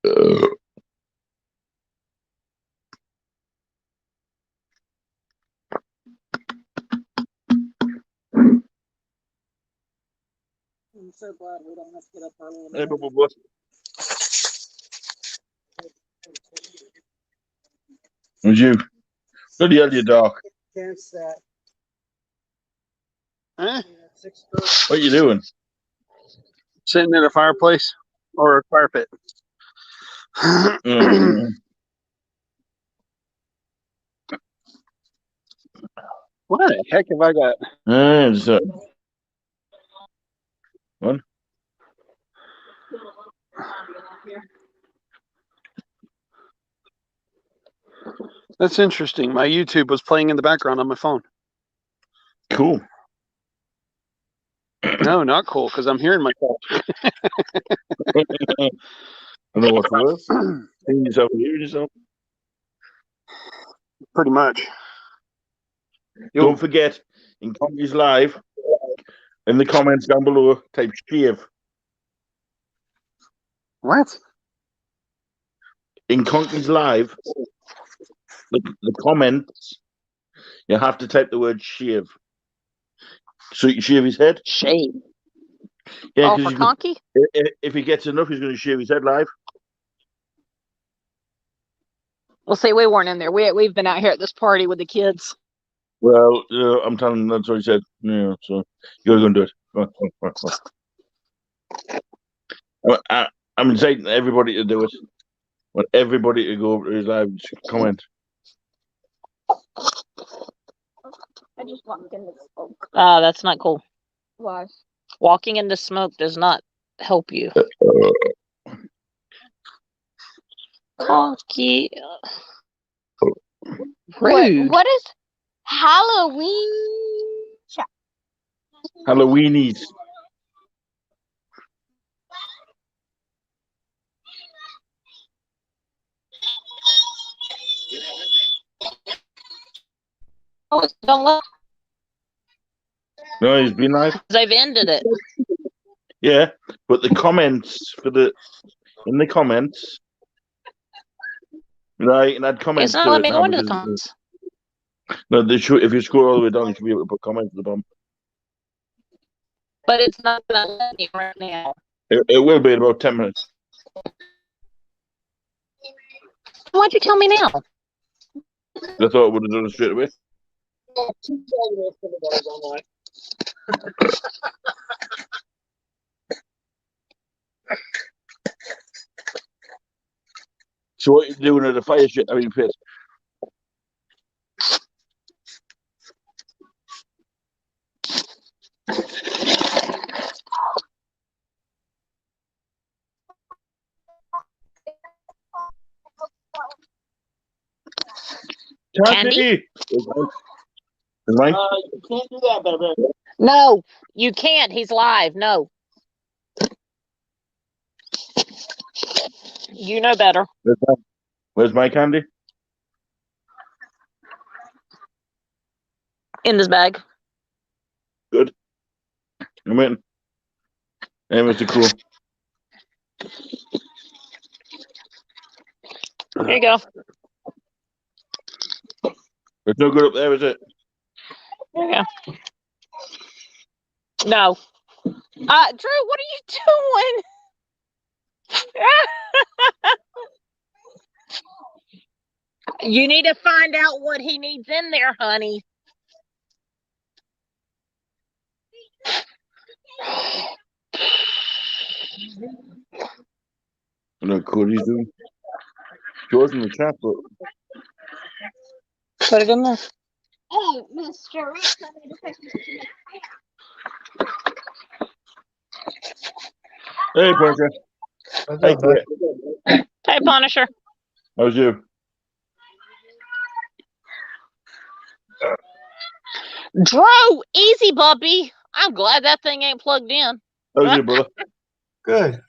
I'm so glad we don't have to get up early. Hey, Bubba. Who's you? Bloody hell, you dog. Chance that. Huh? What you doing? Sitting at a fireplace or a fire pit. What the heck have I got? What? That's interesting. My YouTube was playing in the background on my phone. Cool. No, not cool, because I'm hearing myself. I don't know what's worse. Seeing yourself and hearing yourself. Pretty much. Don't forget, in Conky's Live, in the comments down below, type shave. What? In Conky's Live, the comments, you have to type the word shave. So you can shave his head. Shave. Yeah, Oh, for Conky? If he gets enough, he's going to shave his head live. Well, see, we weren't in there. We've been out here at this party with the kids. Well, I'm telling him that's what he said. Yeah, so you're going to do it. Come on. I'm inciting everybody to do it. I want everybody to go over to his live and comment. I just walked into smoke. That's not cool. Why? Walking into smoke does not help you. Conky. Rude. What is Halloween? Halloweenies. Oh, don't look. No, he's been live. They've ended it. Yeah, but the comments in the comments, right? And add comments. It's not to letting it me now go into the because- comments. No, if you scroll all the way down, you should be able to put comments at the bottom. But it's not going to let me right now. It will be in about 10 minutes. Why'd you tell me now? I thought it would have done it straight away. So what are you doing at the fire shit? I mean, pit. Candy? Is mine? You can't do that, baby. No, you can't. He's live. No. You know better. Where's my candy? In this bag. Good. I'm waiting. Hey, Mr. Cool. Here you go. It's no good up there, is it? Here you go. No. Drew, what are you doing? You need to find out what he needs in there, honey. I know what Cody's doing. George in the chat, but Put it in there. Oh, Mr. Rick, I need to fix this. hey, Portia. Hey, Quit. Hey, Punisher. How's you? Drew, easy, puppy. I'm glad that thing ain't plugged in. How's you, brother? Good.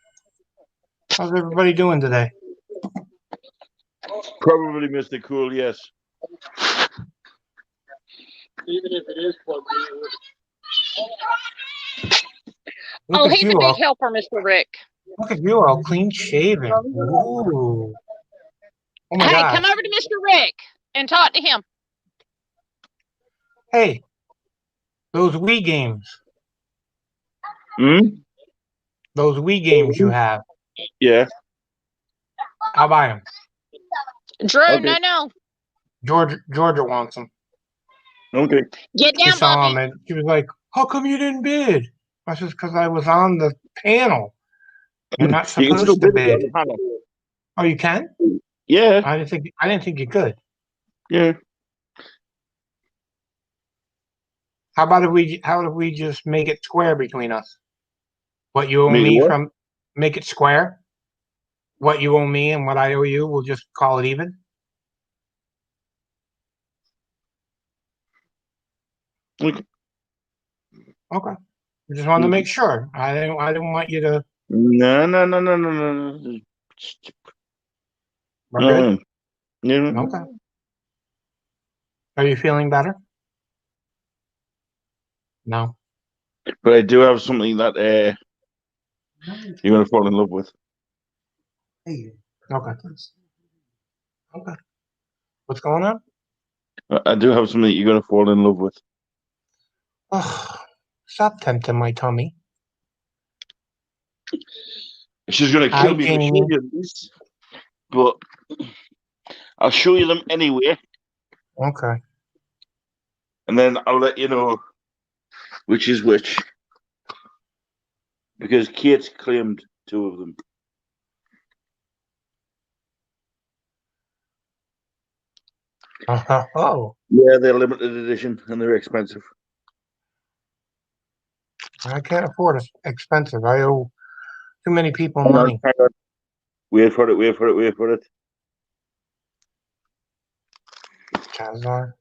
How's everybody doing today? Probably Mr. Cool, yes. Even if it is plugged in. Oh, Look at he's a you big all. helper, Mr. Rick. Look at you, all clean shaven. Ooh. Oh my Hey, gosh. come over to Mr. Rick and talk to him. Hey, those Wii games. Hmm? Those Wii games you have. Yeah. I'll buy them. Drew, Okay. no. Georgia wants them. Okay. Get She down, saw Bobby. them and she was like, "How come you didn't bid?" I said, "Because I was on the panel. You're not You can still supposed to bid it on bid." the panel. Oh, you can? Yeah. I didn't think you could. Yeah. How if we just make it square between us? What you owe Make it me what? from make it square. What you owe me and what I owe you, we'll just call it even. Okay. Okay. I just wanted to make sure. I didn't want you to. No. We're good. Yeah. Okay. Are you feeling better? No. But I do have something that you're gonna fall in love with. Okay. Okay. What's going on? I do have something that you're gonna fall in love with. Oh, stop tempting my tummy. She's gonna Hi, kill me for showing Jamie. you this, but I'll show you them anyway, Okay. and then I'll let you know which is which. Because Kate's claimed two of them. Oh, Yeah, they're limited edition and they're expensive. I can't afford it. Expensive. I owe too many people Hang on, money. hang on. Wait for it. Chazar.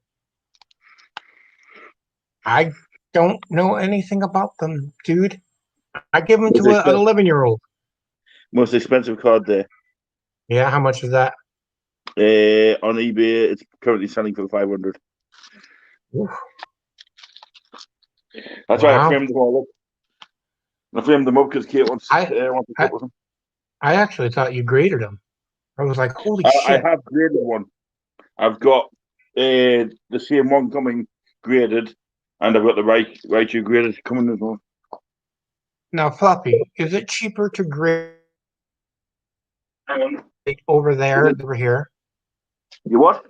I don't know anything about them, dude. I give them Most to an expensive, 11-year-old. most expensive card there. Yeah, how much is that? On eBay, it's currently selling for 500. Oof. That's why I Wow. framed them all up. I framed them up because Kate wants I, to I put with them. I actually thought you graded them. I was like, holy I shit. have graded one. I've got the same one coming graded, and I've got the right you graded coming as well. Now, Fluffy, is it cheaper to grade Hang on. over there than over here, You what?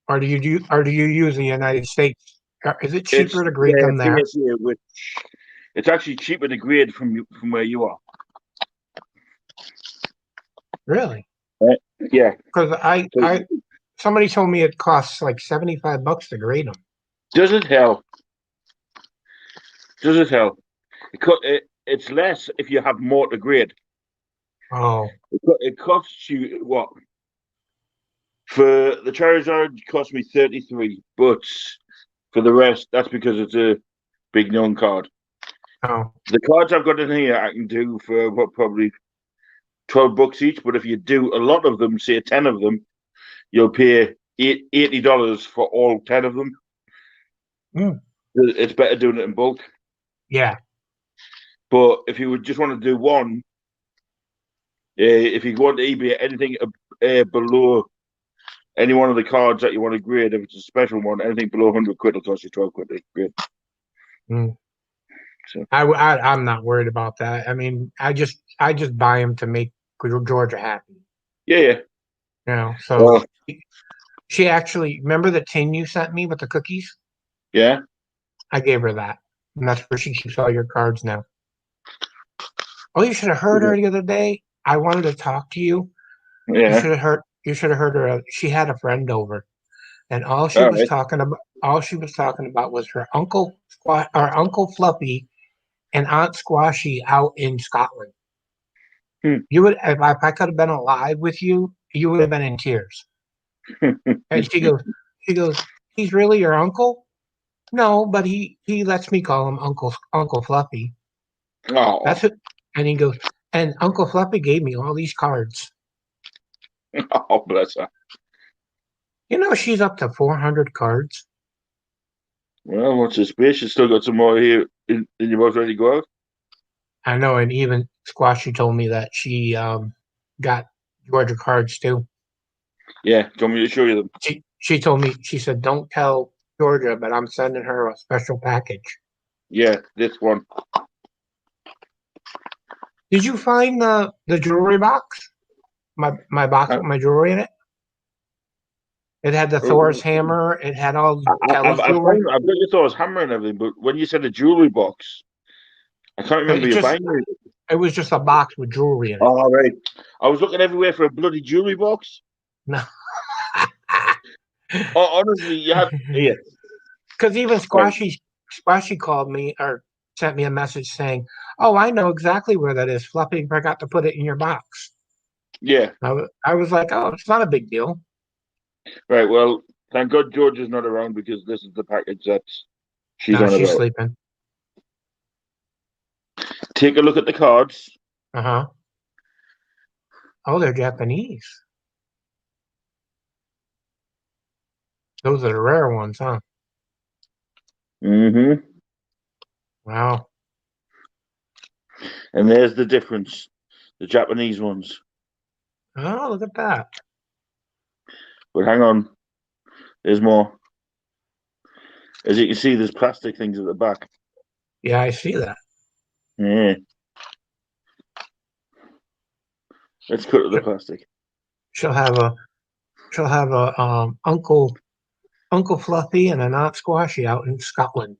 or do you use the United States? Is it It's cheaper to grade them there? PSA, which it's actually cheaper to grade from where you are. Really? Yeah. Because So somebody told me it costs like $75 to grade them. does it help? Does it help? It's less if you have more to grade. Oh, It costs you what? For the Charizard, it cost me 33, but for the rest, that's because it's a big known card. oh, The cards I've got in here, I can do for what, probably $12 each. But if you do a lot of them, say 10 of them, you'll pay $80 for all 10 of them. Mm. It's better doing it in bulk. Yeah. But if you would just want to do one, if you go on to eBay, anything below any one of the cards that you want to grade, if it's a special one, anything below 100 quid will cost you 12 quid to grade. Mm. So I'm not worried about that. I mean, I just buy them to make Georgia happy. yeah. You know, so Well, she actually remember the tin you sent me with the cookies? yeah. I gave her that. And that's where she keeps all your cards now. Oh, you should have heard her the other day. I wanted to talk to you. Yeah. You should have heard her. She had a friend over, and all she All was right. talking about was her uncle Fluffy and Aunt Squashy out in Scotland. You would, if I could have been alive with you, you would have been in tears. And she goes, he's really your uncle? No, but he lets me call him Uncle Fluffy. Oh, That's it. And he goes, and Uncle Fluffy gave me all these cards. oh, bless her. You know, she's up to 400 cards. Well, what's the space? You still got some more here in your box ready to go out? I know, and Squashy told me that she got Georgia cards too. Yeah, do you want me to show you them? She told me, she said, don't tell Georgia, but I'm sending her a special package. Yeah, this one. Did you find the jewelry box? My box with my jewelry in it? It had the Thor's hammer. It had all Kelly's jewelry. I bet you thought I was hammer and everything, but when you said a jewelry box, I can't remember you buying it. It was just a box with jewelry in it. Oh, right. I was looking everywhere for a bloody jewelry box. No. Oh, honestly, you have. Yeah. Because even Squashy called me or sent me a message saying, "Oh, I know exactly where that is. Fluffy forgot to put it in your box." Yeah. I was like, "Oh, it's not a big deal." Right. Well, thank God George is not around because this is the package that she's No, on she's about. sleeping. Take a look at the cards. Uh-huh. Oh, they're Japanese. Those are the rare ones, huh? Mm-hmm. Wow. And there's the difference. The Japanese ones. Oh, look at that. But hang on. There's more. As you can see, there's plastic things at the back. Yeah, I see that. Yeah. Let's cut to the plastic. She'll have a Uncle Fluffy and an Aunt Squashy out in Scotland.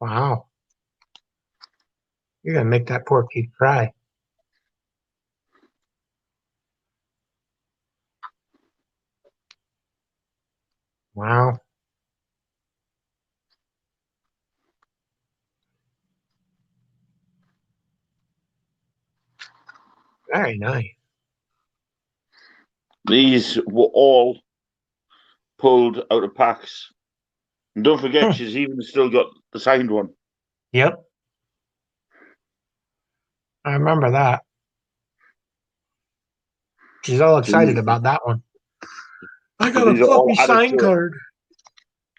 Wow. You're gonna make that poor kid cry. Wow. Very nice. These were all pulled out of packs. And don't forget, she's even still got the signed one. Yep. I remember that. She's all excited about that one. I got a these are all Fluffy added sign to it. card.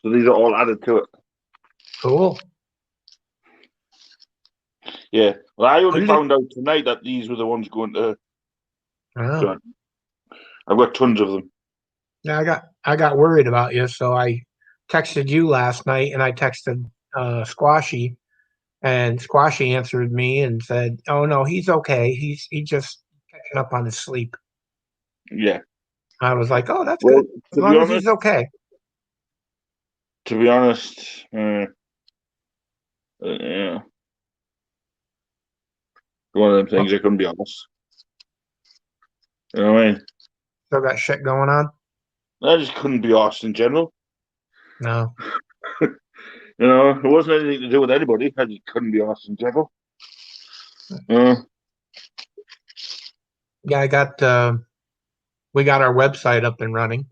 So these are all added to it. Cool. Yeah. Well, I only Who did found out tonight that these were the ones going to. Oh. So I've got tons of them. Yeah, I got worried about you, so I texted you last night, and I texted Squashy, and Squashy answered me and said, "Oh no, he's okay. He's just catching up on his sleep." Yeah. I was like, "Oh, that's Well, good. As to be long as honest, he's okay." Yeah. One of them things I couldn't be honest. You know what I mean? Still got shit going on? I just couldn't be arsed in general. No. You know, it wasn't anything to do with anybody. I just couldn't be arsed in general. Yeah, we got our website up and running.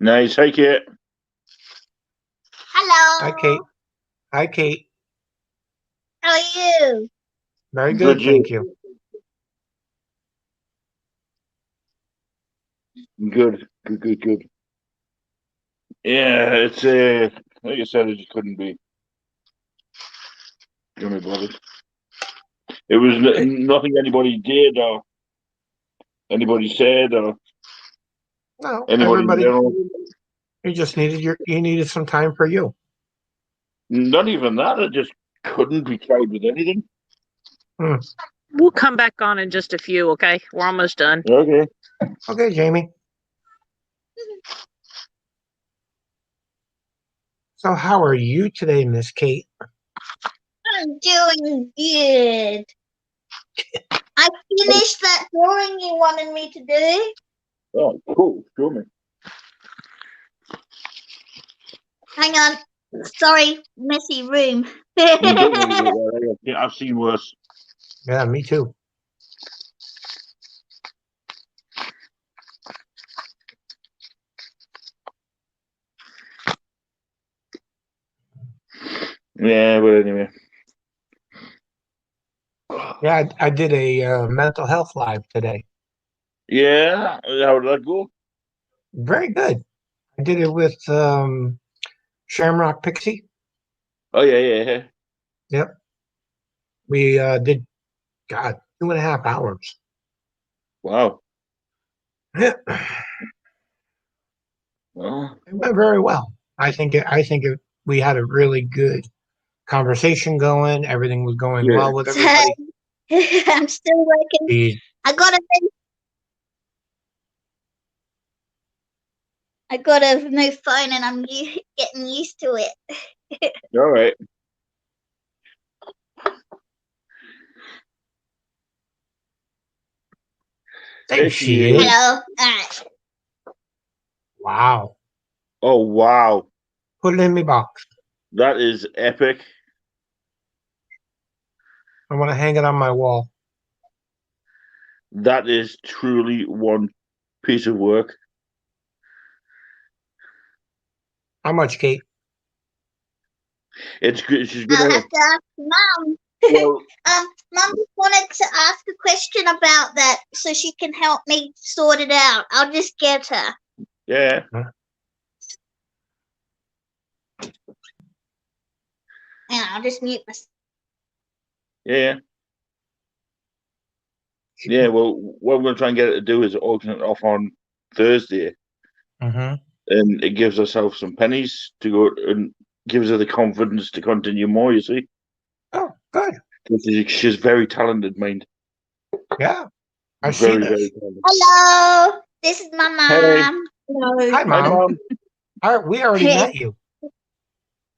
Nice. Hey, Kate. Hello. Hi, Kate. Hi, Kate. How are you? Very good, Good, thank you. Good. Yeah, it's like I said, I just couldn't be bothered. It was nothing anybody did or anybody said or No, anybody in everybody, general. you needed some time for you. Not even that. I just couldn't be tied with anything. We'll come back on in just a few, okay? We're almost done. Okay. Okay, Jamie. So how are you today, Miss Kate? I'm doing good. I finished that drawing you wanted me to do. Oh, cool. Show me. Hang on. Sorry, messy room. Don't worry about that. I've seen worse. Yeah, me too. Yeah, but anyway. Yeah, I did a mental health live today. Yeah, how did that go? Very good. I did it with Shamrock Pixie. Oh yeah. Yep. We did, God, 2.5 hours. Wow. It Well, went very well. I think we had a really good conversation going. Everything was going yeah. well with everybody. I'm still working. The- I got a new phone and I'm getting used to it. All right. There she is. Hello. Alright. Wow. Oh, wow. Put it in my box. That is epic. I want to hang it on my wall. That is truly one piece of work. How much, Kate? It's good. She's I'll gonna. have to ask Mum. Well, Mum just wanted to ask a question about that so she can help me sort it out. I'll just get her. yeah. And I'll just mute myself. Yeah. Yeah. Well, what we're going to try and get her to do is auction it off on Thursday, Mm-hmm. and it gives herself some pennies to go and gives her the confidence to continue more. You see, Oh, good. she's very talented, mind. Yeah. I see Very, this. very talented. Hello. This is my mom. Hello. Hi, Hi, Mom. Mom. We already met you.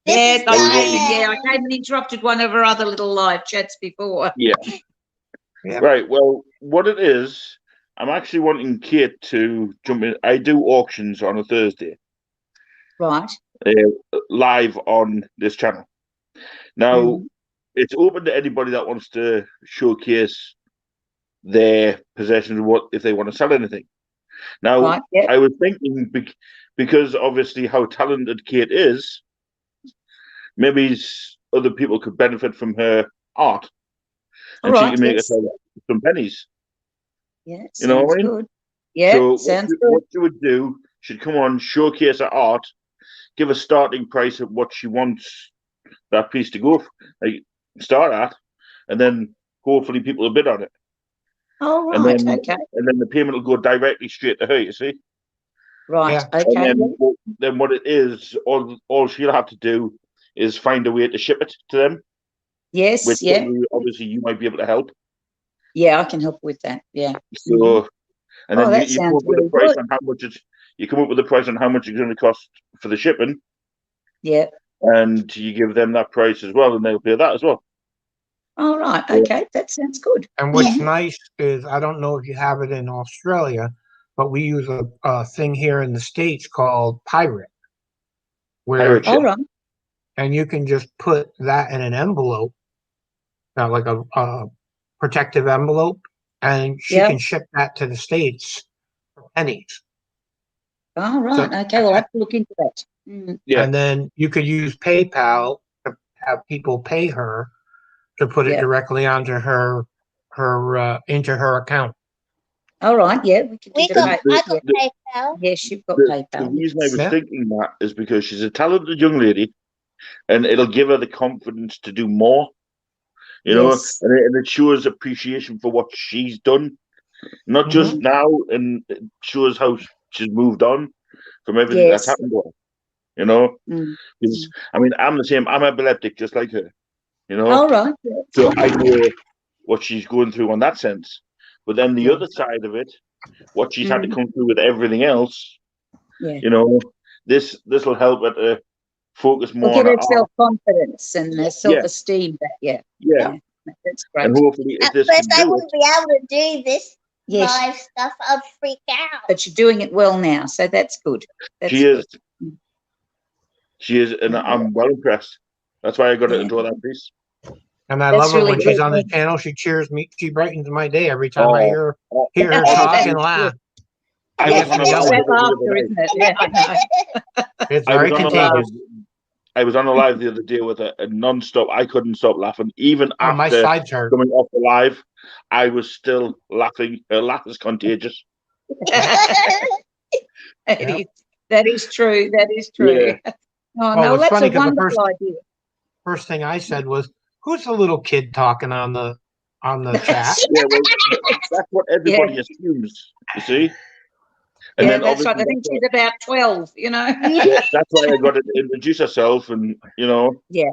This Yeah, is I Diane. yeah, I came and interrupted one of our other little live chats before. Yeah. Yeah. Right. Well, what it is, I'm actually wanting Kate to jump in. I do auctions on a Thursday, Right. live on this channel. Now, it's open to anybody that wants to showcase their possessions, what if they want to sell anything. Now, Right. Yeah. I was thinking because obviously how talented Kate is, maybe other people could benefit from her art, All and she right. can make Yes. herself some pennies. Yeah. You know Sounds what I mean? good. Yeah. So Sounds good. what you would do, she'd come on, showcase her art, give a starting price of what she wants that piece to go, like start at, and then hopefully people will bid on it, All and right. then Okay. the payment will go directly straight to her. You see, Right. Yeah. and Okay. then what it is, all she'll have to do is find a way to ship it to them, Yes. which Yeah. obviously you might be able to help. Yeah. I can help with that. Yeah. So, and then that you come sounds up with a really price good. on how much you come up with a price on how much it's going to cost for the shipping, Yeah. and you give them that price as well, and they'll pay that as well. All right. Yeah. Okay. That sounds good. And what's nice is, I don't know if you have it in Australia, but we use a thing here in the States called Pirate, where Pirate All ship. right. and you can just put that in an envelope, like a protective envelope, and she Yeah. can ship that to the States for pennies. All right. Okay. Well, I have to look into that. Yeah. And then you could use PayPal to have people pay her to put it Yeah. directly onto her into her account. All right. Yeah. We could do We the got, pay- I got yeah. PayPal. Yes, you've got The PayPal. reason I was Yeah. thinking that is because she's a talented young lady, and it'll give her the confidence to do more. You know, Yes. and it shows appreciation for what she's done, not just now, and it shows how she's moved on from everything that's Yes. happened to her. You know, Mm. because I mean, I'm the same. I'm epileptic, just like her. You know, All right. Yeah. so I know what she's going through on that sense. But then the Yeah. other side of it, what she's had to come through with everything else. Yeah. You know, this will help her to focus We'll more give on her her art. self-confidence and self-esteem back. Yeah. Yeah, That's great. and hopefully, if At this first, can I do it, wouldn't be able to do this Yes. live stuff. I'd freak out. But you're doing it well now, so that's good. That's she good. is. She is, and I'm well impressed. That's why I got her to Yeah. draw that piece. And I That's love her really when she's good. on the channel. She cheers me. She brightens my day every time I Oh, hear her Oh, talk that's and laugh. I Yes, was on a we It's know live it. that the laughter, other day. isn't it? Yeah, I know. It's I very was on a live. contagious. I was on a live the other day with her, and non-stop. I couldn't stop laughing, even Oh, my after sides hurt. coming off the live. I was still laughing. Her laugh is contagious. That is true. That is true. Yeah. Oh, Well, no, it's that's funny a 'cause the wonderful idea. First thing I said was, Who's the little kid talking on the chat? Yeah, well, that's what everybody assumes. You see. And Yeah, then that's right. obviously I think she's about 12, you know. that's why I got to introduce herself, and Yeah.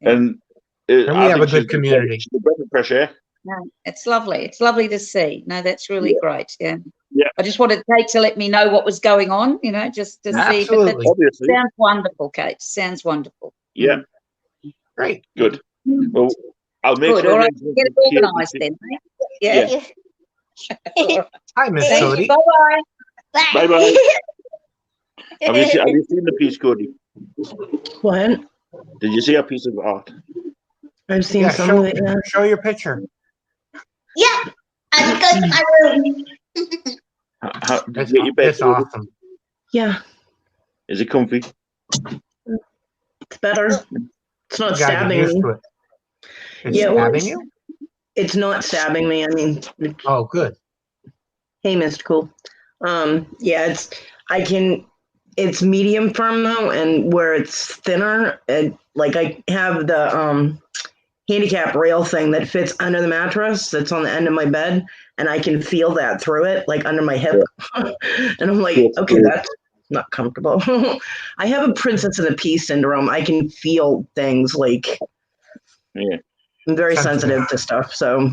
and And we I have think a good community. she's a breath of fresh air. No, it's lovely. It's lovely to see. No, that's really great. Yeah. Yeah. I just wanted Kate to let me know what was going on, just to see. But Absolutely. that Obviously. sounds wonderful, Kate. Sounds wonderful. Yeah. Great. Good. Well, I'll make Good. sure All right. arrangements Get it with Kate- organised then. Eh? Yeah. Yeah. Hi, Miss Thank Cody. you. Bye-bye. Bye-bye. Have you seen the piece, Cody? What? Did you see a piece of art? I've seen Yeah, some of it. Yeah. show your picture. Yeah, I'm going to my room. Did you get your bed? It's awesome. Yeah, Is it comfy? it's better. It's not You gotta get stabbing used me. to it. It's Yeah, well, stabbing you? It's not stabbing me. I mean, Oh, good. hey, Mystical. Yeah, it's medium firm though, and where it's thinner, and like I have the handicap rail thing that fits under the mattress that's on the end of my bed, and I can feel that through it, like under my hip. And I'm like, okay, that's not comfortable. I have a princess and a pea syndrome. I can feel things like I'm very sensitive to stuff. So,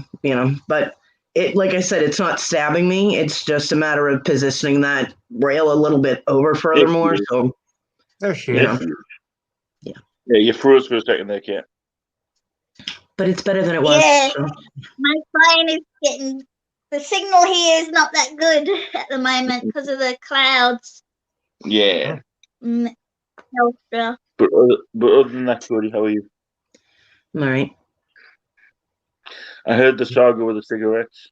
but it, like I said, it's not stabbing me. It's just a matter of positioning that rail a little bit over furthermore. So, there she is. Yeah, you froze for a second there, Kate. but it's better than it was. Yeah. So. My phone is the signal here is not that good at the moment because of the clouds. Yeah. Telstra. But other than that, Cody, how are you? All right. I heard the saga with the cigarettes.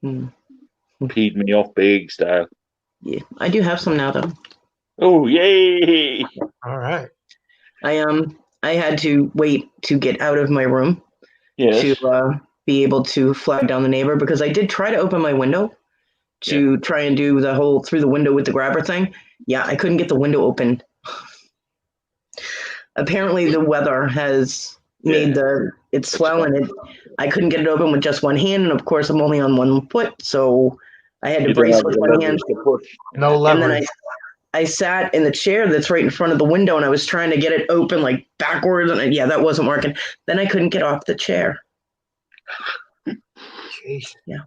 Peed me off big style. Yeah, I do have some now though. Oh, yay! All right. I had to wait to get out of my room to be able to flag down the neighbor because I did try to open my window to try and do the whole through the window with the grabber thing. Yeah, I couldn't get the window open. Apparently the weather has made it swell and I couldn't get it open with just one hand, and of course I'm only on one foot, so I had to brace with one hand. No leverage. And then I sat in the chair that's right in front of the window, and I was trying to get it open like backwards, and that wasn't working. Then I couldn't get off the chair. Jeez. Yeah,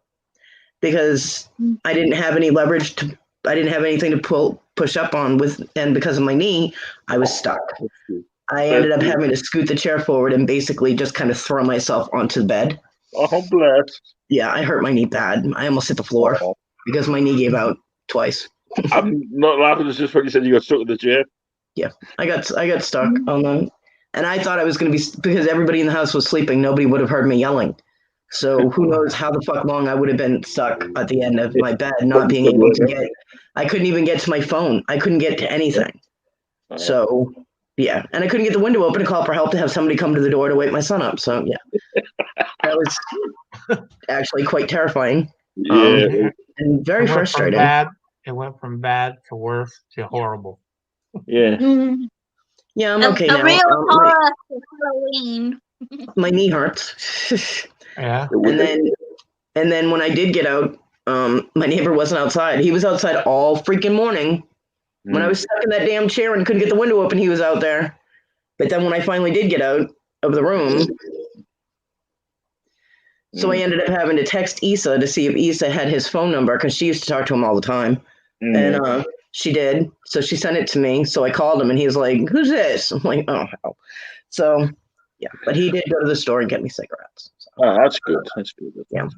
because I didn't have any leverage I didn't have anything to push up on and because of my knee, I was stuck. I ended up having to scoot the chair forward and basically just kind of throw myself onto the bed. Oh, bless. Yeah, I hurt my knee bad. I almost hit the floor because my knee gave out twice. I'm not laughing. It's just when you said you got stuck in the chair. Yeah, I got stuck on the, and I thought I was going to be because everybody in the house was sleeping. Nobody would have heard me yelling. So who knows how the fuck long I would have been stuck at the end of my bed, not being able to get. I couldn't even get to my phone. I couldn't get to anything. So. Yeah, and I couldn't get the window open to call for help to have somebody come to the door to wake my son up. So yeah, that was actually quite terrifying. And very frustrating. It went from bad to worse to horrible. Yeah. Yeah, I'm okay a now. real horror for Halloween. My knee hurts. Yeah. And then when I did get out, my neighbor wasn't outside. He was outside all freaking morning. When I was stuck in that damn chair and couldn't get the window open, he was out there. But then when I finally did get out of the room, so I ended up having to text Issa to see if Issa had his phone number because she used to talk to him all the time. And she did. So she sent it to me. So I called him and he was like, "Who's this?" I'm like, "Oh, hell." So, yeah. But he did go to the store and get me cigarettes. So. Oh, that's good. That's good. Yeah.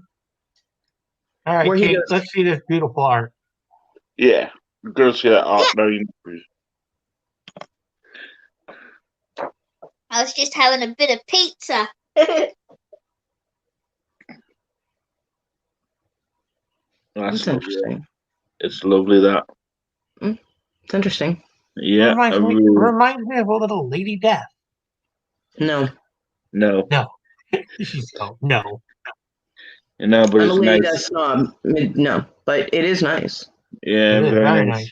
All right, Kate, let's see this beautiful art. Yeah. Girls see that art very much. I was just having a bit of pizza. That's interesting. It's lovely that. It's interesting. Yeah. Reminds me of a little Lady Death. No. No. She's no. No, but I'm it's a Lady nice. Death snob. No, but it is nice. Yeah, very nice.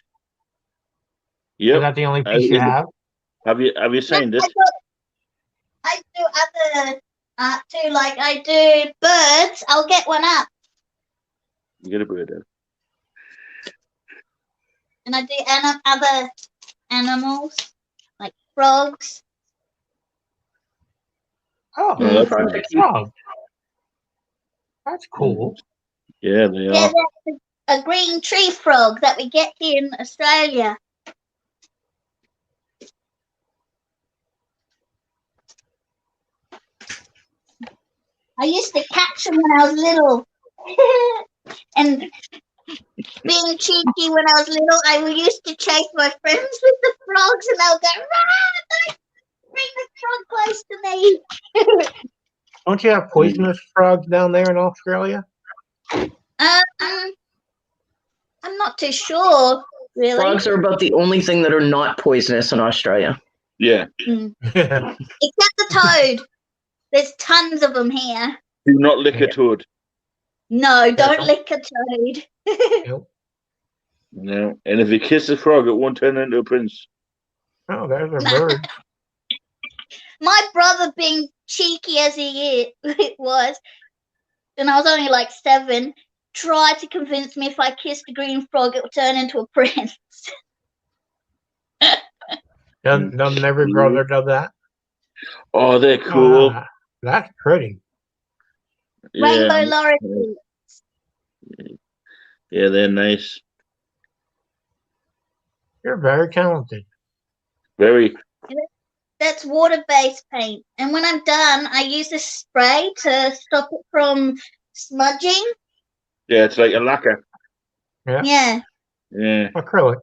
Yep. Is that the only piece you have? Have you seen this? I do other art too, like I do birds. I'll get one up. You get a bird out. And I do other animals, like frogs. Oh, No, that's Project Frog. That's cool. Yeah, they Yeah, are. that's a green tree frog that we get here in Australia. I used to catch them when I was little. And being cheeky when I was little, I used to chase my friends with the frogs and they'll go, run! Bring the frog close to me. Don't you have poisonous frogs down there in Australia? I'm not too sure, really. Frogs are about the only thing that are not poisonous in Australia. Yeah. Except the toad. There's tons of them here. Do not lick a toad. No, don't lick a toad. Nope. No. And if you kiss a frog, it won't turn into a prince. Oh, there's a bird. My brother, being cheeky as he was, and I was only like 7, tried to convince me if I kissed a green frog, it would turn into a prince. Doesn't every brother do that? Oh, they're cool. Ah, that's pretty. Rainbow Yeah. lorikeet. Yeah, they're nice. You're very talented. Very. That's water-based paint. And when I'm done, I use a spray to stop it from smudging. Yeah, it's like a lacquer. Yeah. Yeah. Acrylic.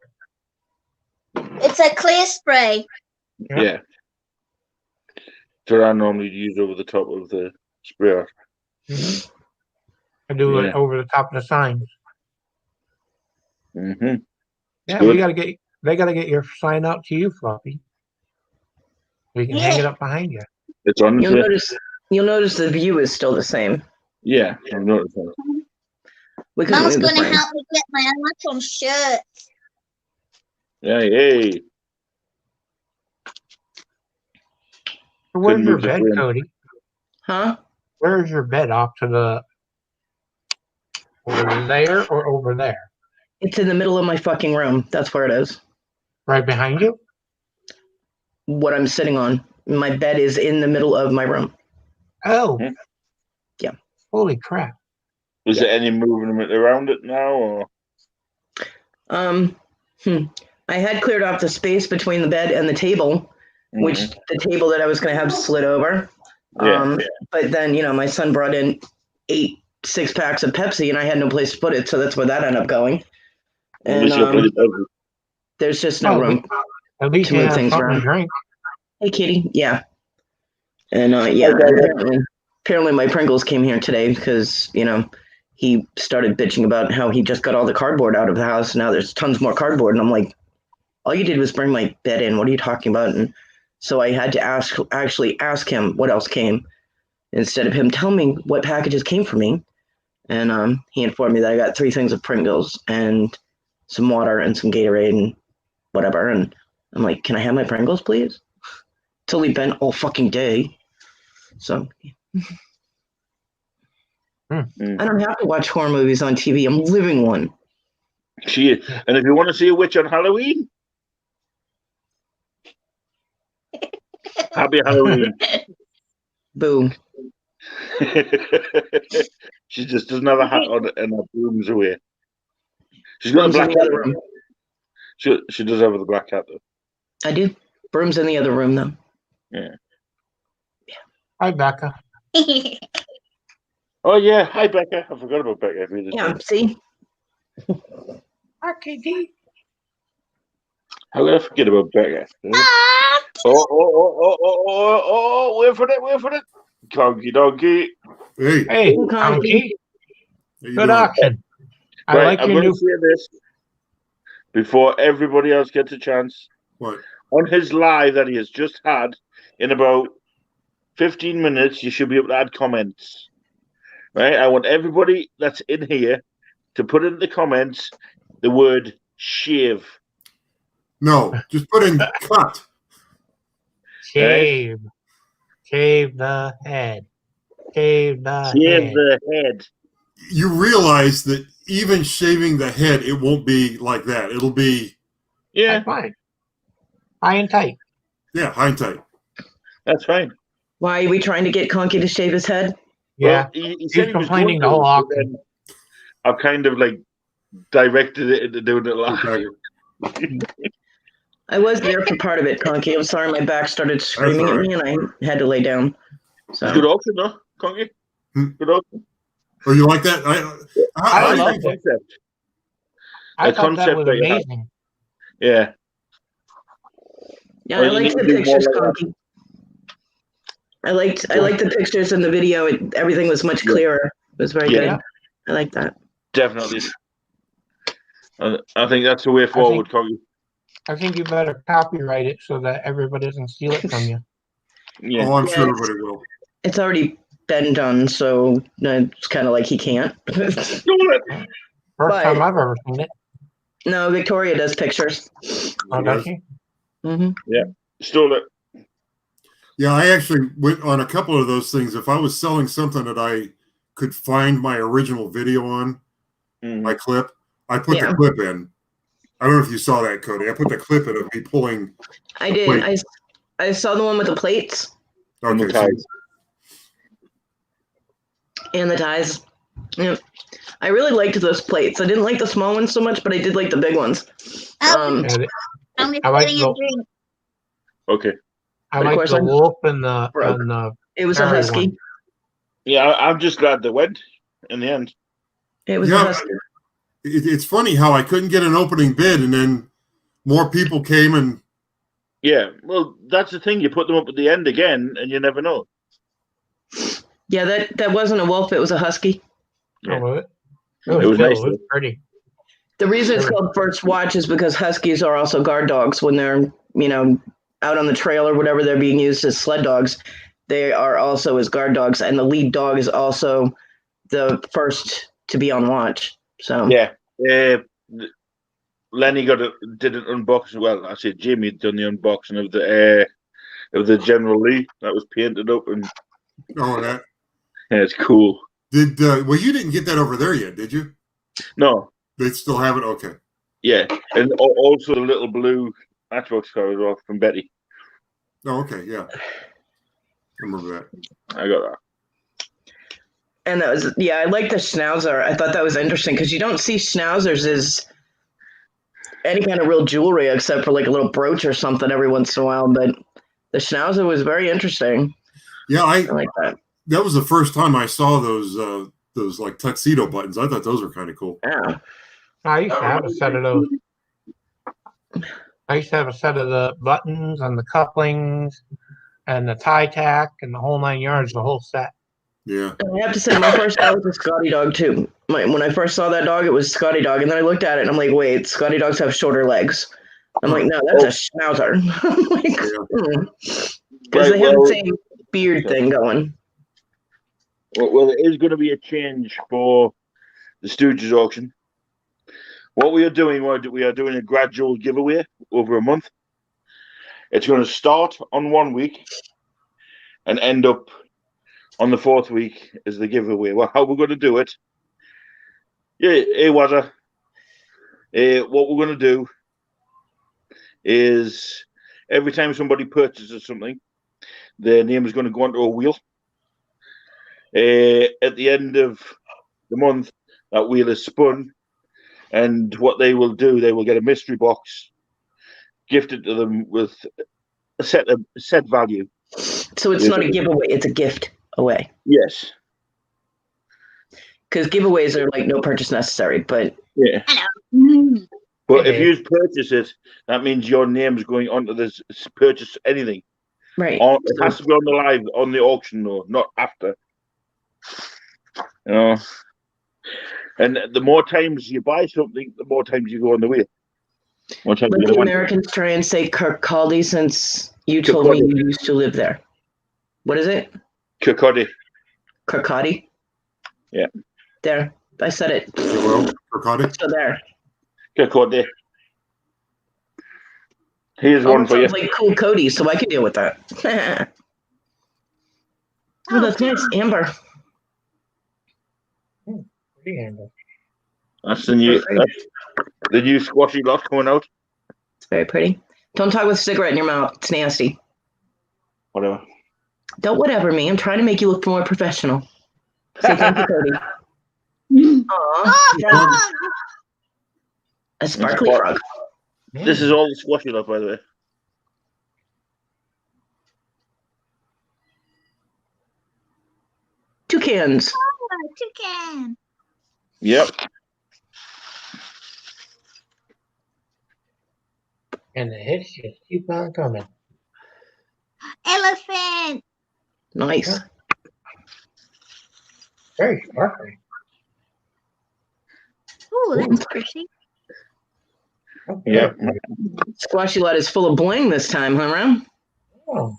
It's a clear spray. Yeah. So I normally use over the top of the sprayer. Mm-hmm. I do it over the top of the signs. Mm-hmm. Yeah, Good. they gotta get your sign out to you, Fluffy. We can hang it up behind you. It's on. You'll notice the view is still the same. Yeah, I've noticed that. We couldn't Mum's move the going to frame. help me get my art on shirts. Yeah, yay. Where's your move the bed, frame. Cody? Huh? Where's your bed off to the over there or over there? It's in the middle of my fucking room. That's where it is. Right behind you? What I'm sitting on. My bed is in the middle of my room. Oh. Yeah. Holy crap. Is there any movement around it now, or? I had cleared off the space between the bed and the table, which the table that I was going to have slid over. But then, my son brought in 8 6-packs of Pepsi, and I had no place to put it, so that's where that ended up going. And there's just no room at least to you move have things something to around. drink. Hey, Kitty. Yeah. And apparently my Pringles came here today because, he started bitching about how he just got all the cardboard out of the house. Now there's tons more cardboard. And I'm like, all you did was bring my bed in. What are you talking about? And so I had to ask him what else came instead of him telling me what packages came for me. And he informed me that I got 3 things of Pringles and some water and some Gatorade and whatever. And I'm like, can I have my Pringles, please? It's only been all fucking day. So I don't have to watch horror movies on TV. I'm living one. Shit. And if you want to see a witch on Halloween, happy Halloween. Boo. She just doesn't have a hat on and her broom's away. She's got a Broom's in black the hat. other room. She does have the black hat, though. I do. Broom's in the other room, though. Yeah. Hi, Becca. Oh, yeah. Hi, Becca. I forgot about Becca. Yeah, see? RKD. How could I forget about Becca? Oh, wait for it. Conky donkey. Hey, Conky. Good auction. I Right, like I'm your going new. to say this before everybody else gets a chance. What? On his live that he has just had, in about 15 minutes, you should be able to add comments. Right? I want everybody that's in here to put in the comments the word shave. No, just put in cut. Shave. Shave the head. Shave the Shave head. the head. You realize that even shaving the head, it won't be like that. It'll be Yeah, That's fine. High and tight. high and tight. that's fine. Why are we trying to get Conky to shave his head? Yeah. Well, he He's said he was complaining going the whole to, but auction. then I've kind of like directed it into doing it live. Okay. I was there for part of it, Conky. I'm sorry, my back started screaming at me, and I had to lay down. It's good So option, though, Conky. Hmm. Good option. Oh, you like that? I like love the it. concept. I The thought that concept was that you have. amazing. Yeah. yeah, Well, I you liked need the to do more pictures, like that. Conky. I liked the pictures in the video. Everything was much Yeah. clearer. It was very Yeah. good. I like that. Definitely. I think that's the way forward, Conky. I think you better copyright it so that everybody doesn't steal it from you. Yeah. Oh, I'm Yeah, sure everybody will. It's already been done, so it's kind of like he can't. First But- time I've ever seen it. No, Victoria does pictures. Oh, does she? Hmm Stole it. Yeah, I actually went on a couple of those things. If I was selling something that I could find my original video on, my clip, I put Yeah. the clip in. I don't know if you saw that, Cody. I put the clip in of me pulling. I did. Wait. I saw the one with the plates On the Okay, so ties. and the ties. Yeah. I really liked those plates. I didn't like the small ones so much, but I did like the big ones. Um, Yeah, I'm just I like getting a the- drink. Okay. I Of like course, the I'm wolf and the broke. It was a Harry husky. one. Yeah, I'm just glad they went in the end. It was a yeah, husky. it's funny how I couldn't get an opening bid, and then more people came, and Yeah, well, that's the thing. You put them up at the end again, and you never know. Yeah, that wasn't a wolf. It was a husky. Yeah. Oh, was it? It was cool. nice, It was pretty. The reason it's Sure. called First Watch is because huskies are also guard dogs when they're, out on the trail or whatever, they're being used as sled dogs. They are also as guard dogs, and the lead dog is also the first to be on watch. So Yeah. Lenny did an unboxing. Well, I said Jimmy had done the unboxing of the General Lee that was painted up, and that it's cool. did. Well, you didn't get that over there yet, did you? No, They still have it. Okay. yeah, and also the little blue Matchbox car as well from Betty. Oh, okay. Yeah. I remember that. I got that. and that was I like the schnauzer. I thought that was interesting because you don't see schnauzers as any kind of real jewelry except for like a little brooch or something every once in a while. But the schnauzer was very interesting. Yeah, I like that. that was the first time I saw those like tuxedo buttons. I thought those were kind of cool. Yeah. I used to have a set of those. I used to have a set of the buttons and the couplings and the tie tack and the whole 9 yards, the whole set. Yeah. And I have to say, my first dog was a Scotty dog too. When I first saw that dog, it was Scotty dog, and then I looked at it and I'm like, wait, Scotty dogs have shorter legs. I'm like, no, that's a schnauzer. I'm like, because they have the same beard thing going. Well, there is going to be a change for the Stooges auction. What we are doing a gradual giveaway over a month. It's going to start on 1 week and end up on the 4th week as the giveaway. Well, how we're going to do it? Yeah, hey, Wazza. What we're going to do is every time somebody purchases something, their name is going to go onto a wheel. At the end of the month, that wheel is spun, and what they will do, they will get a mystery box gifted to them with a set value. So it's not a giveaway; it's a gift away. Yes. Because giveaways are like no purchase necessary, but yeah. Mm. But if you purchase it, that means your name is going onto this purchase anything. Right. It has to be on the live on the auction though, not after. You know. And the more times you buy something, the more times you go on the wheel. Let the Americans try and say Kirkcaldy since you told me you used to live there. What is it? Kirkcaldy. Kirkcaldy? Yeah. There. I said it. Well, Kirkcaldy. So there. Kirkcaldy. Here's one for you. Sounds like Cool Cody, so I can deal with that. Oh, that's nice. Amber. Pretty Amber. That's the new squashy lot coming out. It's very pretty. Don't talk with a cigarette in your mouth. It's nasty. Whatever. Don't whatever me. I'm trying to make you look more professional. Say thank you, Cody. Aw. Oh, A sparkly frog. This is all the squashy lot, by the way. Toucans. oh, toucan. Yep. And the hits just keep on coming. Elephant. Nice. Very sparkly. Ooh, that's pretty. Okay. Yep. Squashy lot is full of bling this time, huh, Ram? Oh.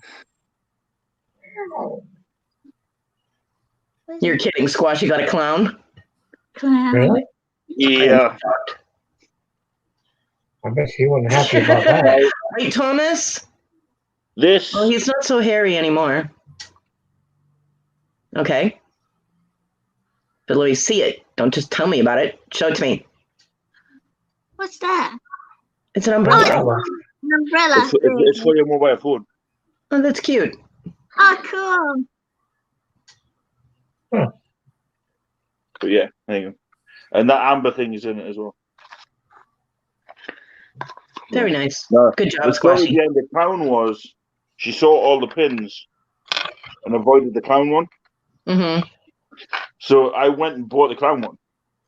You're kidding. Squashy got a clown. Clown. Really? Yeah. I bet she wasn't happy about that. Right, Thomas? This. Oh, he's not so hairy anymore. Okay. But let me see it. Don't just tell me about it. Show it to me. What's that? It's an umbrella. Umbrella. An umbrella. It's for your mobile phone. Oh, that's cute. Oh, cool. But yeah, there you go. And that amber thing is in it as well. Very nice. No, Good job, the story Squashy. behind the clown was she saw all the pins and avoided the clown one. Mm-hmm. So I went and bought the clown one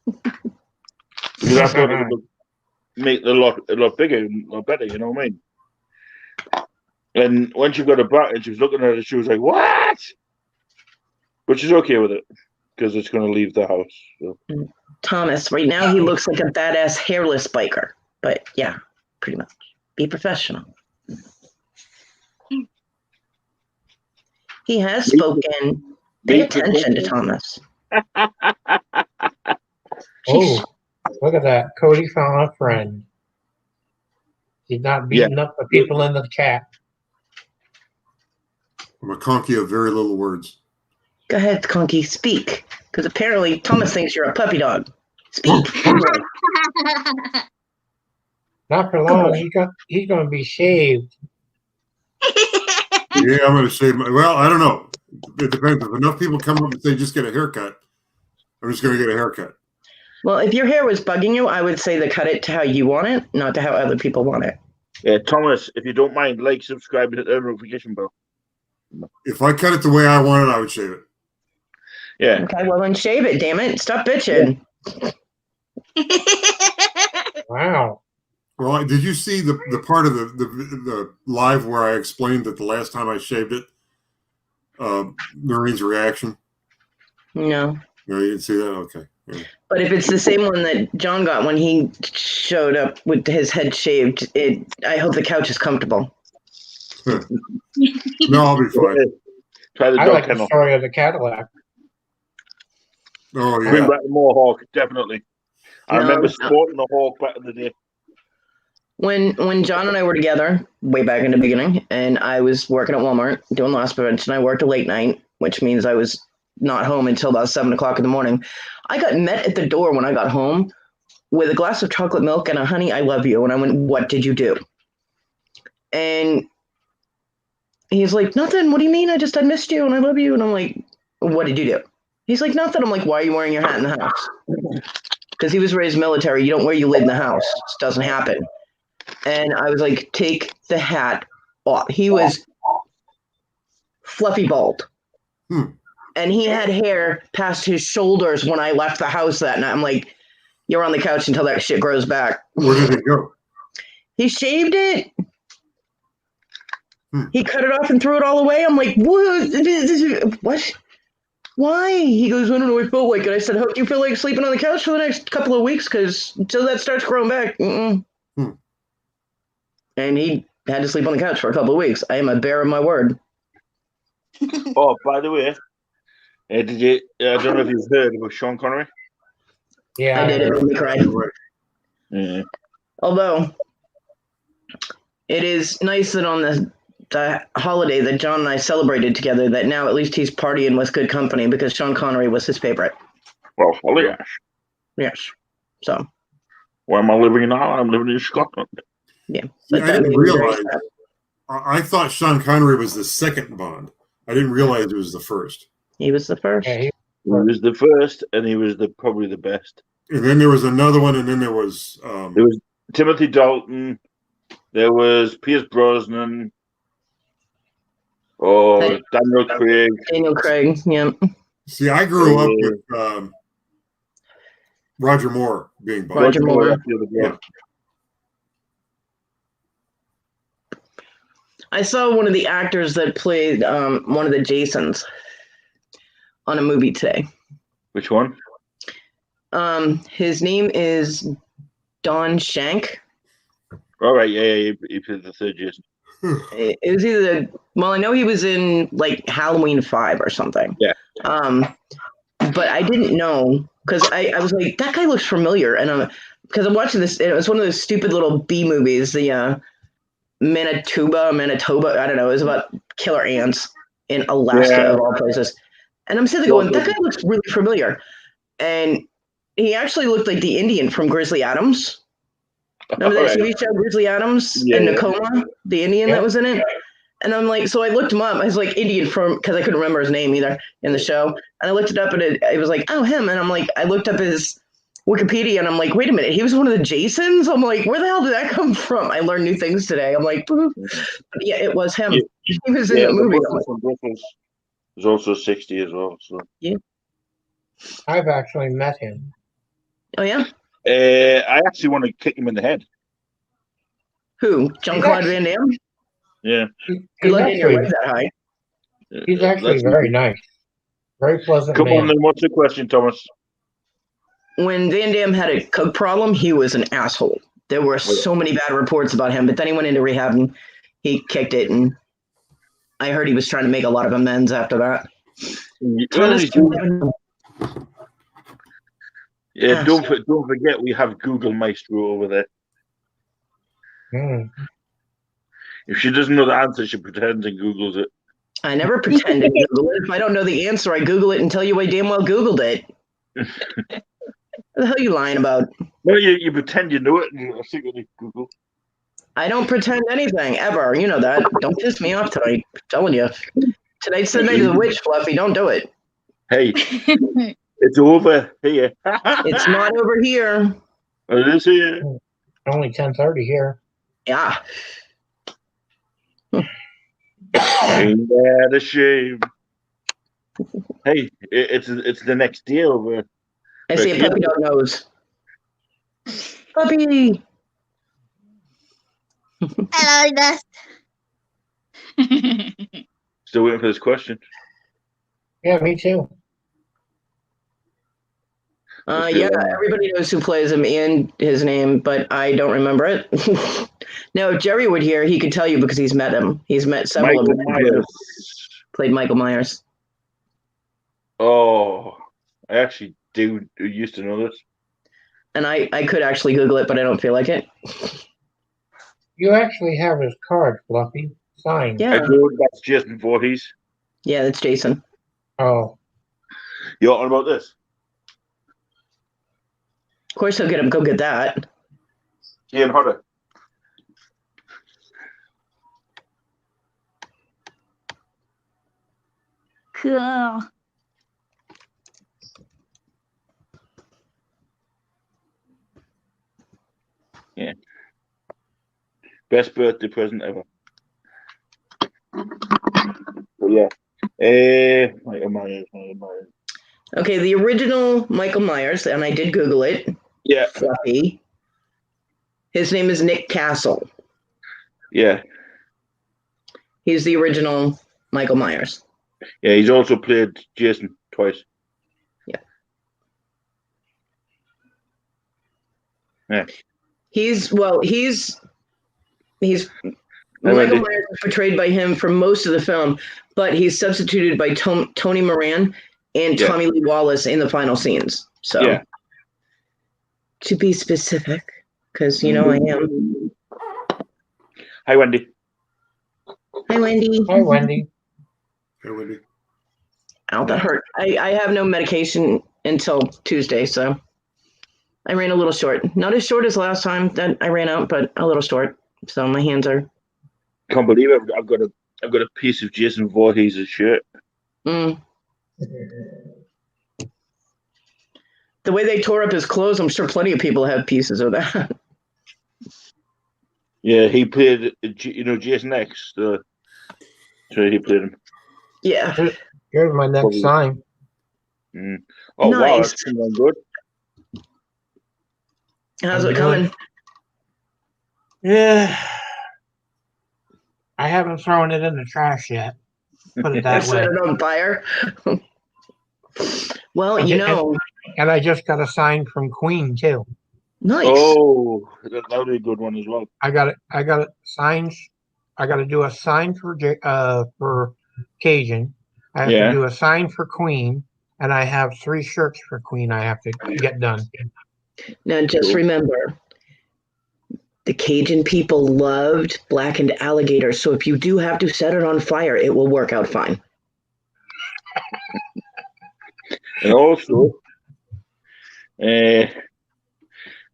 because I thought it would make the lot a lot bigger and a lot better. You know what I mean? And when she got it back and she was looking at it, she was like, "What?" But she's okay with it because it's going to leave the house. So. Thomas, right now he looks like a badass hairless biker. But yeah, pretty much. Be professional. He has spoken. Pay attention to Thomas. Oh, look at that. Cody found a friend. He's not beating up the people in the chat. I'm a conky of very little words. Go ahead, Conky, speak. Because apparently Thomas thinks you're a puppy dog. Speak. Not for long. He's going to be shaved. Yeah, I'm going to shave my. Well, I don't know. It depends. If enough people come up and say just get a haircut, I'm just going to get a haircut. Well, if your hair was bugging you, I would say to cut it to how you want it, not to how other people want it. Yeah, Thomas, if you don't mind, like, subscribe, and hit the notification bell. If I cut it the way I want it, I would shave it. Yeah. Okay, well then shave it, damn it. Stop bitching. Wow. Well, did you see the part of the live where I explained that the last time I shaved it, Noreen's reaction? No. No, you didn't see that? Okay. Yeah. But if it's the same one that John got when he showed up with his head shaved, I hope the couch is comfortable. No, I'll be fine. Try the I dog like the kennel. story of the Cadillac. Oh, Bring yeah. back the Mohawk, definitely. I No, remember it's not. sporting the Hawk back in the day. When John and I were together, way back in the beginning, and I was working at Walmart doing loss prevention, I worked a late night, which means I was not home until about 7 o'clock in the morning. I got met at the door when I got home with a glass of chocolate milk and a honey, I love you. And I went, what did you do? And he's like, nothing. What do you mean? I missed you and I love you. And I'm like, what did you do? He's like, nothing. I'm like, why are you wearing your hat in the house? Because he was raised military. You don't wear your lid in the house. It just doesn't happen. And I was like, take the hat off. He was fluffy bald. And he had hair past his shoulders when I left the house that night. I'm like, you're on the couch until that shit grows back. Where did it go? He shaved it. He cut it off and threw it all away. I'm like, what? Why? He goes, I don't know what I felt like. And I said, how do you feel like sleeping on the couch for the next couple of weeks? Because until that starts growing back. And he had to sleep on the couch for a couple of weeks. I am a bear of my word. Oh, by the way, did you? I don't know if you've heard of Sean Connery. Yeah, I did. It made me cry. Yeah. Although, it is nice that on the the holiday that John and I celebrated together that now at least he's partying with good company because Sean Connery was his favorite. Well, holly ash. Yes. So. Where am I living now? I'm living in Scotland. Yeah. See, I didn't realize. I thought Sean Connery was the second Bond. I didn't realize it was the first. He was the first. Yeah, He was the first, and he was probably the best. And then there was another one, and then there was Timothy Dalton. There was Pierce Brosnan. Or Daniel Craig. Daniel Craig, yeah. See, I grew up with Roger Moore being Bond. Roger Moore. Yeah. I saw one of the actors that played one of the Jasons on a movie today. Which one? His name is Don Shank. All right, yeah, he played the third Jason. It was either I know he was in like Halloween 5 or something. Yeah. But I didn't know because I was like, that guy looks familiar, and because I'm watching this, and it was one of those stupid little B movies, the Manitoba, I don't know, it was about killer ants in Alaska of all places. And I'm sitting there going, that guy looks really familiar. And he actually looked like the Indian from Grizzly Adams. Remember that TV show, Grizzly Adams and Nakoma, the Indian that was in it? And I'm like, so I looked him up. I was like, Indian because I couldn't remember his name either in the show. And I looked it up and it was like, oh, him. And I'm like, I looked up his Wikipedia and I'm like, wait a minute, he was one of the Jasons? I'm like, where the hell did that come from? I learned new things today. I'm like, but yeah, it was him. He was in the movie. He's also 60 as well. So yeah. I've actually met him. Oh, yeah? I actually want to kick him in the head. Who? Jean-Claude Van Damme? Yeah. He's actually that high. He's actually very nice. Very pleasant Come man. on, then. What's the question, Thomas? When Van Damme had a coke problem, he was an asshole. There were so many bad reports about him, but then he went into rehab and he kicked it, and I heard he was trying to make a lot of amends after that. Yeah, don't forget we have Google Maestro over there. If she doesn't know the answer, she pretends and Googles it. I never pretend to Google it. If I don't know the answer, I Google it and tell you I damn well Googled it. What the hell are you lying about? No, you pretend you know it and you secretly Google. I don't pretend anything, ever. You know that. Don't piss me off tonight. I'm telling you. Tonight's the night of the witch, Fluffy. Don't do it. Hey, it's over here. It's not over here. It is here. Only 10:30 here. Yeah. Ain't that a shame? Hey, it's the next day over. I see a puppy dog nose. Puppy. Hello, Dust. Still waiting for this question. Yeah, me too. Yeah, everybody knows who plays him and his name, but I don't remember it. Now, if Jerry would hear, he could tell you because he's met him. He's met several of them. Played Michael Myers. Oh, I actually used to know this. And I could actually Google it, but I don't feel like it. You actually have his card, Fluffy. Signed. Yeah. I know that's Jason Voorhees. Yeah, that's Jason. Oh. You on about this? Of course he'll go get that. Ian Hodder. Cool. Yeah. Best birthday present ever. But yeah. Michael Myers. Okay, the original Michael Myers, and I did Google it. Yeah. Fluffy. His name is Nick Castle. Yeah. He's the original Michael Myers. Yeah, he's also played Jason twice. Yeah. Yeah. He's Michael Myers is portrayed by him for most of the film, but he's substituted by Tony Moran and Tommy Lee Wallace in the final scenes. So, to be specific, because I am. Hi, Wendy. Hi, Wendy. Hi, Wendy. Hey, Wendy. Ow, that hurt. I have no medication until Tuesday, so I ran a little short. Not as short as last time that I ran out, but a little short. So my hands are. Can't believe I've got a piece of Jason Voorhees' shirt. The way they tore up his clothes, I'm sure plenty of people have pieces of that. Yeah, he played, Jason X. So he played him. Yeah. Here's my next sign. Oh, Nice. wow, that's coming on good. How's it coming? Yeah. I haven't thrown it in the trash yet. Put it that way. Set it on fire. Well, And I just got a sign from Queen too. Nice. Oh, that'll be a good one as well. I got it. Signs. I got to do a sign for Cajun. I have to do a sign for Queen, and I have 3 shirts for Queen. I have to get done. Now, just remember, the Cajun people loved blackened alligators. So if you do have to set it on fire, it will work out fine. And also,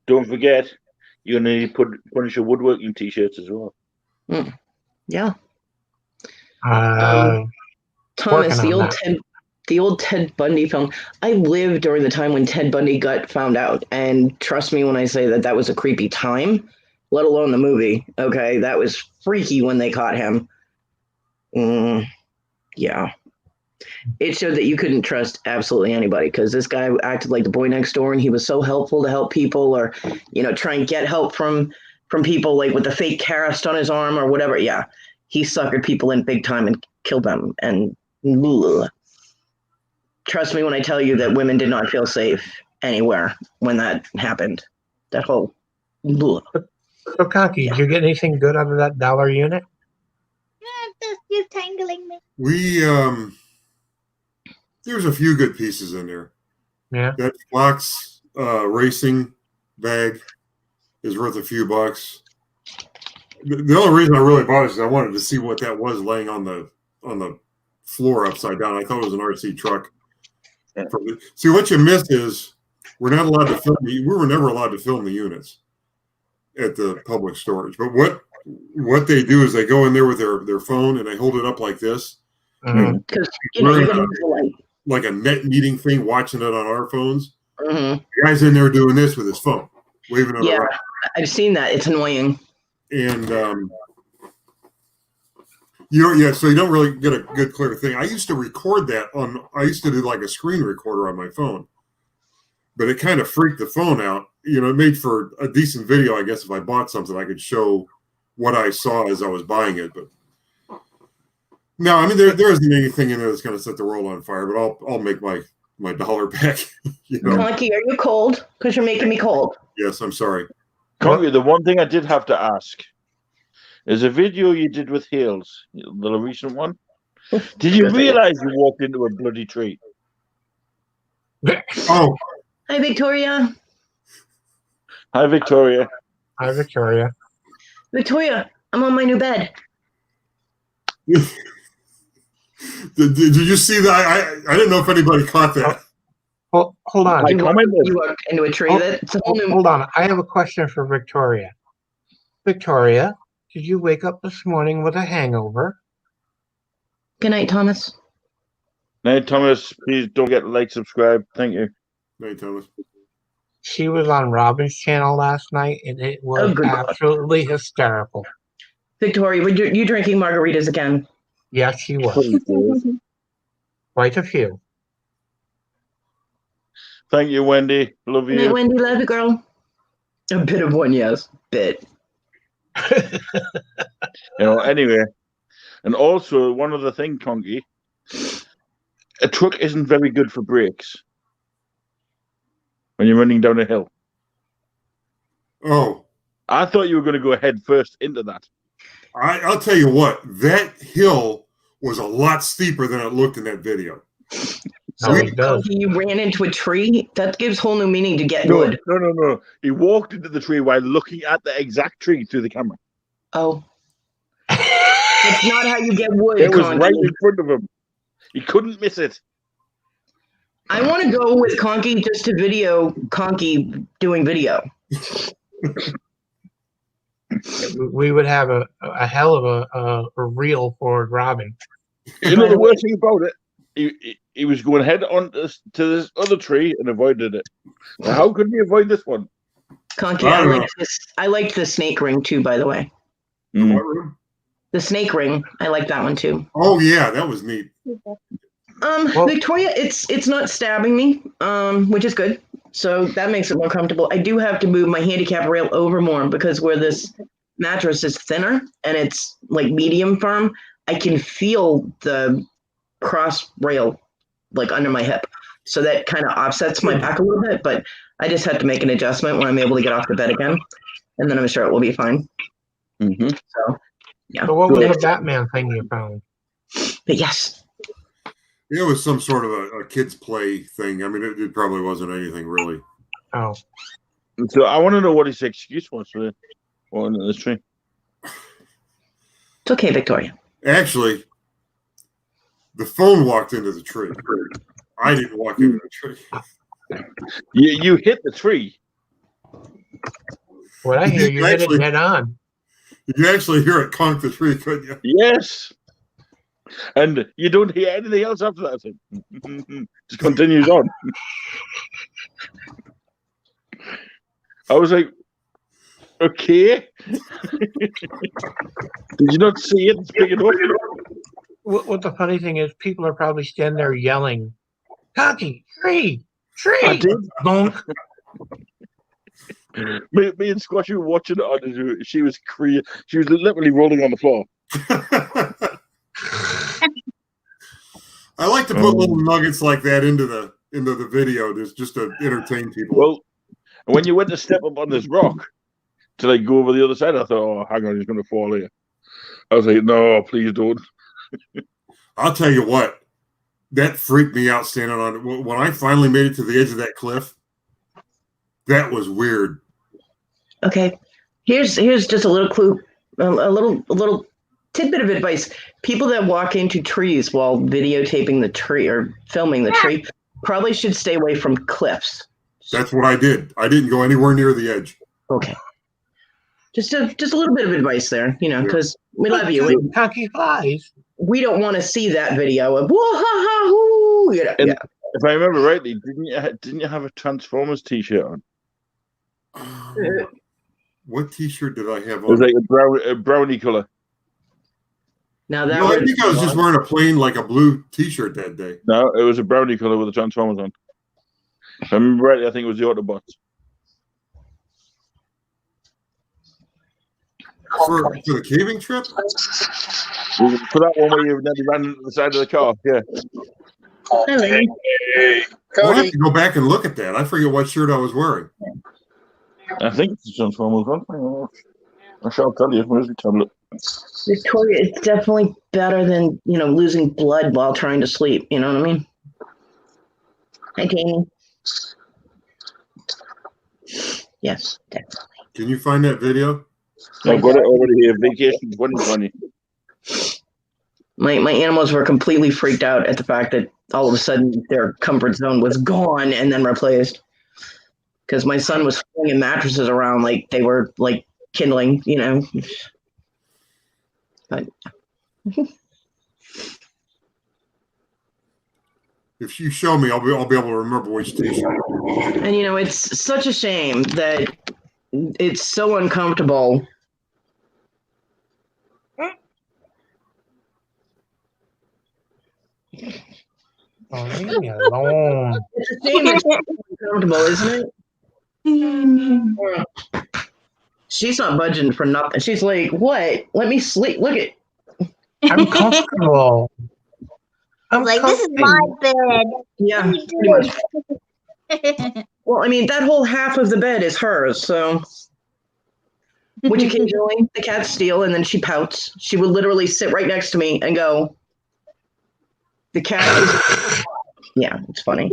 don't forget, you're going to need Punisher woodworking t-shirts as well. Yeah. Thomas, the old Ted Bundy film. I lived during the time when Ted Bundy got found out, and trust me when I say that was a creepy time. Let alone the movie. Okay, that was freaky when they caught him. Yeah. It showed that you couldn't trust absolutely anybody because this guy acted like the boy next door, and he was so helpful to help people, or try and get help from people, like with the fake cast on his arm or whatever. Yeah, he suckered people in big time and killed them. And trust me when I tell you that women did not feel safe anywhere when that happened. That whole. So, Conky, did you get anything good out of that dollar unit? Just you tangling me. We there's a few good pieces in there. Yeah. That Fox racing bag is worth a few bucks. The only reason I really bought it is I wanted to see what that was laying on the floor upside down. I thought it was an RC truck. See, what you miss is we're not allowed to film. We were never allowed to film the units at the public storage. But what they do is they go in there with their phone and they hold it up like this. Because like a net meeting thing, watching it on our phones. Mm-hmm. The guy's in there doing this with his phone, waving it around. I've seen that. It's annoying. And so you don't really get a good clear thing. I used to record that I used to do like a screen recorder on my phone, but it kind of freaked the phone out. It made for a decent video, I guess. If I bought something, I could show what I saw as I was buying it. But no, I mean there isn't anything in there that's going to set the world on fire. But I'll make my dollar back. Conky, are you cold? Because you're making me cold. Yes, I'm sorry. Conky, the one thing I did have to ask is a video you did with Hales, the recent one. Did you realize you walked into a bloody tree? Oh. Hi, Victoria. Hi, Victoria. Hi, Victoria. Victoria, I'm on my new bed. Did you see that? I didn't know if anybody caught that. Hold on. You walked into a tree. Hold on. I have a question for Victoria. Victoria, did you wake up this morning with a hangover? Good night, Thomas. Night, Thomas. Please don't forget to like, subscribe. Thank you. Night, Thomas. She was on Robin's channel last night, and it was absolutely hysterical. Victoria, were you drinking margaritas again? Yes, she was. Quite a few. Thank you, Wendy. Love you. Good night, Wendy. Love you, girl. A bit of one, yes. Bit. Anyway. And also, one other thing, Conky. A truck isn't very good for brakes when you're running down a hill. Oh. I thought you were going to go head first into that. I'll tell you what, that hill was a lot steeper than it looked in that video. So you ran into a tree? That gives whole new meaning to get good. No. He walked into the tree while looking at the exact tree through the camera. Oh. That's not how you get wood, It was Conky. right in front of him. He couldn't miss it. I want to go with Conky just to video Conky doing video. We would have a hell of a reel for Robin. You know the worst thing about it? He was going head on to this other tree and avoided it. Now, how could he avoid this one? Conky, I I don't like know. this. I liked the snake ring too, by the way. Mm. What room? The snake ring, I like that one too. Oh yeah, that was neat. Well- Victoria, it's not stabbing me, which is good. So that makes it more comfortable. I do have to move my handicap rail over more because where this mattress is thinner and it's like medium firm, I can feel the cross rail like under my hip. So that kind of offsets my back a little bit, but I just had to make an adjustment when I'm able to get off the bed again. And then I'm sure it will be fine. Mm-hmm. So, yeah. So what was the Batman thing you found? But yes. It was some sort of a kids play thing. I mean, it probably wasn't anything really. Oh, So I want to know what his excuse was for going in this tree. It's okay, Victoria. Actually, the phone walked into the tree. I didn't walk into the tree. You hit the tree. what I hear, you hit it Actually- head on. You could actually hear it conk the tree, couldn't you? Yes. And you don't hear anything else after that. It just continues on. I was like, okay. Did you not see it? It's big enough. What the funny thing is, people are probably standing there yelling, "Conky, tree, tree!" I did. Bonk. Me and Squashy were watching it on. She was literally rolling on the floor. I like to put little nuggets like that into the video, just to entertain people. Well, when you went to step up on this rock to like go over the other side, I thought, oh, hang on, he's going to fall here. I was like, no, please don't. I'll tell you what, that freaked me out standing on it. When I finally made it to the edge of that cliff, that was weird. Okay. Here's just a little clue, a little tidbit of advice. People that walk into trees while videotaping the tree or filming the tree probably should stay away from cliffs. That's what I did. I didn't go anywhere near the edge. Okay. Just a little bit of advice there, because we love you. And Conky flies. we don't want to see that video of whoa ha ha hoo. And if I remember rightly, didn't you have a Transformers T-shirt on? What T-shirt did I have It was on? like a brownie color. Now that No, I think I was just wearing a plain, like a blue T-shirt that day. No, it was a brownie color with the Transformers on. If I remember rightly, I think it was the Autobots. For the caving trip? For that one where you nearly ran into the side of the car, yeah. I'll have to go back and look at that. I forget what shirt I was wearing. I think it's the Transformers one. I shall tell you. Where's the tablet? Victoria, it's definitely better than losing blood while trying to sleep. You know what I mean? Hi, Jamie. Yes, definitely. Can you find that video? I've got it already here. Vacation 2020. My animals were completely freaked out at the fact that all of a sudden their comfort zone was gone and then replaced. Because my son was flinging mattresses around like they were like kindling, But If you show me, I'll be able to remember which T-shirt. and it's such a shame that it's so uncomfortable. Oh, leave me alone. It's a shame it's so uncomfortable, isn't it? She's not budging for nothing. She's like, "What? Let me sleep. Look at." I'm comfortable. I'm Like, this is my bed. Yeah, What are you pretty much. doing? Well, I mean, that whole half of the bed is hers, so. Which occasionally the cats steal, and then she pouts. She would literally sit right next to me and go, "The cat is." Yeah, it's funny.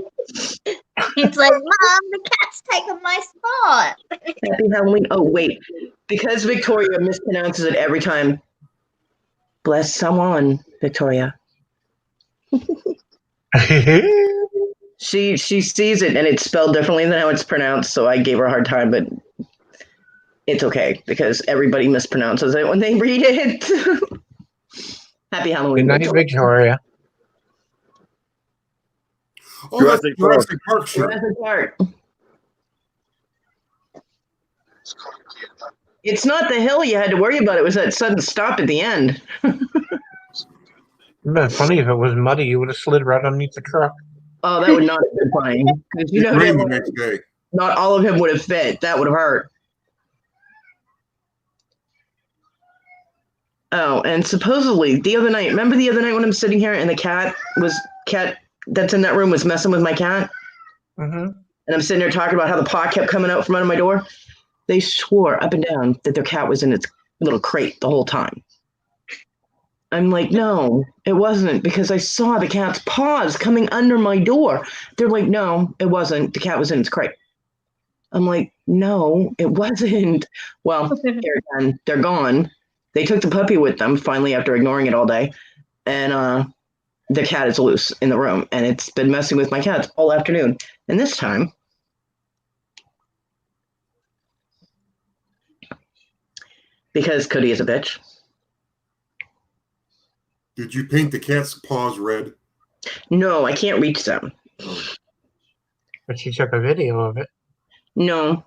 It's like, Mom, the cat's taking my spot. Happy Halloween. Oh, wait. Because Victoria mispronounces it every time, Bless someone, Victoria. She sees it and it's spelled differently than how it's pronounced, so I gave her a hard time, but it's okay because everybody mispronounces it when they read it. Happy Halloween. Good night, Victoria. Oh, that's Jurassic Jurassic Park shirt. Jurassic Park. It's not the hill you had to worry about. It was that sudden stop at the end. It'd been funny if it was muddy. You would have slid right underneath the truck. Oh, that would not have been funny. Because you It know, rained the next day. not all of him would have fit. That would have hurt. Oh, and supposedly the other night, remember the other night when I'm sitting here and the cat that's in that room was messing with my cat? Mm-hmm. And I'm sitting there talking about how the paw kept coming out from under my door. They swore up and down that their cat was in its little crate the whole time. I'm like, no, it wasn't, because I saw the cat's paws coming under my door. They're like, no, it wasn't. The cat was in its crate. I'm like, no, it wasn't. Well, here again, they're gone. They took the puppy with them finally after ignoring it all day. And the cat is loose in the room, and it's been messing with my cats all afternoon. And this time, because Cody is a bitch. Did you paint the cat's paws red? No, I can't reach them. But she took a video of it. No.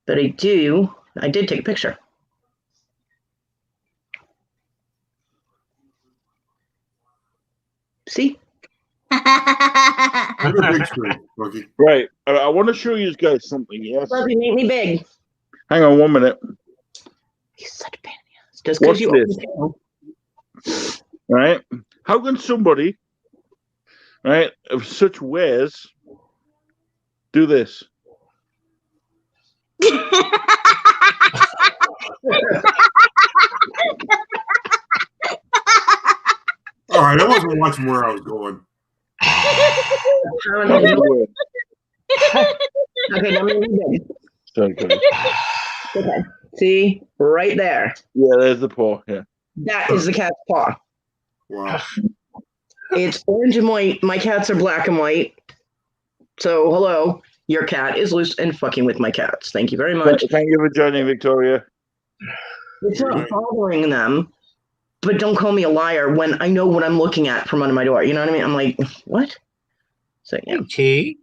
But I did take a picture. See? What a big screen, Bucky. Right. I want to show you guys something. Yes. Love you, make me big. Hang on 1 minute. He's such a pain in the ass. Just because you Watch open this. Right? How can somebody, right, of such wares do this? All right, I wasn't watching where I was going. Okay, now make me big. Sorry, Cody. Okay. See? Right there. Yeah, there's the paw. Yeah. That is the cat's paw. Wow. It's orange and white. My cats are black and white. So, hello. Your cat is loose and fucking with my cats. Thank you very much. Thank you for joining, Victoria. It's not bothering them, but don't call me a liar when I know what I'm looking at from under my door. You know what I mean? I'm like, what? So, yeah. T.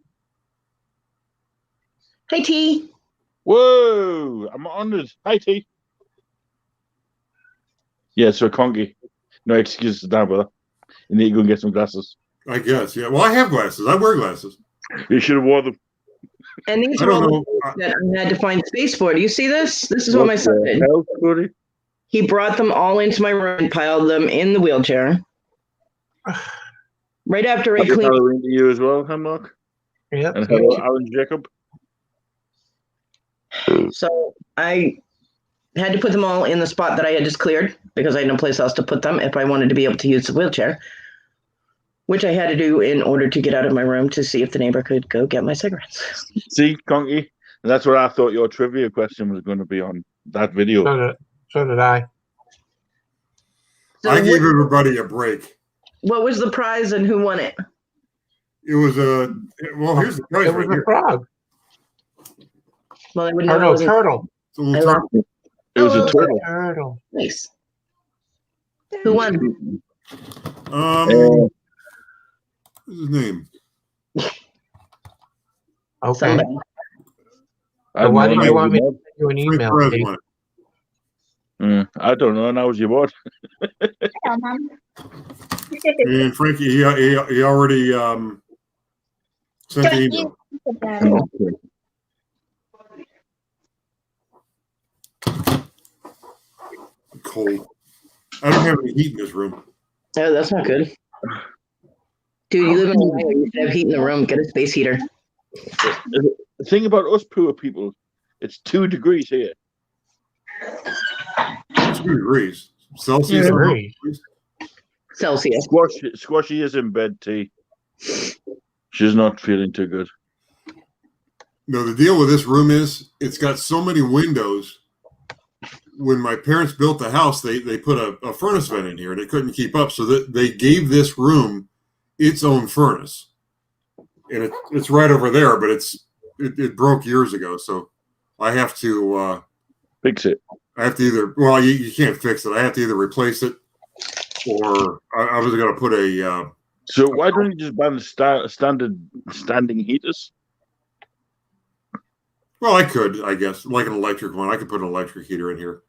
Hey, T. Whoa! I'm honored. Hi, T. Yeah, so Conky. No excuses now, brother. You need to go and get some glasses. I guess, yeah. Well, I have glasses. I wear glasses. You should have worn them. And these I are all don't the know. things that I had to find space for. Do you see this? This is what my son did. Hell, Cody? He brought them all into my room and piled them in the wheelchair. Right after I Happy cleaned. Halloween to you as well, Mark. Yep. And hello, Alan Jacob. So I had to put them all in the spot that I had just cleared because I had no place else to put them if I wanted to be able to use the wheelchair, which I had to do in order to get out of my room to see if the neighbor could go get my cigarettes. See, Conky? And that's what I thought your trivia question was going to be on that video. So did I. So I gave everybody a break. what was the prize and who won it? It was a well. Here's the prize It right was a here. frog. Well, I wouldn't Or know. no, It wasn't- turtle. It's a little I turtle. It was Oh, a turtle. Turtle. Nice. Who won? What's his name? Okay. Somebody. I So why don't did know, you want me to now send you an Frank email? Perez Steve? won it. I don't know. Now was your board. And Frankie, he already sent the email. Cold. I don't have any heat in this room. Oh, that's not good. Dude, you live in Ohio. You should have heat in the room. Get a space heater. The thing about us poor people, it's 2 degrees here. 2 degrees Celsius. Yeah. or Degrees. degrees? Celsius. Squashy is in bed, T. She's not feeling too good. No, the deal with this room is it's got so many windows when my parents built the house, they put a furnace vent in here, and it couldn't keep up, so that they gave this room its own furnace, and it's right over there, but it broke years ago, so I have to fix it. I have to either you can't fix it. I have to either replace it, or I was going to put a. So why don't you just buy the standard standing heaters? Well, I could, I guess, like an electric one. I could put an electric heater in here.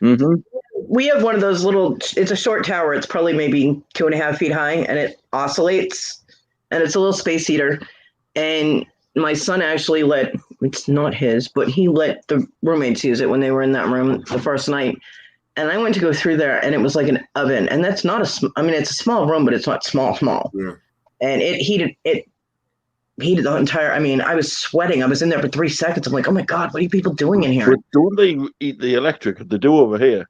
Mm-hmm. We have one of those little. It's a short tower. It's probably maybe 2.5 feet high, and it oscillates, and it's a little space heater. And my son actually it's not his, but he let the roommates use it when they were in that room the first night. And I went to go through there, and it was like an oven. And that's not it's a small room, but it's not small. Yeah. And it heated the entire. I was sweating. I was in there for 3 seconds. I'm like, oh my God, what are you people doing in here? But don't they eat the electric? They do over here.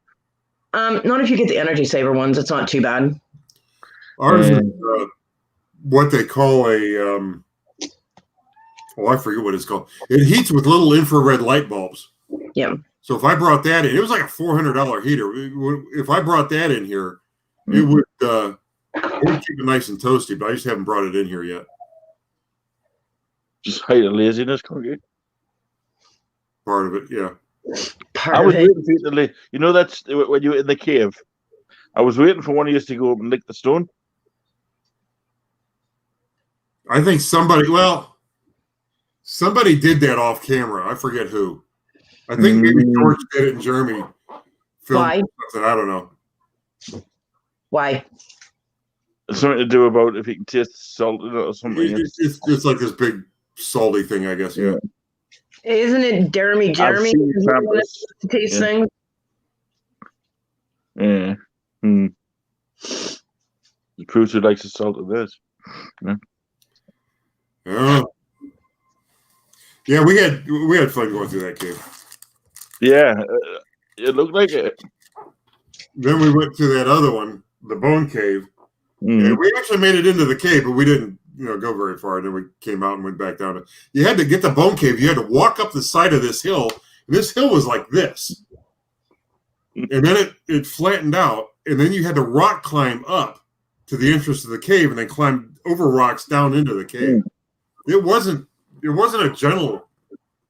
Not if you get the energy saver ones. It's not too bad. Ours is what they call a. I forget what it's called. It heats with little infrared light bulbs. Yeah. So if I brought that in, it was like a $400 heater. If I brought that in here, it would keep it nice and toasty. But I just haven't brought it in here yet. Just height of laziness, can't you? Part of it, yeah. I was waiting for you to you know, that's when you were in the cave. I was waiting for one of you to go up and lick the stone. I think somebody did that off camera. I forget who. I think maybe George did it and Jeremy filmed Why? something. I don't know. Why? It's something to do about if you can taste salt in it or something. It's like this big salty thing, I guess. Yeah. Isn't it Jeremy? To taste things. Yeah. The Bruce who likes the salt of this. Yeah, we had fun going through that cave. Yeah, it looked like it. Then we went to that other one, the Bone Cave. And we actually made it into the cave, but we didn't, go very far. And then we came out and went back down. You had to get the Bone Cave. You had to walk up the side of this hill. And this hill was like this. And then it flattened out. And then you had to rock climb up to the entrance of the cave and then climb over rocks down into the cave. It wasn't a gentle,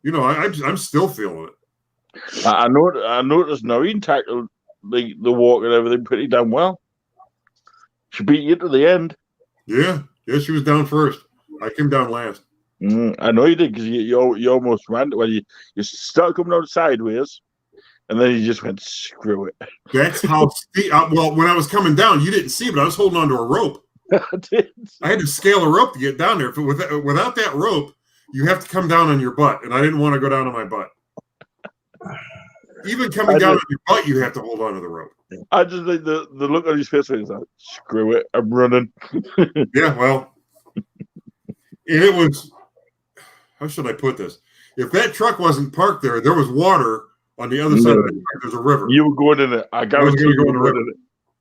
I'm still feeling it. I noticed Noreen tackled the walk and everything pretty damn well. She beat you to the end. Yeah, she was down first. I came down last. I know you did because you almost ran. Well, you started coming out sideways, and then you just went screw it. That's how steep. Well, when I was coming down, you didn't see, but I was holding onto a rope. I had to scale a rope to get down there. Without that rope, you have to come down on your butt, and I didn't want to go down on my butt. Even coming down on your butt, you have to hold on to the rope. I just think the look on his face was like, screw it, I'm running. Yeah, well, and it was, how should I put this? If that truck wasn't parked there was water on the other side of the truck. There's a river. You were going in it. I guarantee you were going in it.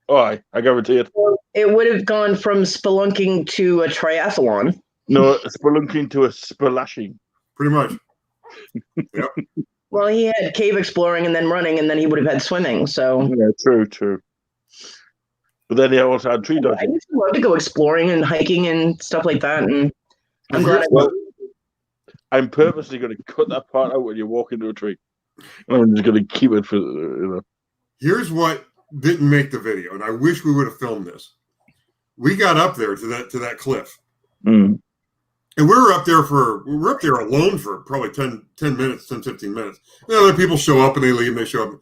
Oh, I guarantee it. It would have gone from spelunking to a triathlon. No, spelunking to a spelashing. Pretty much. Yep. Well, he had cave exploring and then running, and then he would have had swimming. So yeah, true. But then he also had tree dodging. I used to love to go exploring and hiking and stuff like that. And I'm glad. I'm purposely going to cut that part out when you walk into a tree. I'm just going to keep it for. Here's what didn't make the video, and I wish we would have filmed this. We got up there to that cliff. And we were up there alone for probably 10 minutes, 10, 15 minutes. And other people show up and they leave and they show up.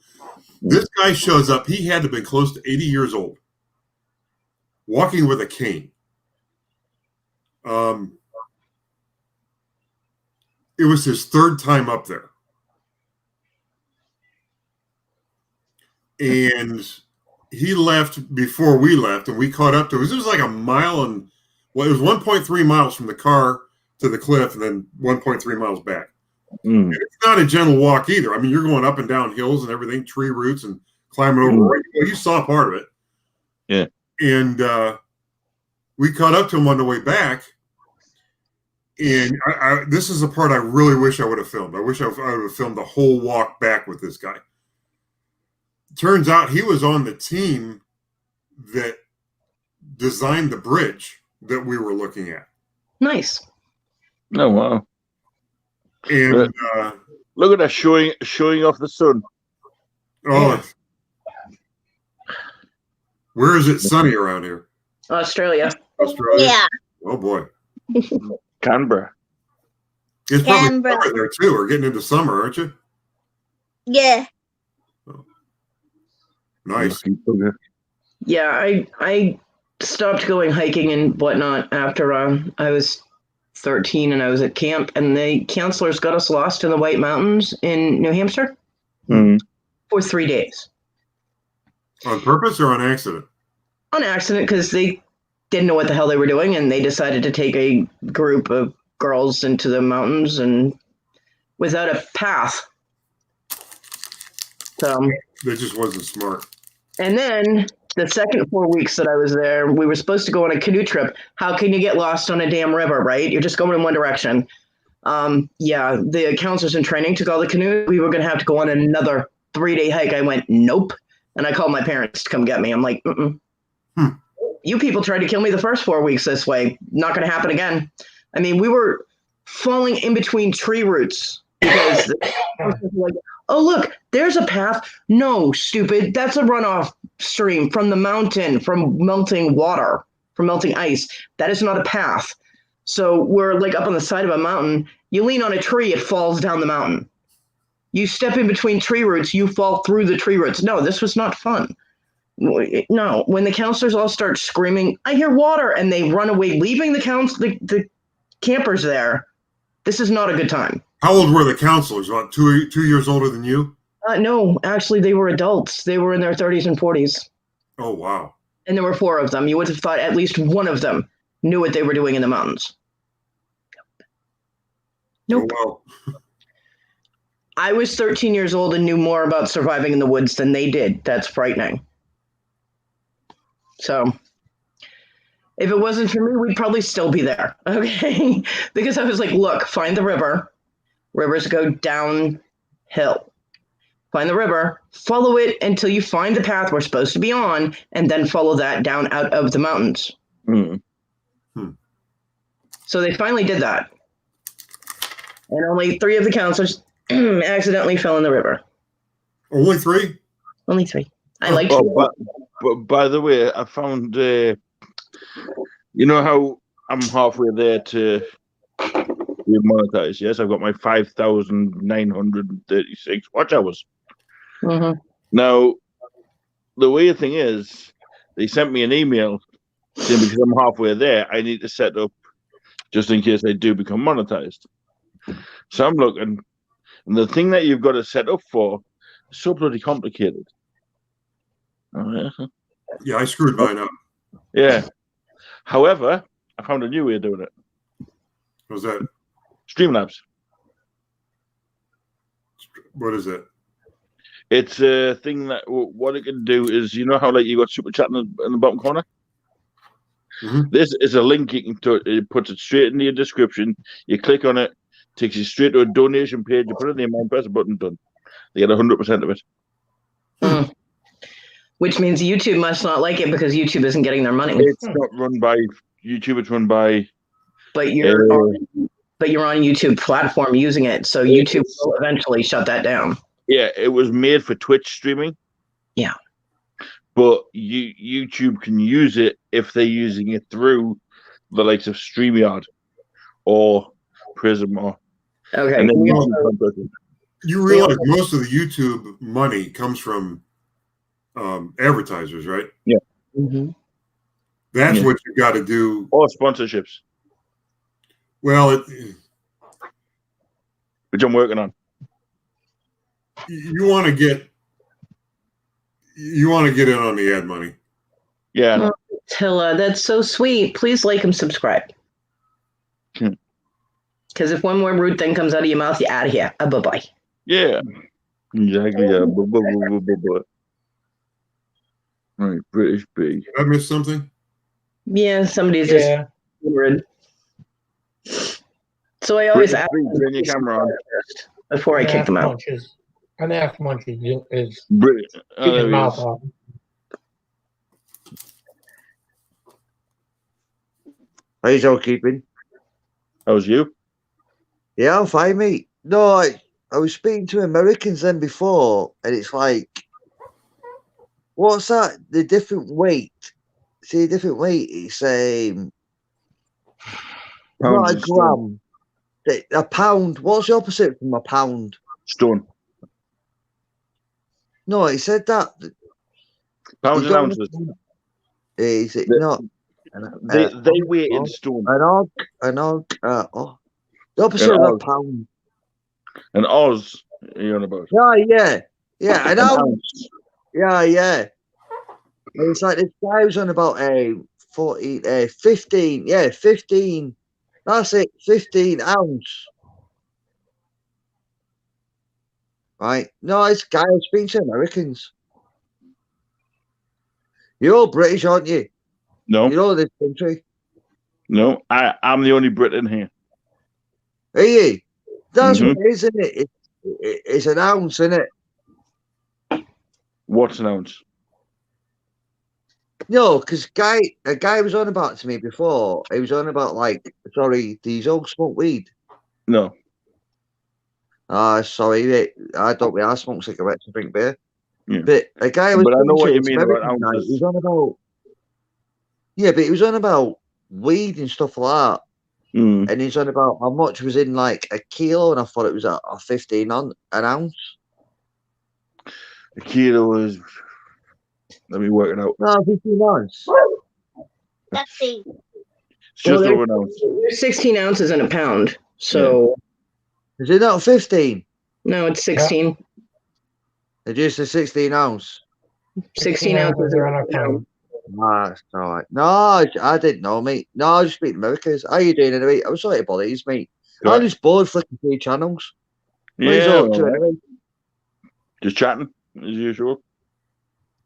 This guy shows up. He had to have been close to 80 years old, walking with a cane. It was his third time up there. And he left before we left, and we caught up to him. It was like a mile and, well, it was 1.3 miles from the car to the cliff and then 1.3 miles back. And it's not a gentle walk either. I mean, you're going up and down hills and everything, tree roots and climbing over. Well, you saw part of it. Yeah. And we caught up to him on the way back. And this is the part I really wish I would have filmed. I wish I would have filmed the whole walk back with this guy. turns out he was on the team that designed the bridge that we were looking at. Nice. Oh wow! And Look at that showing off the sun. oh, where is it sunny around here? Australia. Australia. Yeah. Oh boy, Canberra. it's probably Canberra. summer there too. We're getting into summer, aren't you? Yeah. Nice. Yeah, I stopped going hiking and whatnot after I was 13 and I was at camp, and the counselors got us lost in the White Mountains in New Hampshire for 3 days. On purpose or on accident? On accident, because they didn't know what the hell they were doing, and they decided to take a group of girls into the mountains and without a path. So That just wasn't smart. And then the second 4 weeks that I was there, we were supposed to go on a canoe trip. How can you get lost on a damn river, right? You're just going in one direction. Yeah, the counselors in training took all the canoe. We were going to have to go on another 3-day hike. I went, nope. And I called my parents to come get me. I'm like, You people tried to kill me the first 4 weeks this way. Not going to happen again. I mean, we were falling in between tree roots because like, oh, look, there's a path. No, stupid. That's a runoff stream from the mountain, from melting water, from melting ice. That is not a path. So we're like up on the side of a mountain. You lean on a tree, it falls down the mountain. You step in between tree roots, you fall through the tree roots. No, this was not fun. No, when the counselors all start screaming, I hear water, and they run away, leaving the campers there. This is not a good time. How old were the counselors? About 2 years older than you? No, actually, they were adults. They were in their 30s and 40s. Oh, wow. And there were 4 of them. You would have thought at least one of them knew what they were doing in the mountains. Nope. Oh, well. I was 13 years old and knew more about surviving in the woods than they did. That's frightening. So if it wasn't for me, we'd probably still be there. Okay. Because I was like, look, find the river. Rivers go downhill. Find the river, follow it until you find the path we're supposed to be on, and then follow that down out of the mountains. So they finally did that. And only 3 of the counselors accidentally fell in the river. Only 3? Only 3. I like but by the way, I found, you know how I'm halfway there to be monetized, yes? I've got my 5,936 watch hours. Now, the weird thing is, they sent me an email saying because I'm halfway there, I need to set up just in case I do become monetized. So I'm looking, and the thing that you've got to set up for is so bloody complicated. Yeah, I screwed mine up. Yeah. However, I found a new way of doing it. What was that? Streamlabs. What is it? It's a thing that what it can do is, you know how like you got super chat in the bottom corner. This is a link you can it puts it straight into your description. You click on it, takes you straight to a donation page. You put in the amount, press a button, done. They get 100% of it. Which means YouTube must not like it because YouTube isn't getting their money. It's not run by YouTube. It's run by. But you're on YouTube platform using it, so YouTube will eventually shut that down. Yeah, it was made for Twitch streaming. Yeah. But YouTube can use it if they're using it through the likes of StreamYard or Prism or. Okay. And then you realize most of the YouTube money comes from advertisers, right? Yeah. That's what you got to do. Or sponsorships. Well, which I'm working on. You want to get in on the ad money. Yeah. Tilla, that's so sweet. Please like and subscribe. Because if one more rude thing comes out of your mouth, you're out of here. Bye-bye. Yeah. Exactly. Yeah. Right, British B. Did I miss something? Yeah, somebody's just rude. So I always ask your camera on before I kick them out. An F monkey is Brilliant. keep Oh, his there he mouth is. off. How's all keeping? How's you? Yeah, I'm fine, mate. No, I was speaking to Americans then before, and it's like, what's that? The different weight. See, different weight. It's not Pounds a and stone. gram. A pound. What's the opposite from a pound? Stone. No, he said that. Pounds You and don't ounces. Is it The- not? They weigh in stone. An og. The opposite An of a oz. pound. An oz. You're on about. Yeah. An An ounce. ounce. Yeah. And it's like this guy was on about 15. Yeah, 15. That's it, 15 ounce. Right? No, it's guy I speak to Americans. You're all British, aren't you? No. You know this country. No. I'm the only Brit in here. Are you? That's Mhm. what it is, isn't it? It's an ounce, isn't it? What's an ounce? No, because a guy was on about to me before. He was on about sorry, these all smoke weed. No. Sorry, mate. I don't. I smoke cigarettes and drink beer. Yeah. But a guy I was But I know talking what to you was mean about American guy. ounces. He was on about. Yeah, but he was on about weed and stuff like that. Mm. And he's on about how much was in like a kilo, and I thought it was a 15 on an ounce. A kilo is. Let me work it out. No, 15 ounce. Let's see. It's just Well, over an ounce. There's 16 ounces in a pound. So, Is it not 15? no, it's 16. It's just a 16 ounce. 16 ounces are in on a a pound. That's all right. No, I didn't know, mate. No, I just speak Americans. How you doing anyway? I'm sorry to bother you, mate. I'm just bored flicking through channels. What are you Yeah. all up to all right. anyway? Just chatting as usual.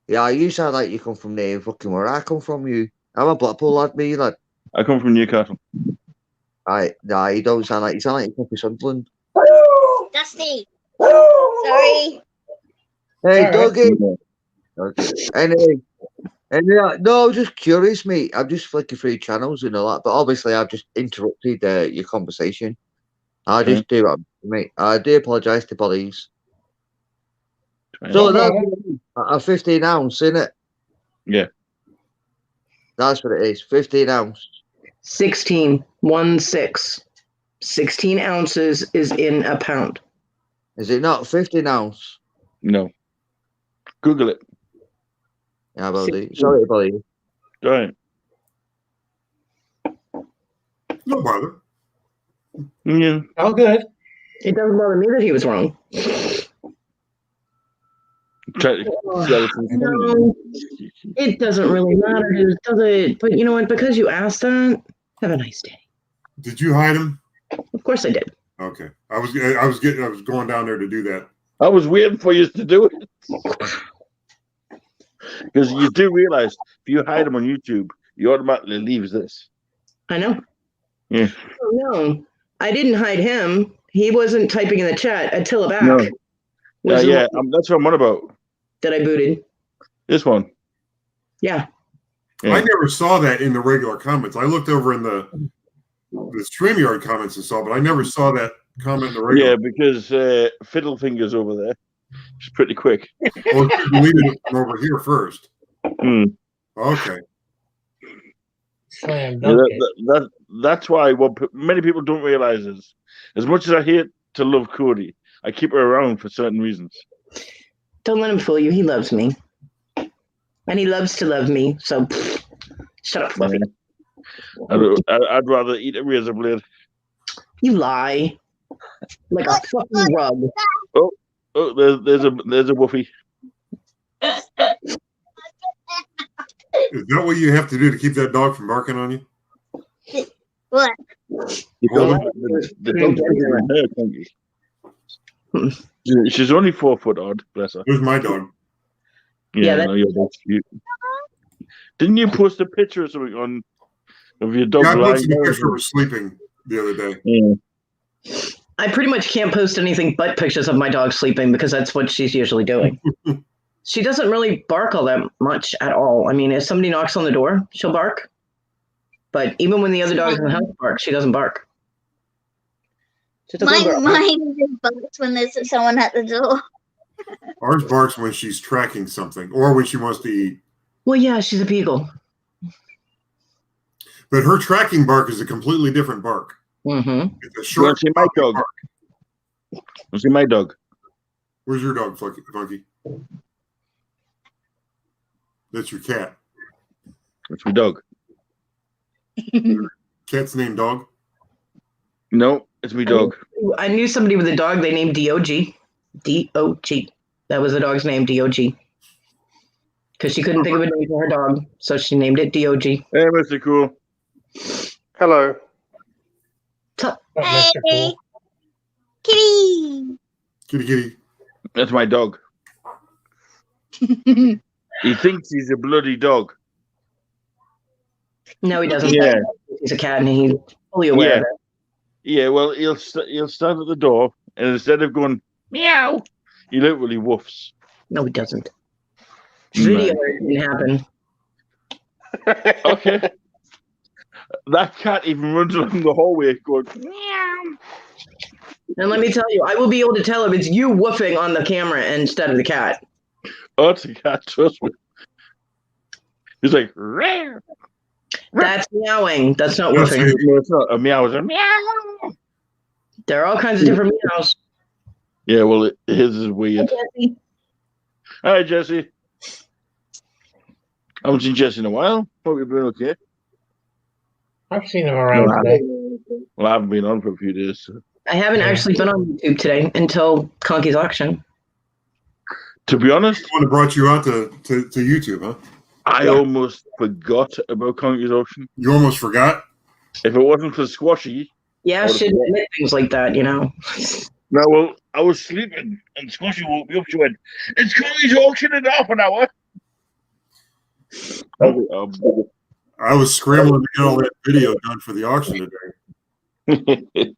Yeah, you sound like you come from there, fucking where I come from. You, I'm a Blackpool lad, me lad. I come from Newcastle. Nah, you don't sound like you come from Sunderland. Dusty. Sorry. Hey, All right. Dougie. Okay. Anyway, no, I was just curious, mate. I'm just flicking through channels and all that, but obviously I've just interrupted your conversation. I Okay. just do that, mate. I do apologise to bodies. Yeah. So that's a 15 ounce, isn't it? Yeah. That's what it is. 15 ounce. 16. 1-6. 16 ounces is in a pound. Is it not 15 ounce? No. Google it. Yeah, well, sorry to bother you. Right. No bother. Yeah. All good. It doesn't bother me that he was wrong. No, it doesn't really matter, does it? But you know what? Because you asked that, have a nice day. Did you hide him? Of course I did. Okay. I was going down there to do that. I was waiting for you to do it. Because you do realize if you hide him on YouTube, he automatically leaves this. I know. Yeah. Oh, no, I didn't hide him. He wasn't typing in the chat. Attila back. No. Was the Yeah, one that's what I'm on about. that I booted. This one. Yeah. Yeah. I never saw that in the regular comments. I looked over in the StreamYard comments and saw, but I never saw that comment in the regular. Yeah, because Fiddlefinger's over there. She's pretty quick. Well, you deleted it from over here first. Okay. Slam Yeah, dunk. that's why what many people don't realize is, as much as I hate to love Cody, I keep her around for certain reasons. Don't let him fool you. He loves me. And he loves to love me. So, shut up, Fluffy. I'd rather eat a razor blade. You lie. Like a fucking rug. Oh, there's a woofie. Is that what you have to do to keep that dog from barking on you? What? The dog's bigger than her, thank you. She's only 4 foot odd, bless her. Who's my dog? Yeah, no, your dog's cute. Didn't you post a picture or something of your dog Yeah, I lying posted a down? picture of her sleeping the other day. Yeah. I pretty much can't post anything but pictures of my dog sleeping because that's what she's usually doing. She doesn't really bark all that much at all. I mean, if somebody knocks on the door, she'll bark. But even when the other dogs in the house bark, she doesn't bark. Mine just barks when there's someone at the door. Ours barks when she's tracking something or when she wants to eat. Well, yeah, she's a beagle. But her tracking bark is a completely different bark. Mm-hmm. It's a short. See my dog. See my dog. Where's your dog, Funky? That's your cat. That's my dog. Cat's named Dog? No, it's my dog. I knew somebody with a dog they named D.O.G. D.O.G. That was the dog's name, D.O.G. Because she couldn't think of a name for her dog, so she named it D.O.G. Hey, Mr. Cool. Hello. Hey, kitty. Kitty. That's my dog. He thinks he's a bloody dog. No, he doesn't. Yeah. He's a cat, and he's fully aware of it. Yeah, well, he'll stand at the door, and instead of going meow, he literally woofs. No, he doesn't. Video didn't happen. Okay. That cat even runs along the hallway going meow. And let me tell you, I will be able to tell if it's you woofing on the camera instead of the cat. Oh, it's a cat, trust me. He's like, rare. That's meowing. That's not Yes, woofing. No, it's not a meow. It's a meow. There are all kinds of different meows. Yeah, well, his is weird. Hi, Jesse. I haven't seen Jesse in a while. Hope you're doing okay. I've seen him around today. Well, I haven't been on for a few days. So. I haven't actually been on YouTube today until Conky's auction. To be honest, The one that brought you out to YouTube, huh? I almost forgot about Conky's auction. You almost forgot? If it wasn't for Squashy. Yeah, I should admit things like that, you know. No, well, I was sleeping and Squashy woke me up. She went, "It's Conky's auction in half an hour." I was scrambling to get all that video done for the auction today.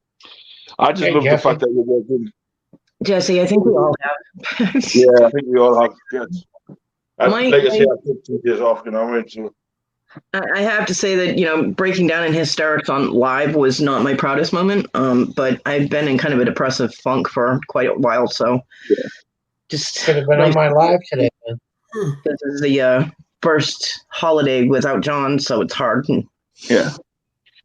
I just love the fact that you're working. Jesse, I think we all have. Yeah, I think we all have. Yes. Like I say, I took 2 days off, you know. So. I have to say that, you know, breaking down in hysterics on live was not my proudest moment. But I've been in kind of a depressive funk for quite a while, so just Could have been on my live today. Then. This is the first holiday without John, so it's hard. Yeah.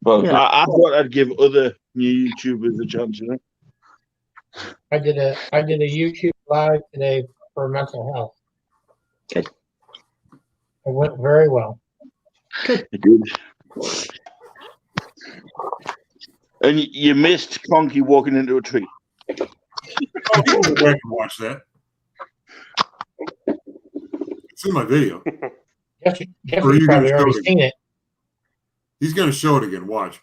Well, Yeah. I thought I'd give other new YouTubers a chance, you know. I did a YouTube live today for mental health. Good. It went very well. Good. It did. And you missed Conky walking into a tree. Oh, you can go back and watch that. It's in my video. Jeffrey's Or you probably gonna already show it? seen it. He's going to show it again. Watch.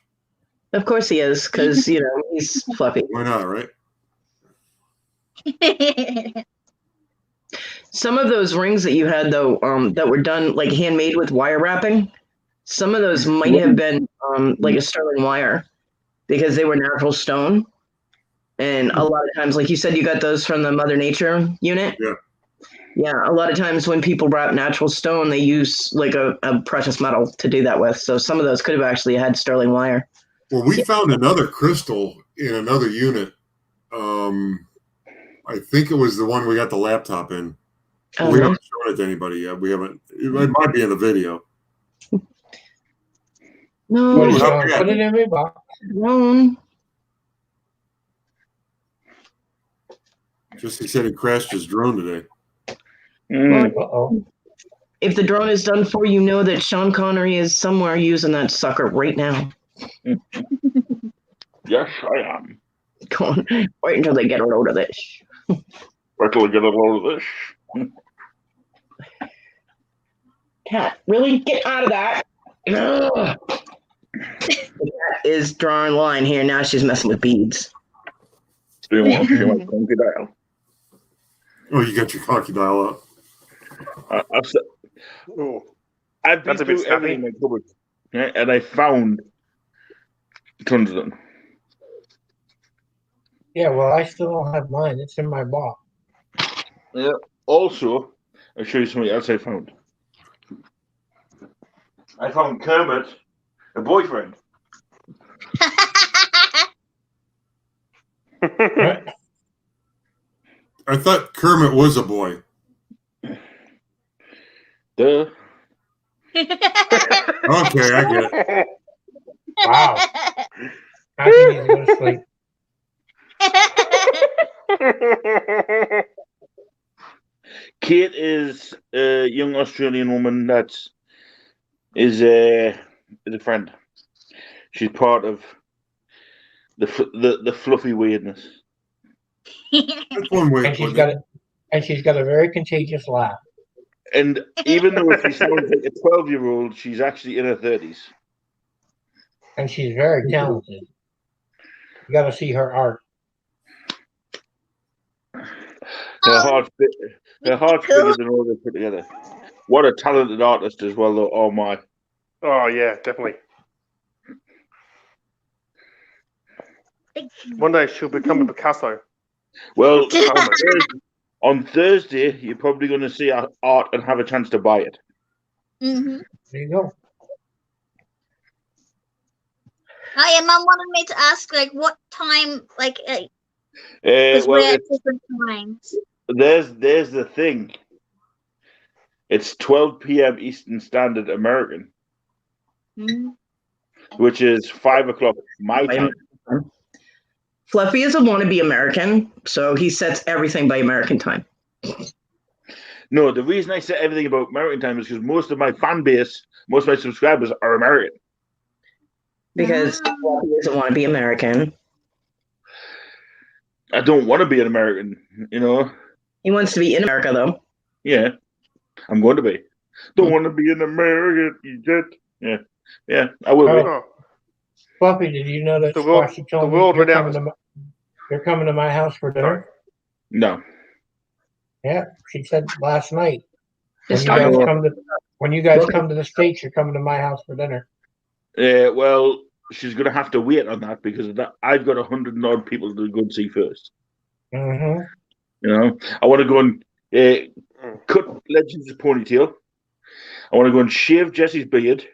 Of course he is, because, you know, he's fluffy. Why not, right? Some of those rings that you had, though, that were done, like, handmade with wire wrapping, some of those might have been, like, a sterling wire, because they were natural stone. And a lot of times, like you said, you got those from the Mother Nature unit. Yeah. Yeah, a lot of times when people wrap natural stone, they use, like, a precious metal to do that with. So some of those could have actually had sterling wire. Well, we found another crystal in another unit. I think it was the one we got the laptop in. We haven't shown it to anybody yet. We haven't. It might be in the video. No, Put it in my box. no. Just he said he crashed his drone today. Uh-oh. If the drone is done for you, know that Sean Connery is somewhere using that sucker right now. Yes, I am. Go on, wait until they get a load of this. Wait till I get a load of this. Cat, really? Get out of that. Ugh. The cat is drawing line here. Now she's messing with beads. Do you want to see my Conky dial? Oh, you got your cocky dial up. I've been That's a bit through everything in my cupboard, and I found tons of them. Yeah, well, I still don't have mine. It's in my box. Yeah. Also, I'll show you something else I found. I found Kermit a boyfriend. Right? I thought Kermit was a boy. Duh. Okay, I get it. Wow. I can need to go to sleep. Kate is a young Australian woman that is a friend. She's part of the fluffy weirdness. That's one way And of she's putting got it. she's got a very contagious laugh. And even though she sounds like a 12-year-old, she's actually in her 30s. And she's very talented. You got to see her art. Her heart's bigger than all they put together. What a talented artist as well, though. Oh my! Oh yeah, definitely. One day she'll become a Picasso. Well, on Thursday, you're probably going to see our art and have a chance to buy it. Mm-hmm. There you go. Oh yeah, Mom wanted me to ask like what time, like, because Well, we're at different times. there's the thing. It's 12 p.m. Eastern Standard American, which is 5 o'clock my time. Fluffy is a wannabe American, so he sets everything by American time. No, the reason I say everything about American time is because most of my fan base, most of my subscribers are American. Because Fluffy doesn't want to be American. I don't want to be an American, you know. He wants to be in America, though. Yeah, I'm going to be. Don't want to be an American, yeah, yeah, I will be. Fluffy, did you know that The world- Squashy told the me world you're renowned- coming to my house for dinner? No. Yeah, she said last night. It's When you guys come to the States, you're coming to my house for dinner. Well, she's going to have to wait on that because of that. I've got 100 and odd people to go and see first. Mm-hmm. You know, I want to go and cut Legends' ponytail. I want to go and shave Jesse's beard.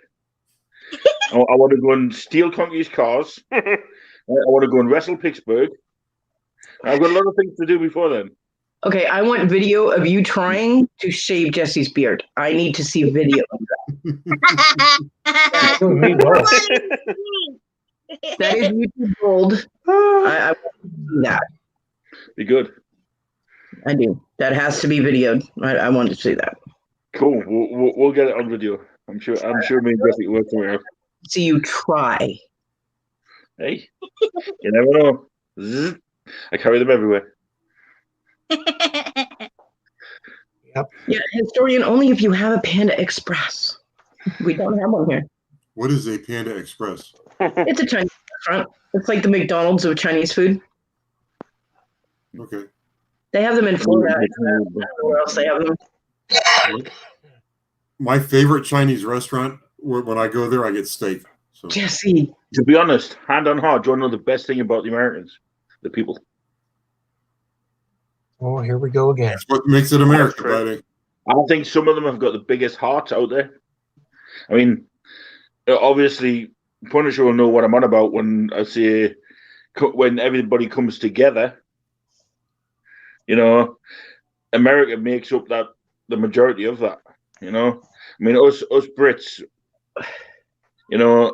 I want to go and steal Conky's cars. I want to go and wrestle Pittsburgh. I've got a lot of things to do before then. Okay, I want video of you trying to shave Jesse's beard. I need to see video of that. That is YouTube gold. I want to see that. Be good. I do. That has to be videoed. I want to see that. Cool. We'll get it on video. I'm sure me and Jesse will work somewhere out. See you try. Hey, you never know. Zzz. I carry them everywhere. Yep. Yeah, historian, only if you have a Panda Express. We don't have one here. What is a Panda Express? It's a Chinese restaurant. It's like the McDonald's of Chinese food. Okay. They have them in Florida. I don't know where else they have them. My favorite Chinese restaurant, when I go there, I get steak. So. Jesse. To be honest, hand on heart, do you want to know the best thing about the Americans? The people. Oh, here we go again. That's what makes it America, buddy. I think some of them have got the biggest hearts out there. I mean, obviously, Punisher will know what I'm on about when I say when everybody comes together. You know, America makes up the majority of that. You know, I mean, us Brits. You know,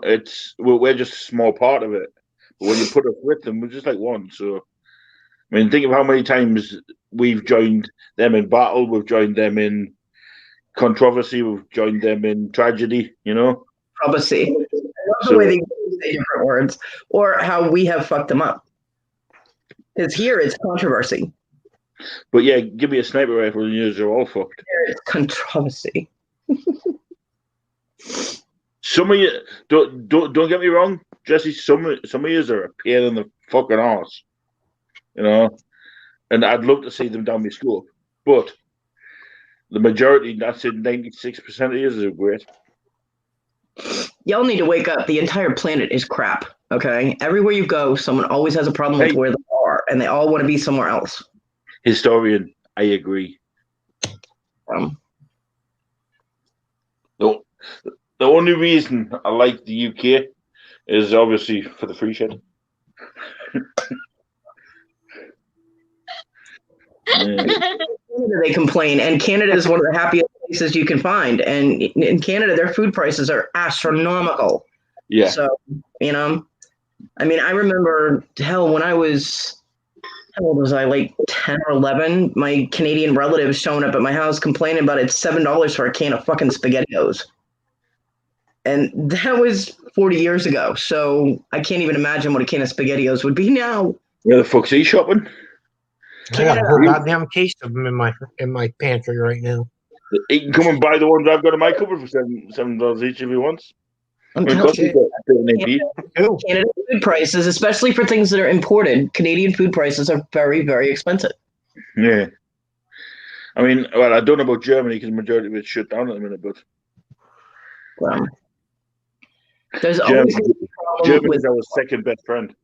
we're just a small part of it. But when you put us with them, we're just like one. So, I mean, think of how many times we've joined them in battle, we've joined them in controversy, we've joined them in tragedy, you know? Controversy. I love the way they say different words, or how we have fucked them up. Because here it's controversy. But yeah, give me a sniper rifle and you're all fucked. Here it's controversy. Some of you, don't get me wrong, Jesse, some of you are a pain in the fucking arse. You know? And I'd love to see them down my scope. But the majority, that's in 96% of you, are great. Y'all need to wake up. The entire planet is crap. Okay? Everywhere you go, someone always has a problem with where the are, and they all want to be somewhere else. Historian, I agree. No, the only reason I like the UK is obviously for the free shit. They complain, and Canada is one of the happiest places you can find. And in Canada, their food prices are astronomical. Yeah. So, I mean, I remember, hell, when I was, how old was I, like 10 or 11, my Canadian relatives showing up at my house complaining about it's $7 for a can of fucking SpaghettiOs. And that was 40 years ago. So I can't even imagine what a can of SpaghettiOs would be now. Where the fuck's he shopping? I got a whole goddamn case of them in my pantry right now. He can come and buy the ones I've got in my cupboard for $7 each if he wants. I'm Canada food prices, especially for things that are imported, Canadian food prices are very, very expensive. Yeah. I mean, well, I don't know about Germany because the majority of it's shut down at the minute, but there's always going to be a problem Germany with is our second best friend.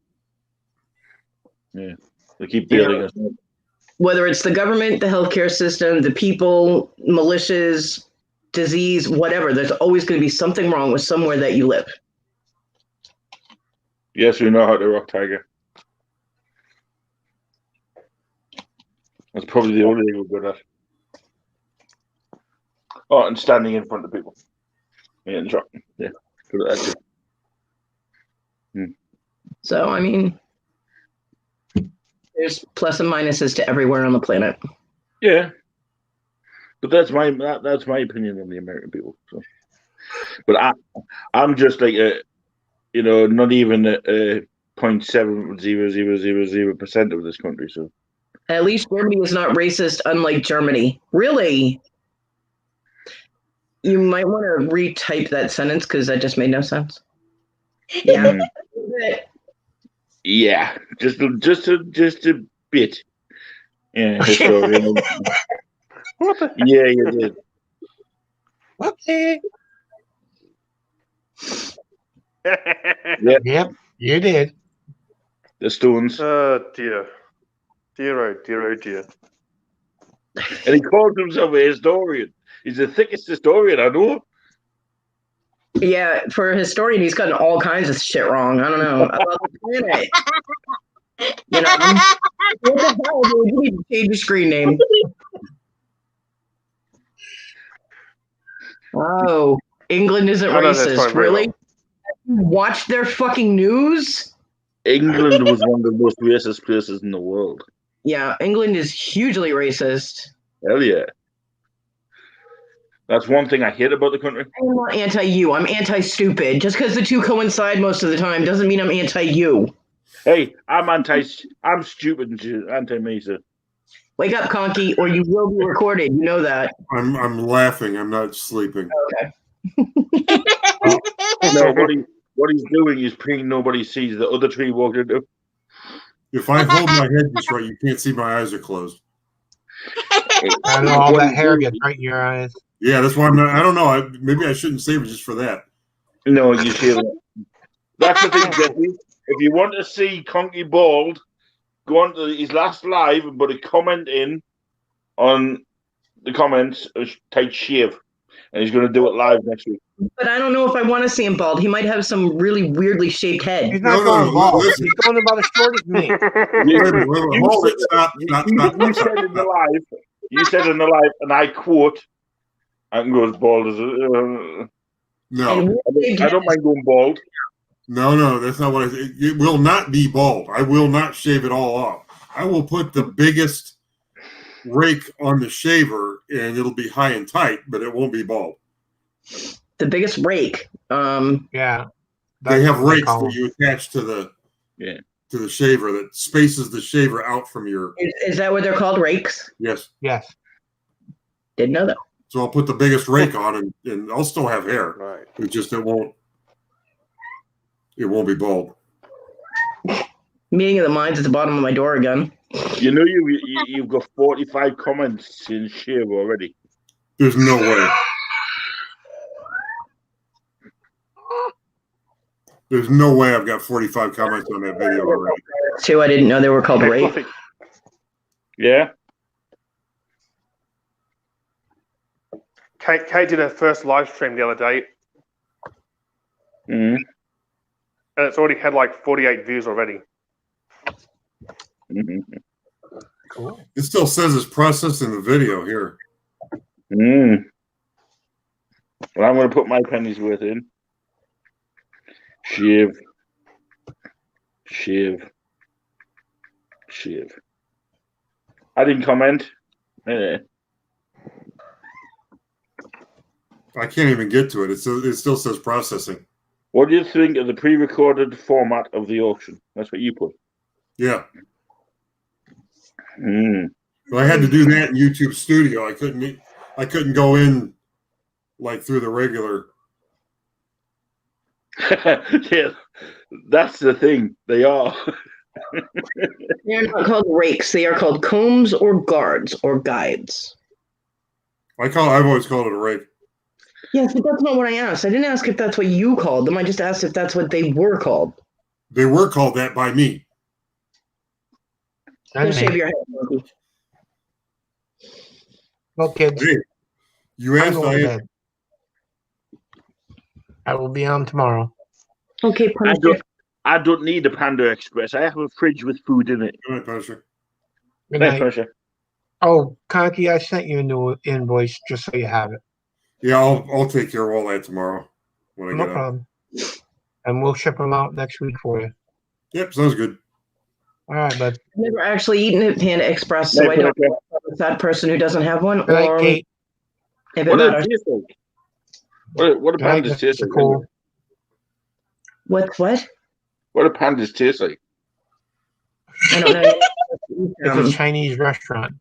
Yeah. They keep bailing us out. Whether it's the government, the healthcare system, the people, militias, disease, whatever, there's always going to be something wrong with somewhere that you live. Yes, we know how to rock tiger. That's probably the only thing we're good at. Oh, and standing in front of people. Yeah, and dropping. Yeah, good at that too. So, I mean, there's plus and minuses to everywhere on the planet. Yeah, but that's my opinion on the American people. So. But I'm just like not even a 0.70000% of this country. So at least Germany is not racist, unlike Germany. Really? You might want to retype that sentence because that just made no sense. Yeah. Yeah, just a bit. Yeah, historian. Yeah, you did. Okay. Yep, you did. The Stones. Oh dear. Dear, oh dear. And he called himself a historian. He's the thickest historian I know. Yeah, for a historian, he's gotten all kinds of shit wrong. I don't know. About the planet. What the hell, dude? You need to change your screen name. Oh, England isn't racist. Really? Watch their fucking news? England was one of the most racist places in the world. Yeah, England is hugely racist. Hell yeah. That's one thing I hate about the country. I'm not anti-you. I'm anti-stupid. Just because the two coincide most of the time doesn't mean I'm anti-you. Hey, I'm stupid and anti-me, so. Wake up, Conky, or you will be recorded. You know that. I'm laughing. I'm not sleeping. Okay. No, what he's doing is praying nobody sees the other tree walked into. If I hold my head just right, you can't see my eyes are closed. I know all that hair gets right in your eyes. Yeah, that's why I'm not. I don't know. Maybe I shouldn't save it just for that. No, you shave it. That's the thing, Jesse. If you want to see Conky bald, go on to his last live and put a comment in on the comments, type shave. And he's going to do it live next week. But I don't know if I want to see him bald. He might have some really weirdly shaped head. He's not going bald. He's going about as short as me. Hold it. Stop. You said in the live, and I quote, I can go as bald as No. I don't mind going bald. No, that's not what I said. It will not be bald. I will not shave it all off. I will put the biggest rake on the shaver and it'll be high and tight, but it won't be bald. The biggest rake. Yeah. They have rakes that you attach to the shaver that spaces the shaver out from your. Is that what they're called, rakes? Yes. Yes. Didn't know that. So I'll put the biggest rake on and I'll still have hair. Right. It just it won't be bald. Meeting of the minds at the bottom of my door again. You know you've got 45 comments in shave already. There's no way. There's no way I've got 45 comments on that video already. books too. I didn't know they were called Okay, rape. Fluffy. Yeah. Kate did her first live stream the other day, Mm. and it's already had like 48 views already. Mm-hmm. Cool. It still says it's processing the video here. Mm. Well, I'm going to put my pennies worth in. Shiv. I didn't comment. I can't even get to it. It still says processing. What do you think of the pre-recorded format of the auction? That's what you put. Yeah. Mm. But I had to do that in YouTube Studio. I couldn't go in like through the regular. Yeah, that's the thing. They are. They're not called rakes. They are called combs or guards or guides. I've always called it a rake. Yes, but that's not what I asked. I didn't ask if that's what you called them. I just asked if that's what they were called. They were called that by me. Go shave your head, Monkey. Well, kids, Hey, you I'm asked. going to bed. I will be on tomorrow. Okay, Punisher. I don't need a Panda Express. I have a fridge with food in it. Good night, Punisher. Good Thanks, night. Punisher. Oh, Conky, I sent you a new invoice just so you have it. Yeah, I'll take care of all that tomorrow when I No get up. problem. And we'll ship them out next week for you. Yep, sounds good. All right, bud. I've never actually eaten at Panda Express, so Night, I don't Punisher. know if it's that person who doesn't have one Good night, or Kate. if it What does it matters. taste like? What do Good night, pandas Mr. taste like? Cool. What? What do pandas taste like? I don't know. It's a Chinese restaurant.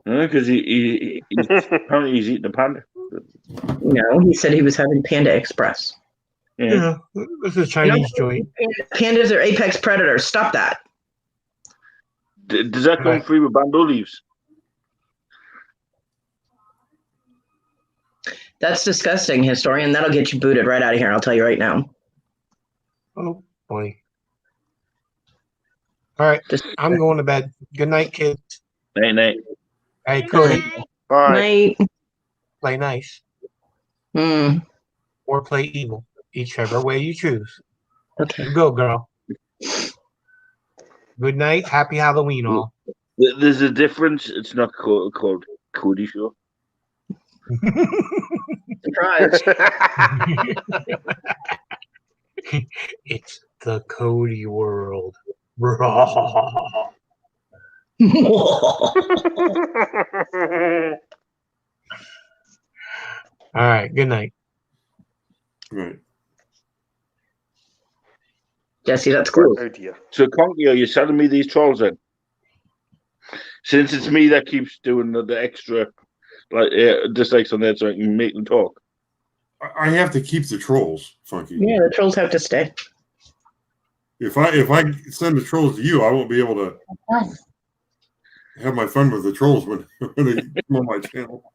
Because apparently he's eating a panda. No, he said he was having Panda Express. Yeah. Yeah, this is a Chinese joint. Pandas are apex predators. Stop that. Does that come Right. free with bamboo leaves? That's disgusting, historian. That'll get you booted right out of here. I'll tell you right now. Oh, boy. All right, I'm going to bed. Good night, kids. Night. Hey, Cody, Bye. Night. play nice Hmm. or play evil, whichever way you choose. Okay. You go, girl. Good night. Happy Halloween, all. There's a difference. It's not called Cody Show. Surprise. It's the Cody world. All right. Good night. Right. Jesse, that's cool. Oh dear. So, Conky, are you selling me these trolls then? Since it's me that keeps doing the extra dislikes on there so I can make them talk. I have to keep the trolls, Funky. Yeah, the trolls have to stay. If I send the trolls to you, I won't be able to have my fun with the trolls when they come on my channel.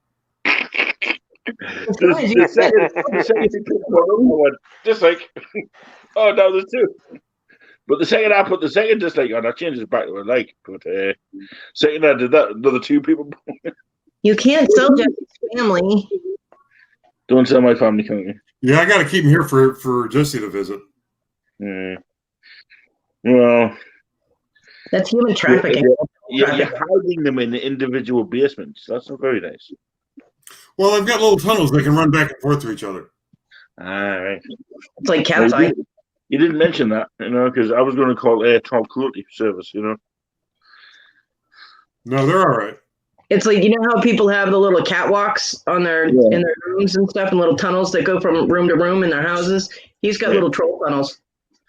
The second one, just like, oh no, there's two. But the second I put the second dislike on, I changed it back to a like. But second I did that, another two people. You can't sell Jesse's family. Don't tell my family, can't you? Yeah, I got to keep him here for Jesse to visit. Well, that's human trafficking. You're hiding them in the individual basements. That's not very nice. Well, they've got little tunnels they can run back and forth to each other. All right. It's like cat's eye. You didn't mention that, because I was going to call air tranquility service, No, they're all right. It's like, you know how people have the little catwalks on their in their rooms and stuff, and little tunnels that go from room to room in their houses. He's got little troll tunnels.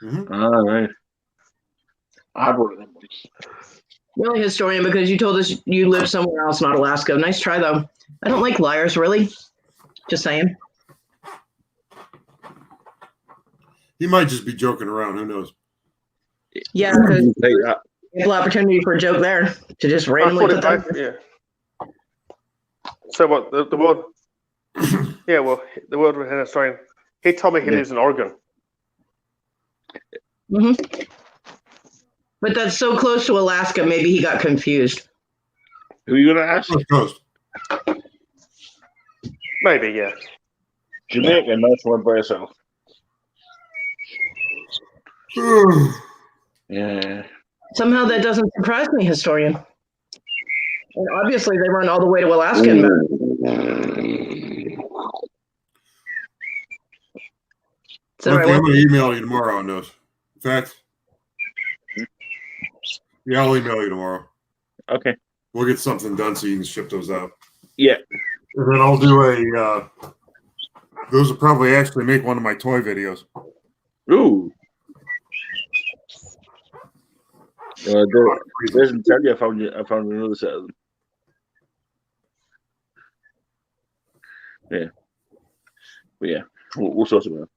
Mm-hmm. All right. I have one of them. Really, historian, because you told us you live somewhere else, not Alaska. Nice try, though. I don't like liars, really. Just saying. He might just be joking around. Who knows? Yeah, because ample opportunity for a joke there to just randomly put that. Yeah. So what? The world? Yeah. Well, the world had a story. He told me he lives in Oregon. Mm-hmm. But that's so close to Alaska, maybe he got confused. Who are you going to ask? Coast. Maybe, yeah. Jamaica, nice one by yourself. Yeah. Somehow that doesn't surprise me, historian. And obviously they weren't all the way to Alaska. Okay, I'm going to email you tomorrow on those. In fact, yeah, I'll email you tomorrow. Okay. We'll get something done so you can ship those out. Yeah. And then I'll do a. Those will probably actually make one of my toy videos. Ooh. Doesn't tell you I found another set of them. Yeah. But yeah, we'll sort it out.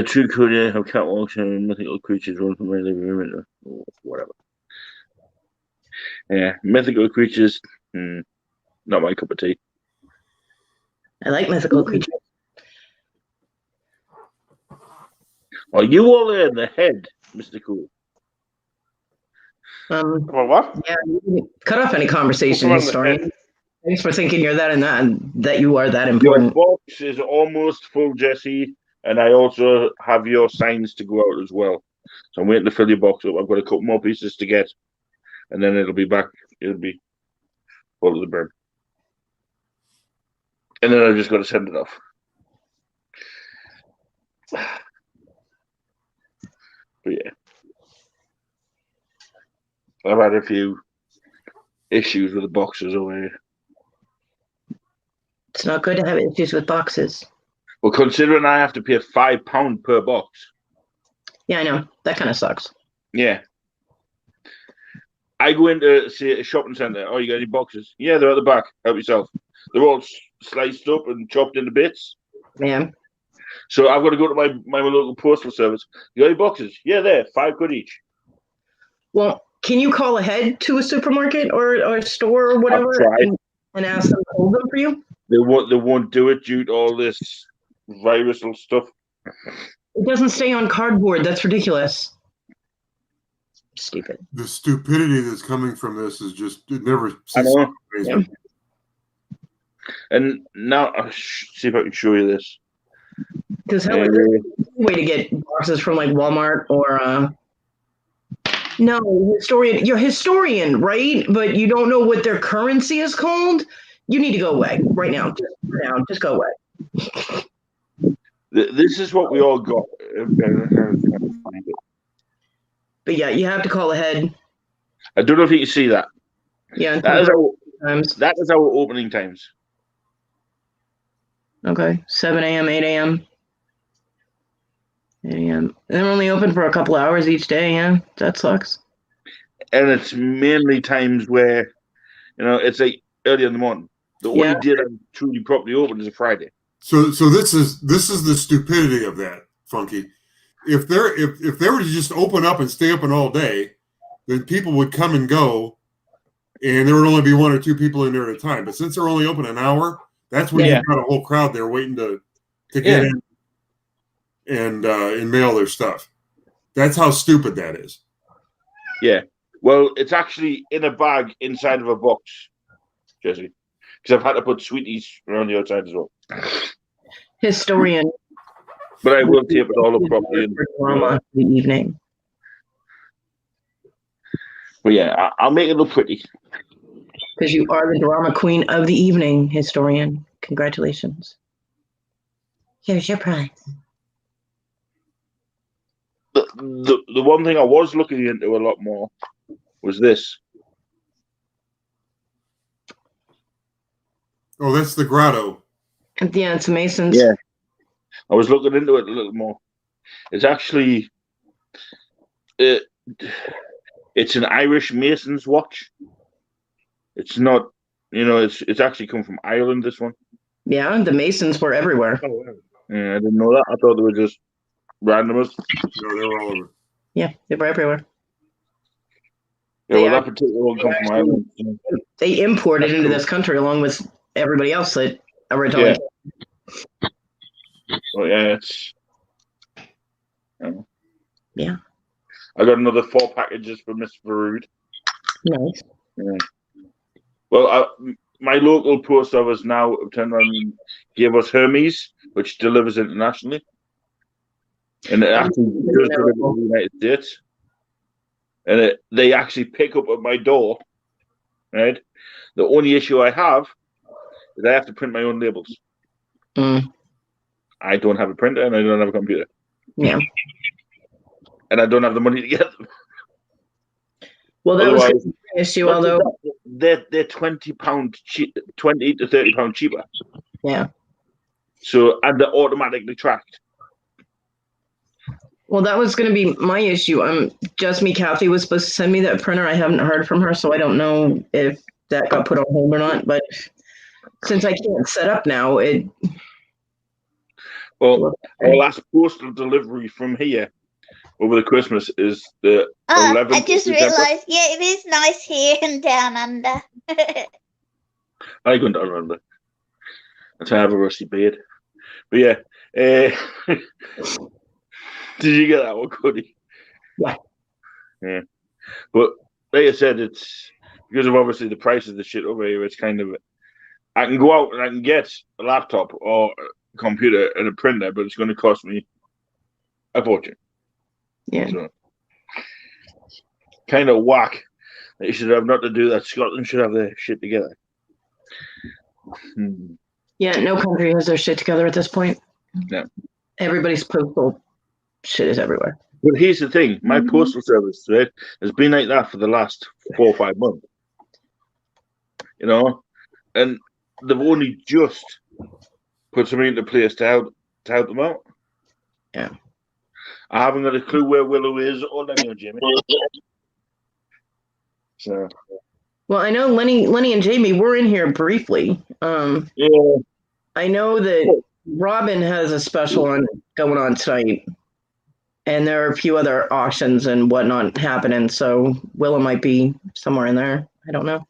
True Korea have catwalks and mythical creatures run from my living room. Whatever. Yeah, mythical creatures, not my cup of tea. I like mythical creatures. Are you all there in the head, Mr. Cool? Well, what? Yeah, you didn't cut off any conversation, historian. Thanks for thinking you're that and that you are that important. Your box is almost full, Jesse, and I also have your signs to go out as well. So I'm waiting to fill your box up. I've got a couple more pieces to get, and then it'll be back. It'll be full to the brim. And then I've just got to send it off. But yeah. I've had a few issues with the boxes over here. It's not good to have issues with boxes. Well, considering I have to pay £5 per box. Yeah, I know. That kind of sucks. Yeah. I go into, say, a shopping centre. Oh, you got any boxes? Yeah, they're at the back. Help yourself. They're all sliced up and chopped into bits. Yeah. So I've got to go to my local postal service. You got any boxes? Yeah, there. £5 each. Well, can you call ahead to a supermarket or a store or whatever and ask them to hold them for you? They won't do it due to all this virusal stuff. It doesn't stay on cardboard. That's ridiculous. Stupid. The stupidity that's coming from this is just it never. I know. Yeah. And now I'll see if I can show you this. Because there's a way to get boxes from like Walmart or no, historian. You're a historian, right? But you don't know what their currency is called. You need to go away right now. Just go away. This is what we all got. But yeah, you have to call ahead. I don't know if you can see that. Yeah, that is our opening times. Okay, 7 a.m., 8 a.m. 8 a.m. They're only open for a couple hours each day. Yeah, that sucks. And it's mainly times where, it's like early in the morning. The only day that I'm truly properly open is a Friday. So this is the stupidity of that, Funky. If they were to just open up and stay open all day, then people would come and go, and there would only be one or two people in there at a time. But since they're only open an hour, that's when you've got a whole crowd there waiting to get in and mail their stuff. That's how stupid that is. Yeah. Well, it's actually in a bag inside of a box, Jesse, because I've had to put sweeties around the outside as well. Historian. But I will tape it all up properly. Drama the evening. But yeah, I'll make it look pretty. Because you are the drama queen of the evening, historian. Congratulations. Here's your prize. The one thing I was looking into a lot more was this. Oh, that's the grotto. Yeah, it's Masons. Yeah. I was looking into it a little more. It's actually it's an Irish Mason's watch. It's not, it's actually come from Ireland, this one. Yeah, the Masons were everywhere. Yeah, I didn't know that. I thought they were just randomers. No, they were all over. Yeah, they were everywhere. Yeah, that particular one comes from Ireland. They imported into this country along with everybody else that originally. Yeah. Oh, yeah, it's... I don't know. Yeah. I got another 4 packages for Miss Farood. Nice. Yeah. Well, my local post office now turned around and gave us Hermes, which delivers internationally. And it actually does deliver to the United States. And they actually pick up at my door, right? The only issue I have is I have to print my own labels. I don't have a printer and I don't have a computer. Yeah. And I don't have the money to get them. Well, that was an issue, although they're £20 cheap, £20 to £30 cheaper. Yeah. So and they're automatically tracked. Well, that was going to be my issue. Just me. Kathy was supposed to send me that printer. I haven't heard from her, so I don't know if that got put on hold or not. But since I can't set up now, Well, our last postal delivery from here over the Christmas is the 11th. I just realised, yeah, it is nice here and down under. I couldn't remember. That's why I have a rusty beard. But yeah, did you get that one, Cody? Yeah. Yeah. But like I said, it's because of obviously the price of the shit over here. It's kind of, I can go out and I can get a laptop or a computer and a printer, but it's going to cost me a fortune. Yeah. So, kind of whack. They should have not to do that. Scotland should have their shit together. Yeah, no country has their shit together at this point. Yeah. Everybody's postal shit is everywhere. But here's the thing: my postal service, right, has been like that for the last 4 or 5 months. You know, and they've only just put something into place to help them out. Yeah. I haven't got a clue where Willow is or Lenny or Jimmy. So. Well, I know Lenny and Jamie were in here briefly. Yeah. I know that Robin has a special going on tonight, and there are a few other auctions and whatnot happening. So Willow might be somewhere in there. I don't know.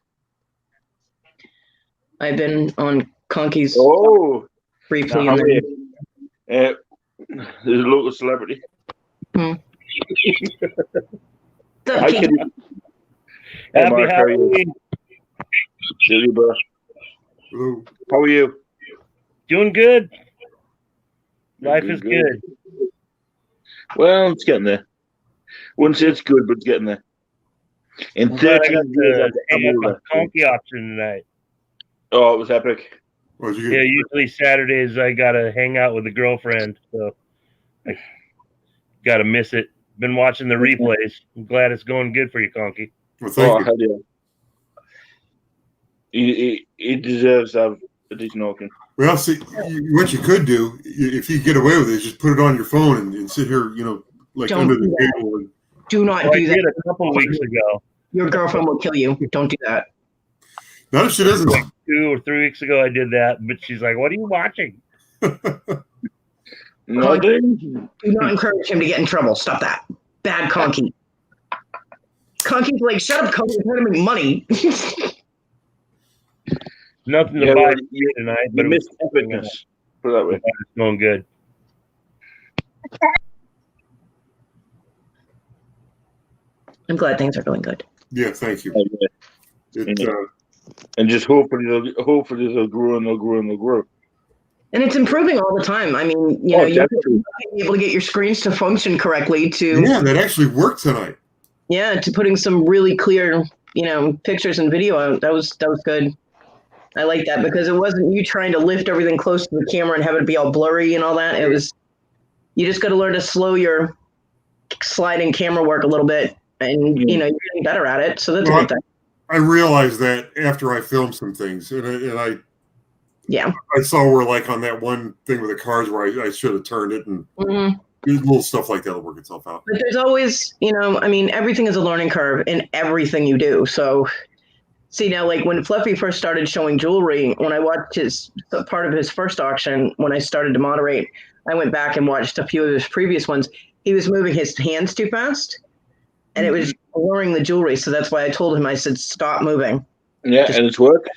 I've been on Conky's briefly. There's a local celebrity. Happy Halloween. Hello. How are you? Doing good. Life is good. Well, it's getting there. Wouldn't say it's good, but it's getting there. In 13 years, the Conky auction tonight. Oh, it was epic. Yeah, usually Saturdays I gotta hang out with a girlfriend, so I gotta miss it. Been watching the replays. I'm glad it's going good for you, Conky. Well, thank you. He deserves to have a decent auction. Well, see, what you could do, if you get away with it, is just put it on your phone and sit here, like Don't under do the that. table. And, Do not I do that. did a couple weeks ago. Your girlfriend will kill you. Don't do that. not if she doesn't. Like 2 or 3 weeks ago, I did that, but she's like, "What are you watching?" Nothing. Do not encourage him to get in trouble. Stop that. Bad Conky. Conky's like, shut up, Conky. I'm trying to make money. Nothing to buy tonight, but you missed epicness. Put it that way. It's going good. I'm glad things are going good. Yeah, thank you. And just hopefully they'll grow and they'll grow and they'll grow. And it's improving all the time. I mean, you have to be able to get your screens to function correctly Yeah, that actually worked tonight. Yeah, to putting some really clear, pictures and video out. That was good. I like that because it wasn't you trying to lift everything close to the camera and have it be all blurry and all that. It was, you just got to learn to slow your sliding camera work a little bit, and you're getting better at it. So that's a good thing. I realized that after I filmed some things, and I saw where, like, on that one thing with the cars where I should have turned it, and little stuff like that will work itself out. But there's always, everything is a learning curve in everything you do. So, see, now, like when Fluffy first started showing jewelry, when I watched part of his first auction, when I started to moderate, I went back and watched a few of his previous ones. He was moving his hands too fast, and it was blurring the jewelry. So that's why I told him, I said, stop moving. Yeah, and it's worked.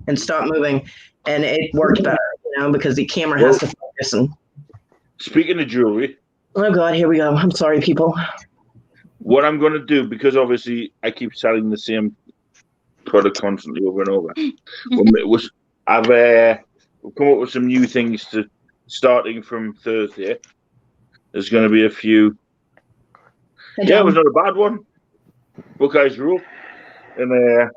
And stop moving. And it worked better, because the camera has to focus. And speaking of jewelry, Oh God, here we go. I'm sorry, people. What I'm going to do, because obviously I keep selling the same product constantly over and over, I've come up with some new things to starting from Thursday. There's going to be a few. Yeah, it was not a bad one. Buckeyes rule, and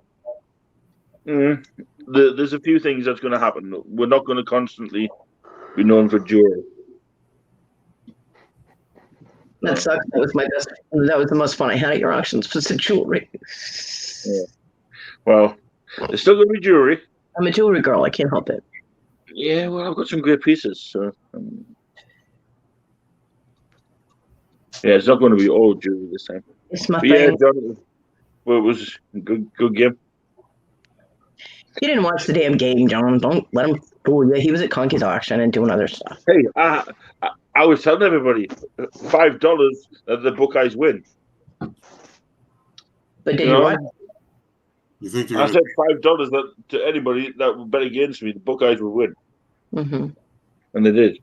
there's a few things that's going to happen. We're not going to constantly be known for jewelry. That sucks. That was my best. That was the most fun I had at your auctions. Was the jewelry. Yeah. Well, there's still going to be jewelry. I'm a jewelry girl. I can't help it. Yeah, well, I've got some great pieces. So, yeah, it's not going to be all jewelry this time. It's my But yeah, thing. John, well, it was a good game. You didn't watch the damn game, John. Don't let him fool you. He was at Conky's auction and doing other stuff. Hey, I was telling everybody $5 that the Buckeyes win. But did you watch? You think I said $5 that to anybody that would bet against me, the Buckeyes would win, Mm-hmm. and they did.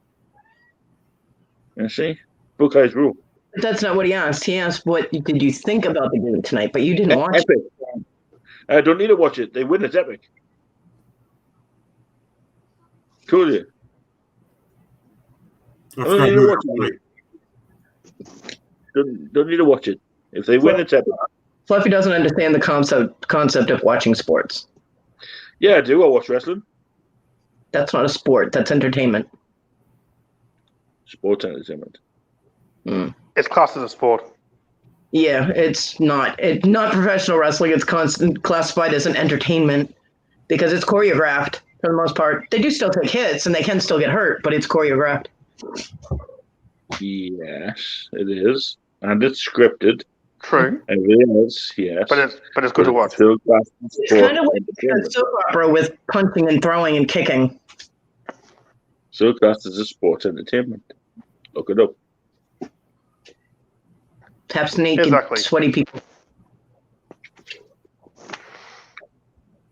You see, Buckeyes rule. But that's not what he asked. He asked, "What did you think about the game tonight?" But you didn't watch Epic. I don't need to watch it. They win. It's epic. Cool, yeah. I don't need to watch it. Don't need to watch it. If they win, it's epic. Fluffy doesn't understand the concept of watching sports. Yeah, I do. I watch wrestling. That's not a sport. That's entertainment. Sports entertainment. Mm. It's classed as a sport. Yeah, it's not. It's not professional wrestling. It's classified as an entertainment because it's choreographed for the most part. They do still take hits and they can still get hurt, but it's choreographed. Yes, it is, and it's scripted. True. It is, yes. But it's good to watch. Still classed as It's sport kind of like a soap opera with punching and throwing and kicking. Still classed as a sports entertainment. Look it up. Taps naked, Exactly. sweaty people.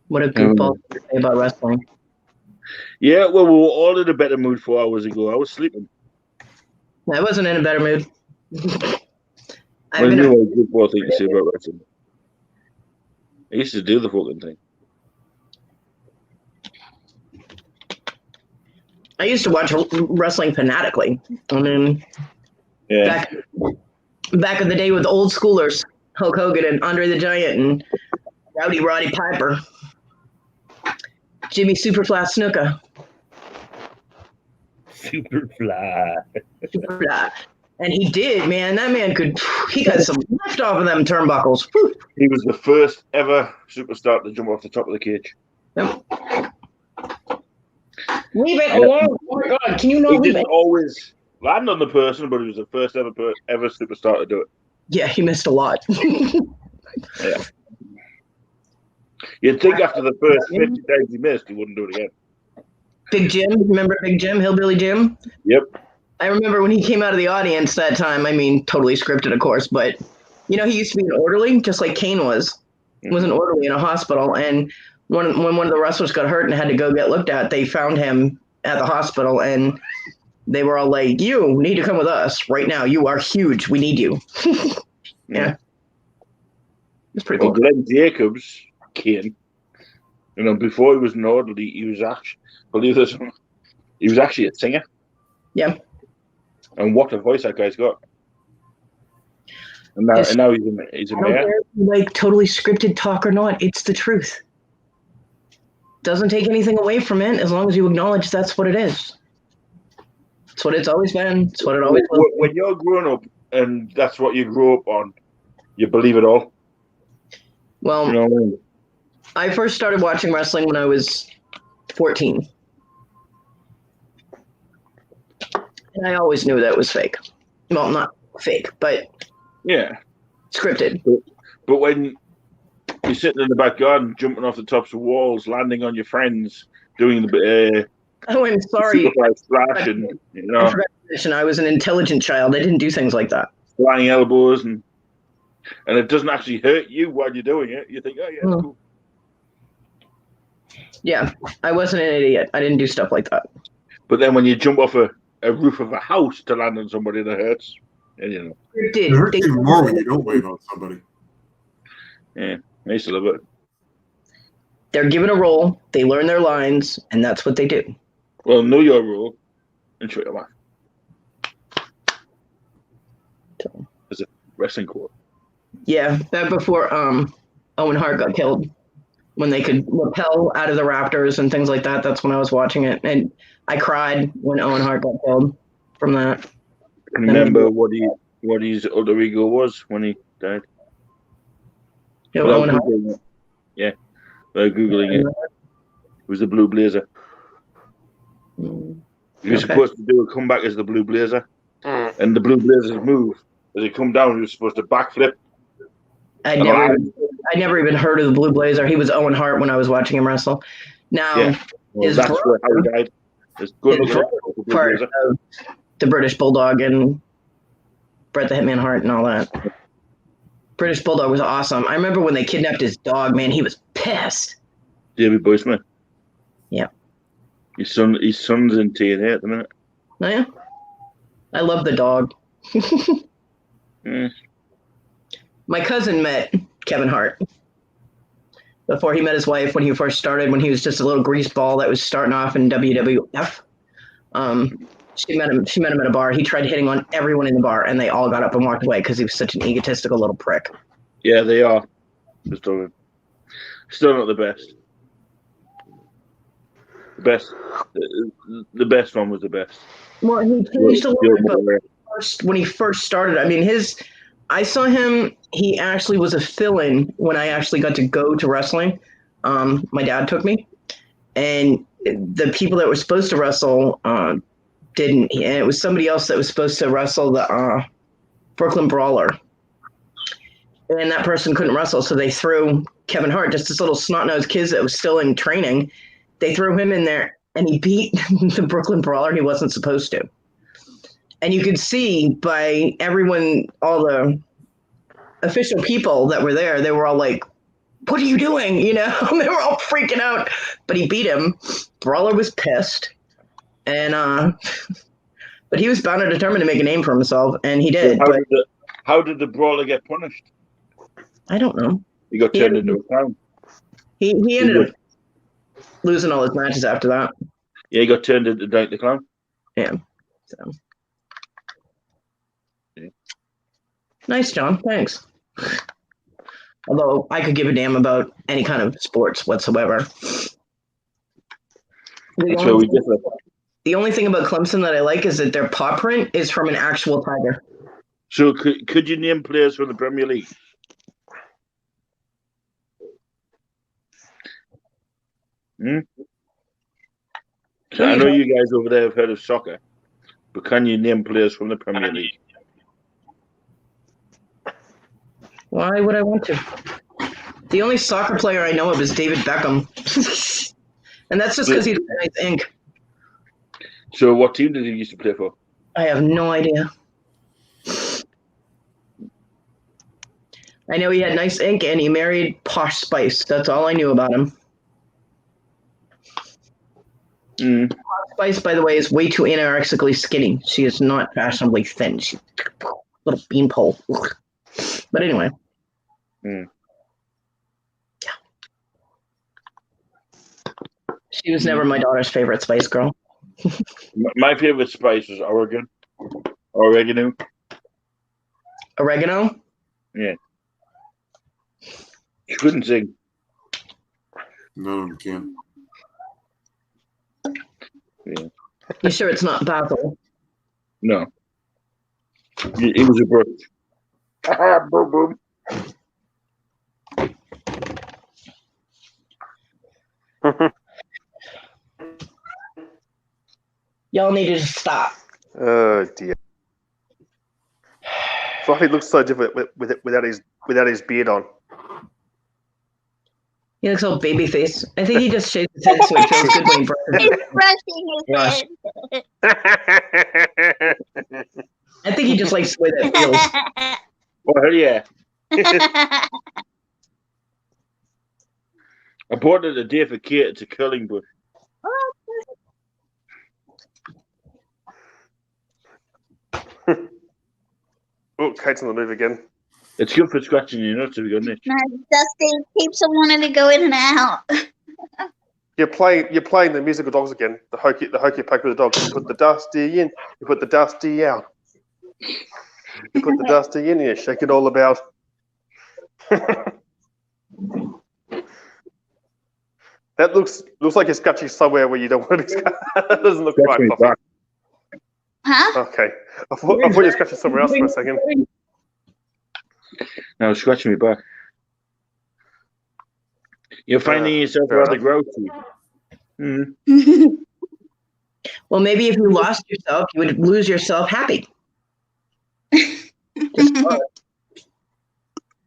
What a goofball to say about wrestling. Yeah, well, we were all in a better mood 4 hours ago. I was sleeping. I wasn't in a better mood. I knew I was good for thing to say about wrestling. I used to do the fucking thing. I used to watch wrestling fanatically. I mean, Yeah. back in the day with the old schoolers, Hulk Hogan and Andre the Giant and Rowdy Roddy Piper, Jimmy Superfly Snuka. Superfly. And he did, man. That man he got some lift off of them turnbuckles. Whew. He was the first ever superstar to jump off the top of the cage. Yep. Leave it alone. Oh my God, can you not He leave didn't it? always land on the person, but he was the first ever superstar to do it. Yeah, he missed a lot. Yeah. You'd think after the first 50 times he missed, he wouldn't do it again. Big Jim, remember Big Jim, Hillbilly Jim? Yep. I remember when he came out of the audience that time. I mean, totally scripted, of course, but he used to be an orderly, just like Kane was. Was an orderly in a hospital, and when one of the wrestlers got hurt and had to go get looked at, they found him at the hospital, and they were all like, "You need to come with us right now. You are huge. We need you." Yeah, it's pretty cool. Glenn Jacobs, Kane, before he was an orderly, he was actually, believe this or not, he was actually a singer. Yeah. And what a voice that guy's got. And now, he's a I don't mayor. care if you like totally scripted talk or not. It's the truth. Doesn't take anything away from it as long as you acknowledge that's what it is. It's what it's always been. It's what it always will be. When you're growing up and that's what you grew up on, you believe it all. Well, You know what I mean? I first started watching wrestling when I was 14. And I always knew that was fake. Well, not fake, but Yeah. scripted. But when you're sitting in the back garden, jumping off the tops of walls, landing on your friends, doing the Oh, I'm sorry. superfly splash, and I forgot to mention I was an intelligent child. I didn't do things like that. flying elbows, and it doesn't actually hurt you while you're doing it. You think, oh yeah, it's cool. Yeah, I wasn't an idiot. I didn't do stuff like that. But then when you jump off a a roof of a house to land on somebody that hurts. And, you know. It hurts even more when you don't land on somebody. Yeah, I used to love it. They're given a role, they learn their lines, and that's what they do. Well, know your role and show your life. As a wrestling quote. Yeah, back before Owen Hart got killed, when they could rappel out of the Raptors and things like that. That's when I was watching it, and I cried when Owen Hart got killed from that. Can you remember what his alter ego was when he died? You know, Without Owen Hart? Googling it. Yeah, without Googling it. It was the Blue Blazer. He was supposed to do a comeback as the Blue Blazer, and the Blue Blazer's move as he come down, he was supposed to backflip. I never even heard of the Blue Blazer. He was Owen Hart when I was watching him wrestle. Now, Yeah, well, that's how he died. It's good his looking brother up the Blue part Blazer. of the British Bulldog and Bret the Hitman Hart and all that. British Bulldog was awesome. I remember when they kidnapped his dog, man, he was pissed. David Boy Smith. Yeah. His son's in TNA at the minute. Oh, yeah? I love the dog. My cousin met Kevin Hart before he met his wife when he first started, when he was just a little grease ball that was starting off in WWF. She met him at a bar. He tried hitting on everyone in the bar, and they all got up and walked away because he was such an egotistical little prick. Yeah, they are. Still not the best. The best one was the best. Well, he changed a little bit when he first started. I mean, I saw him. He actually was a fill-in when I actually got to go to wrestling. My dad took me, and the people that were supposed to wrestle didn't. And it was somebody else that was supposed to wrestle the Brooklyn Brawler, and that person couldn't wrestle, so they threw Kevin Hart, just this little snot-nosed kid that was still in training. They threw him in there, and he beat the Brooklyn Brawler. He wasn't supposed to. And you could see by everyone, all the official people that were there, they were all like, "What are you doing?" You know, they were all freaking out. But he beat him. Brawler was pissed, and but he was bound and determined to make a name for himself, and he did. So how did the Brawler get punished? I don't know. He got turned into a clown. He ended up losing all his matches after that. Yeah, he got turned into Dike the Clown. Yeah. So. Nice, John. Thanks. Although I could give a damn about any kind of sports whatsoever. The only thing about Clemson that I like is that their paw print is from an actual tiger. So could you name players from the Premier League? So I know you guys over there have heard of soccer, but can you name players from the Premier League? Why would I want to? The only soccer player I know of is David Beckham. And that's just because he's a nice ink. So what team did he used to play for? I have no idea. I know he had nice ink and he married Posh Spice. That's all I knew about him. Posh Spice, by the way, is way too anorexically skinny. She is not fashionably thin. She's a little beanpole. But anyway. Yeah. She was never my daughter's favorite Spice Girl. My favorite spice was oregano. Oregano? Yeah. She couldn't sing. None of them can. Yeah. You sure it's not basil? No. It was a brush. Boom, boom. Y'all needed to stop. Oh dear. Fluffy looks so different without his beard on. He looks all baby face. I think he just shaved his head so it feels good when he brushes it. He's brushing his head. I think he just likes the way that feels. Well, yeah. I bought it a day for Kate. It's a curling bush. Oh, Kate's on the move again. It's good for scratching your nuts, to be honest. No, Dusty keeps on wanting to go in and out. You're playing the musical dogs again. The hokey pokey with the dogs. You put the Dusty in. You put the Dusty out. You put the Dusty in here. Shake it all about. That looks like you're scratching somewhere where you don't want to be scratching. That doesn't look right. Fluffy. Huh? Okay. I thought you were scratching somewhere else for a second. No, scratching me back. You're finding yourself rather grouchy. Well, maybe if you lost yourself, you would lose yourself happy. Just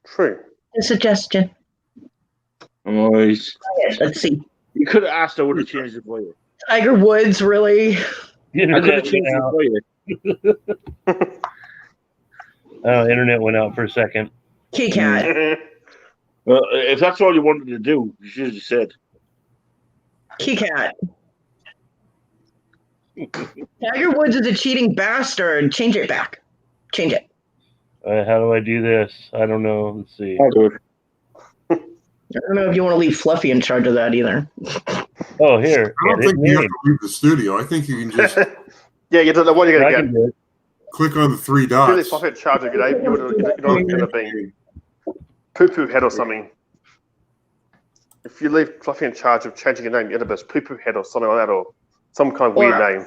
true. A suggestion. Always. Let's see. You could have asked, I would have changed it for you. Tiger Woods, really? I could have changed it for you. Oh, internet went out for a second. Key cat. Well, if that's all you wanted to do, you should have said. Key cat. Tiger Woods is a cheating bastard. Change it back. Change it. How do I do this? I don't know. Let's see. I don't know if you want to leave Fluffy in charge of that either. Oh, here. I don't think you have to leave the studio. I think you can just Yeah, you don't know what you're going to get. click on the three Really dots. Fluffy in charge of it. You know end up being Poo-Poo Head or something. If you leave Fluffy in charge of changing your name, you end up as Poo-Poo Head or something like that, or some kind of weird name.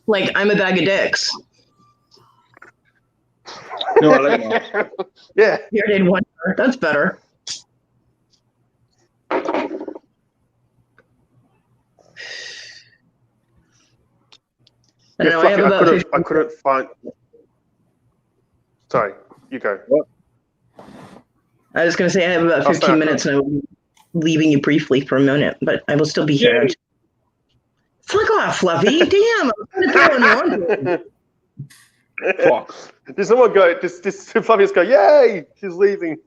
Like, I'm a bag of dicks. No, I like that. Yeah. Here did one. That's better. I don't know. I have about 50. I couldn't find. Sorry, you go. What? I was going to say I have about 15 minutes, and I will be leaving you briefly for a minute, but I will still be here. Fuck off, Fluffy! Damn, I'm going Fuck. Does someone go? Does Fluffy just go? Yay! She's leaving.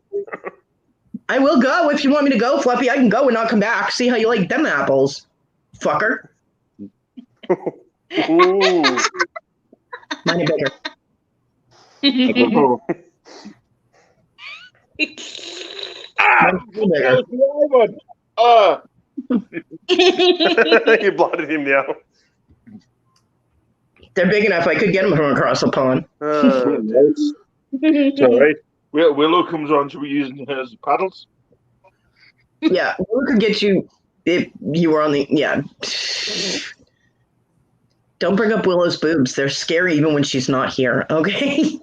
I will go if you want me to go, Fluffy. I can go and not come back. See how you like them apples, fucker. Ooh. Mine are bigger. You blinded him now. They're big enough. I could get them from across the pond. It's all right. Willow comes on. Should we use her as paddles? Yeah, Willow could get you if you were on the. Yeah. Don't bring up Willow's boobs. They're scary even when she's not here. Okay.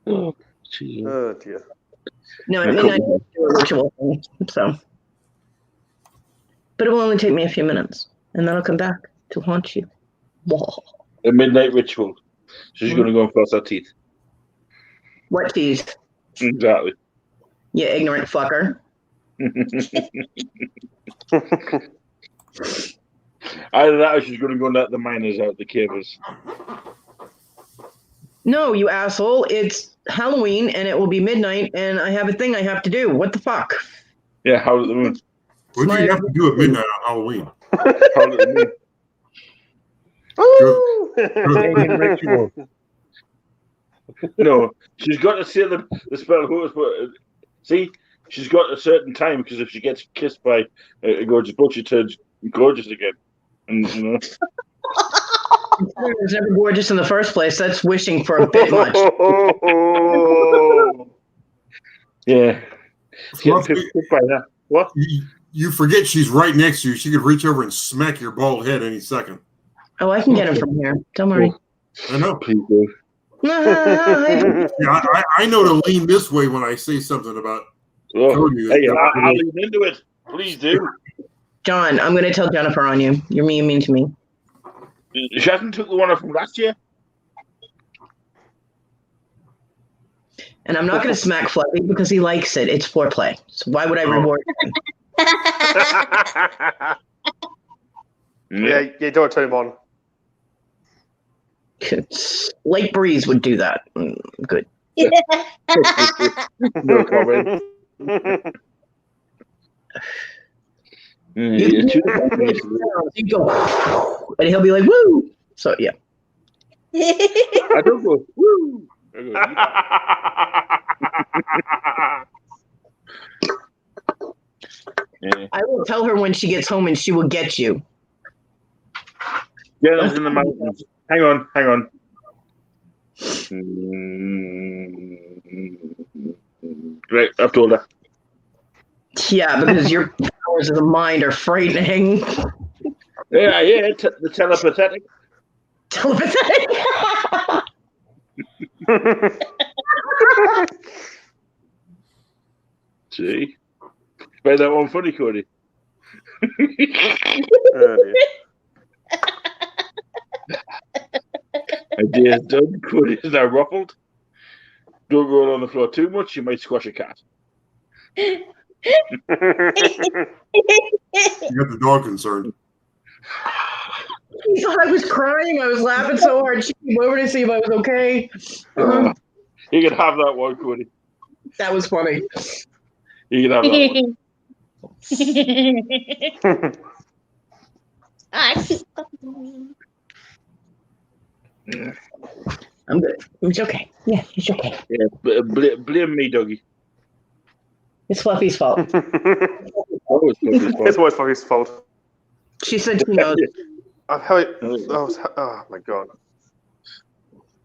Oh dear. No, I mean I do a ritual thing, so. But it will only take me a few minutes, and then I'll come back to haunt you. Whoa. A midnight ritual. She's going to go and floss her teeth. What teeth? Exactly. You ignorant fucker. Either that or she's going to go and let the miners out, the cavers. No, you asshole. It's Halloween, and it will be midnight, and I have a thing I have to do. What the fuck? Yeah, Howl at the Moon. What do you have to do at midnight on Halloween? Howl at the Moon. Ritual. No, she's got to say the spell. See, she's got a certain time because if she gets kissed by a gorgeous book, she turns gorgeous again. And you know, It was never gorgeous in the first place. That's wishing for a bit much. yeah. Fluffy, By that. What? you forget she's right next to you. She could reach over and smack your bald head any second. Oh, I can get him from here. Don't worry. I know. Please do. Yeah, I know to lean this way when I say something about. Cody. Hey, I'll lean into it. Please do. John, I'm going to tell Jennifer on you. You're mean to me. She hasn't took the one off from last year. And I'm not going to smack Fluffy because he likes it. It's foreplay. So why would I reward him? Yeah, don't turn him on. Lake Breeze would do that. Good. No comment. You go, and he'll be like, "Woo!" So yeah. I don't go, woo. I go, yeah. I will tell her when she gets home, and she will get you. Jenna's in the mountains. Hang on. Great, I've told her. Yeah, because your powers of the mind are frightening. Yeah, the telepathetic. Telepathetic. See? Find that one funny, Cody. Idea's done. Cody is now ruffled. Don't roll on the floor too much, you might squash a cat. You got the dog concerned. She thought I was crying. I was laughing so hard. She came over to see if I was okay. You can have that one, Cody. That was funny. You can have that one. I'm good. It's okay. Yeah, it's okay. Yeah, blame me, doggy. It's Fluffy's fault. It's always Fluffy's fault. She said she knows. Oh my god.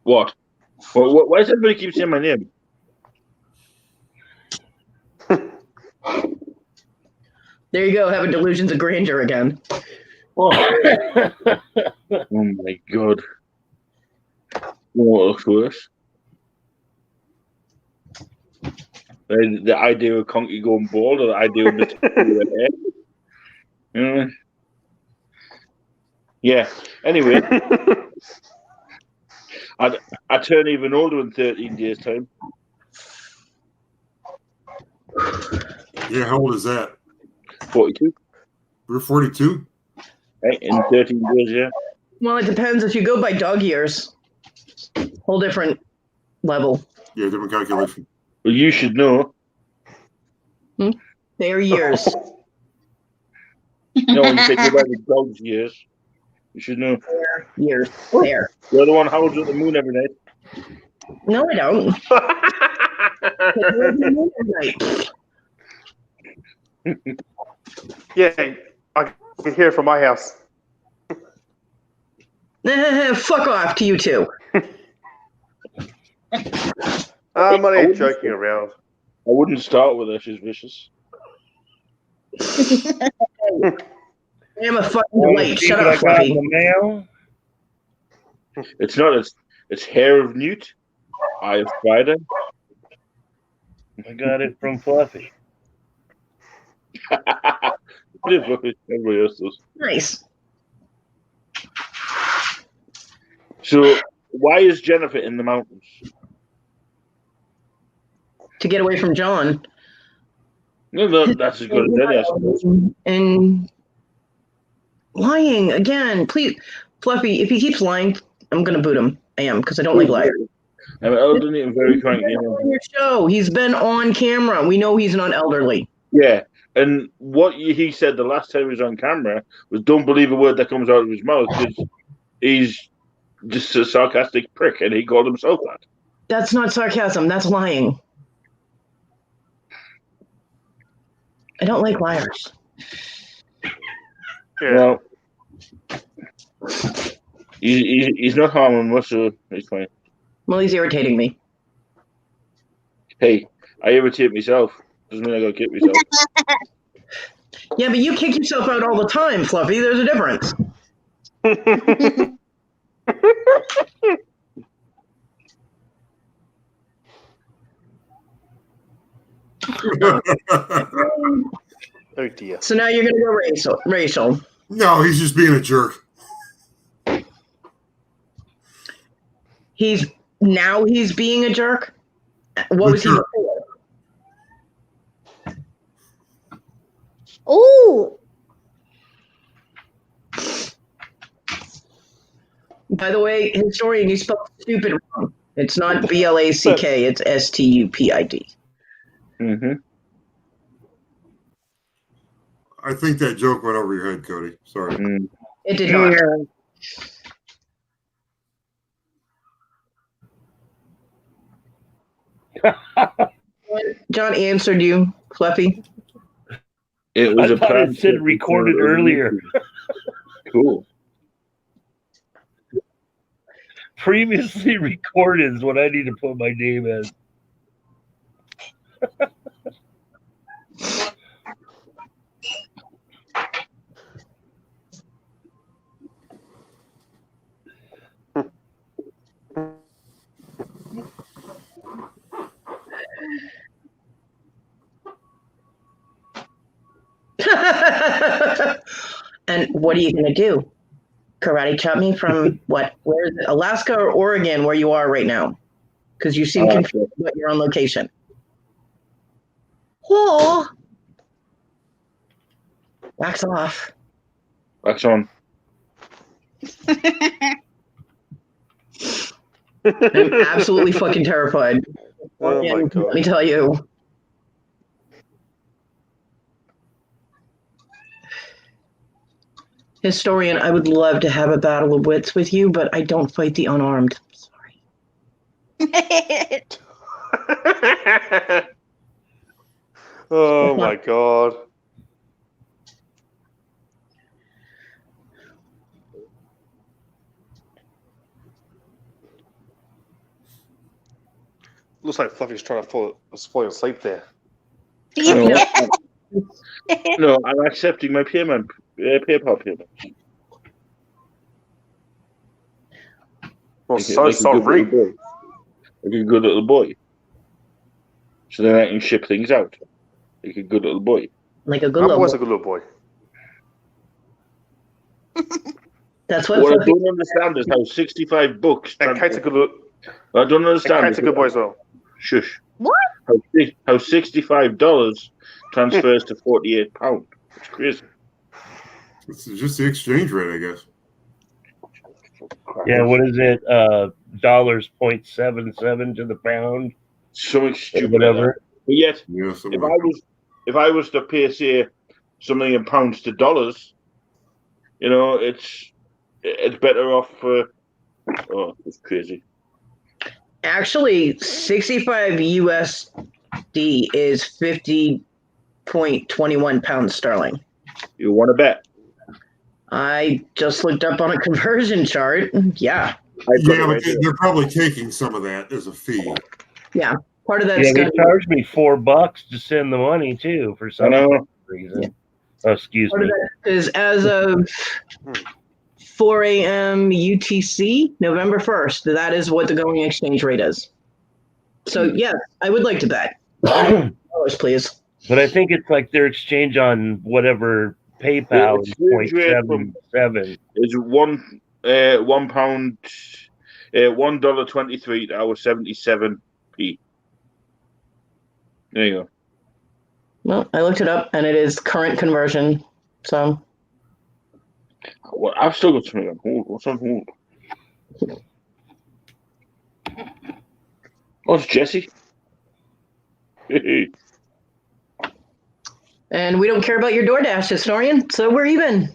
What? Why does everybody keep saying my name? There you go, having delusions of grandeur again. Oh my god. What looks worse? The idea of Conky going bald or the idea of the hair? Yeah. Anyway, I turn even older in 13 days' time. Yeah, how old is that? 42. We're 42? Right, in 13 days, yeah. Well, it depends. If you go by dog years, whole different level. Yeah, different calculation. Well, you should know. Their years. No, when you say go by the dog's years, you should know. Years. There. You're the one howls at the moon every night. No, I don't. Yeah, I can hear it from my house. Fuck off to you too. I'm not even joking around. I wouldn't start with her. She's vicious. I am a fucking delight. Shut up, Fluffy. It's not. It's hair of newt, eye of spider. I got it from Fluffy. Everybody else does. Nice. So, why is Jennifer in the mountains? To get away from John. No, that's as good as any, I suppose. And lying again, please, Fluffy. If he keeps lying, I'm gonna boot him. I am because I don't like liars. I'm elderly and very cranky. On your show, he's been on camera. We know he's not elderly. Yeah, and what he said the last time he was on camera was, "Don't believe a word that comes out of his mouth," because he's just a sarcastic prick, and he called himself that. That's not sarcasm. That's lying. I don't like liars. Yeah. Well, he's not harming us, so he's fine. Well, he's irritating me. Hey, I irritate myself. Doesn't mean I gotta kick myself. Yeah, but you kick yourself out all the time, Fluffy. There's a difference. Oh dear. So now you're gonna go racial. No, he's just being a jerk. He's being a jerk. What was he before? Ooh. By the way, historian, you spelled stupid wrong. It's not BLACK, it's STUPID. Mm-hmm. I think that joke went over your head, Cody. Sorry. It did not. John answered you, Fluffy. It was I a thought prank. it said recorded earlier. Cool. Previously recorded is what I need to put my name as. And what are you going to do? Karate chop me from what? Where is it? Alaska or Oregon, where you are right now? Because you seem confused about your own location. Oh, wax off. Wax on. I'm absolutely fucking terrified. Oh my Let God. me tell you. Historian, I would love to have a battle of wits with you, but I don't fight the unarmed. Oh my God. Looks like Fluffy's trying to fall asleep there. No, I'm accepting my PayPal payment. Well, Like so a good sorry. little boy. Like a good little boy. So then I can ship things out. Like a good little boy. Like a good I'm little always boy. a good little boy. That's what What I Fluffy don't understand is how $65. And Kate's a good little. I don't understand. And Kate's a good boy as well. Shush. What? How $65 transfers to £48. It's crazy. It's just the exchange rate, I guess. Yeah, what is it? Dollars 0.77 to the pound. Something stupid. Whatever. But yet, Yeah, if I was to pay, say, something in pounds to dollars, you know, it's better off for. Oh, it's crazy. Actually, 65 USD is 50.21 pounds sterling. You want to bet? I just looked up on a conversion chart. Yeah. Yeah, but they're probably taking some of that as a fee. Yeah. Part of Yeah, that's they charged me $4 to send the money too for some reason. Yeah. Oh, excuse Part of me. that is as of 4 a.m. UTC, November 1st. That is what the going exchange rate is. So, yes, I would like to bet. $100, please. But I think it's like their exchange on whatever PayPal is exchange rate from 0.77. is £1, $1.23 to our 77p. There you go. Well, I looked it up, and it is current conversion. So, Well, I've still got something on hold. What's on hold? Oh, it's Jesse. and we don't care about your DoorDash, historian, so we're even.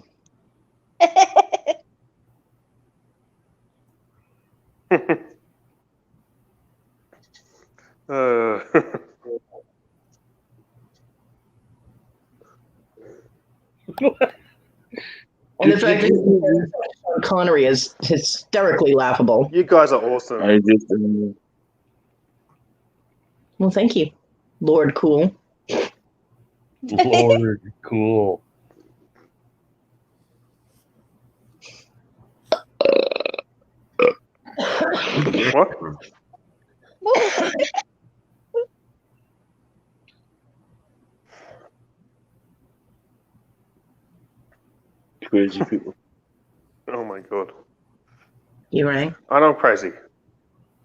And the fact that Sean Connery is hysterically laughable. You guys are awesome. I just. Well, thank you, Lord Cool. Lord, cool. What? Crazy people. Oh my God. You rang? I know I'm crazy.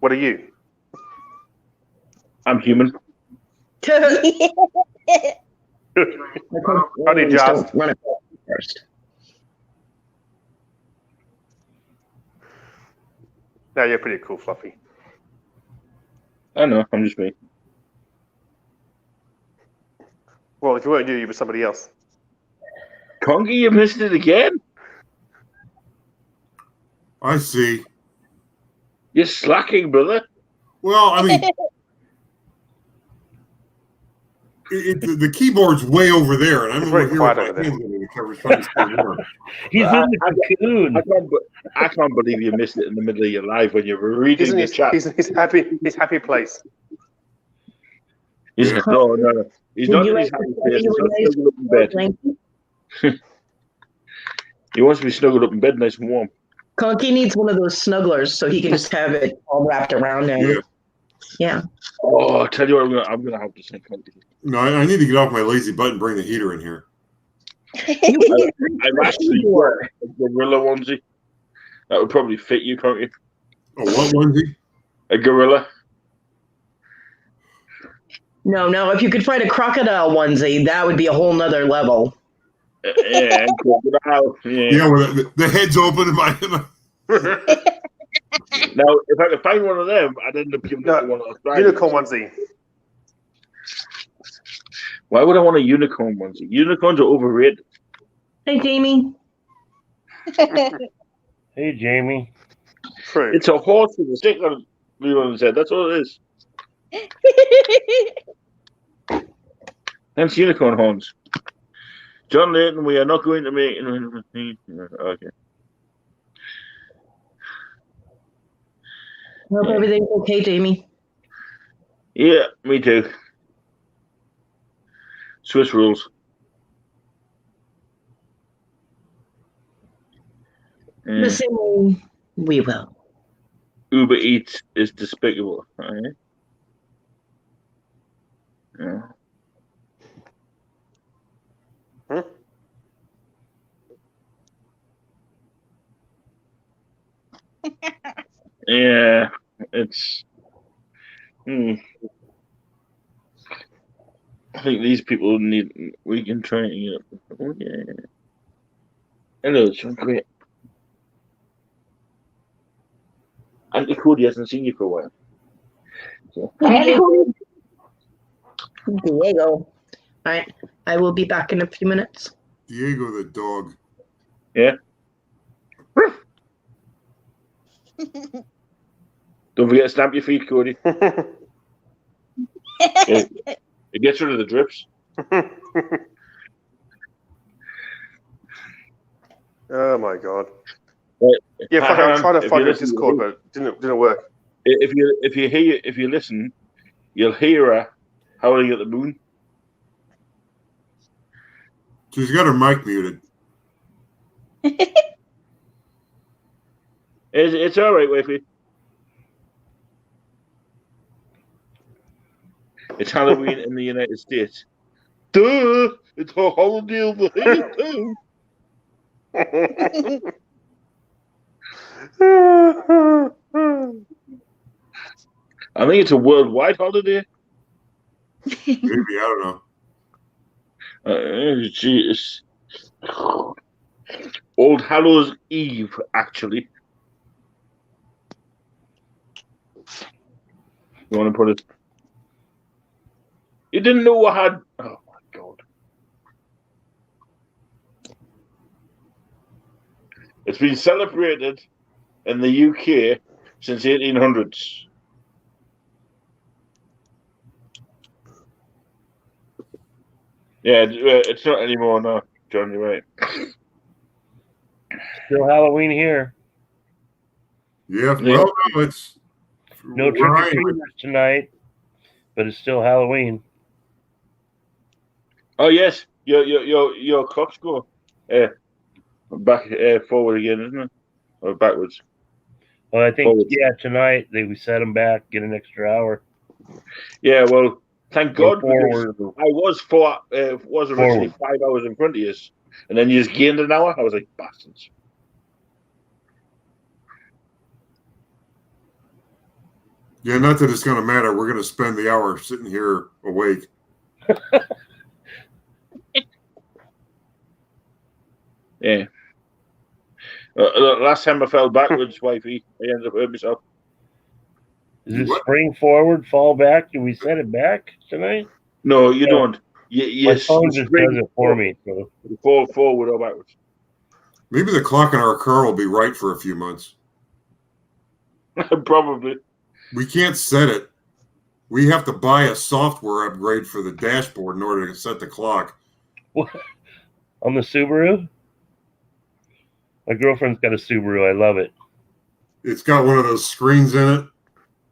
What are you? I'm human. I need just. Don't run it first. No, you're pretty cool, Fluffy. I know. I'm just me. Well, if you weren't you, you'd be somebody else. Conky, you missed it again. I see. You're slacking, brother. Well, I mean, the keyboard's way over there, and I'm It's over very here quiet with over my there. hands under the covers trying to stay warm. He's in the cocoon. I can't believe you missed it in the middle of your life when you were reading the chat. He's his happy place. He's, Yeah. no. He's Would not you in like his to happy study place. He's with not nice snuggled up in bed. blanket? He wants to be snuggled up in bed, nice and warm. Conky needs one of those snugglers so he can just have it all wrapped around him. Yeah. Yeah. Oh, I'll tell you what, I'm gonna have to say Conky. No, I need to get off my lazy butt and bring the heater in here. I've actually got a gorilla onesie. That would probably fit you, Conky. A what onesie? A gorilla. No. If you could find a crocodile onesie, that would be a whole nother level. Yeah, crocodile. Yeah, where the head's open and my Now, if I could find one of them, I'd end up giving it to one of those. Unicorn onesie. Why would I want a unicorn onesie? Unicorns are overrated. Hey, Jamie. Hey, Jamie. True. It's a horse with a stick on his head. That's all it is. Hence unicorn horns. John Layton, we are not going to make. Okay. Hope everything's okay, Jamie. Yeah, me too. Swiss rules. The same way we will. Uber Eats is despicable. Right? Yeah. Huh? Yeah, it's. I think these people need. We can try and get. Oh, yeah. Hello, Sean. Great. Auntie Cody hasn't seen you for a while. So. Diego. All right. I will be back in a few minutes. Diego the dog. Yeah. Don't forget to stamp your feet, Cody. It gets rid of the drips. Oh my god. Yeah, I tried to find a Discord, but it didn't work. If you listen, you'll hear her howling at the moon. She's got her mic muted. It's all right, wifey. It's Halloween in the United States. Duh! It's a holiday over here too. I think it's a worldwide holiday. Maybe, I don't know. Jeez. Old Hallows Eve, actually. You want to put it? You didn't know I had. Oh my god! It's been celebrated in the UK since 1800s. Yeah, it's not anymore now, John. You're right. Still Halloween here. Yeah, well, no, it's no trick or treaters tonight, but it's still Halloween. Oh yes, your clocks go back forward again, isn't it? Or backwards? Well, I think Forward. yeah, tonight we set them back, get an extra hour. Yeah, well, thank God. Forward. I was originally 5 hours in front of you, and then you just gained an hour. I was like, bastards. Yeah, not that it's going to matter. We're going to spend the hour sitting here awake. Yeah. Last time I fell backwards, wifey, I ended up hurting myself. Is it spring forward, fall back? Do we set it back tonight? No, you don't. Yes, phone just does it for me. So. Forward or backwards. Maybe the clock in our car will be right for a few months. Probably. We can't set it. We have to buy a software upgrade for the dashboard in order to set the clock. What? On the Subaru? My girlfriend's got a Subaru. I love it. It's got one of those screens in it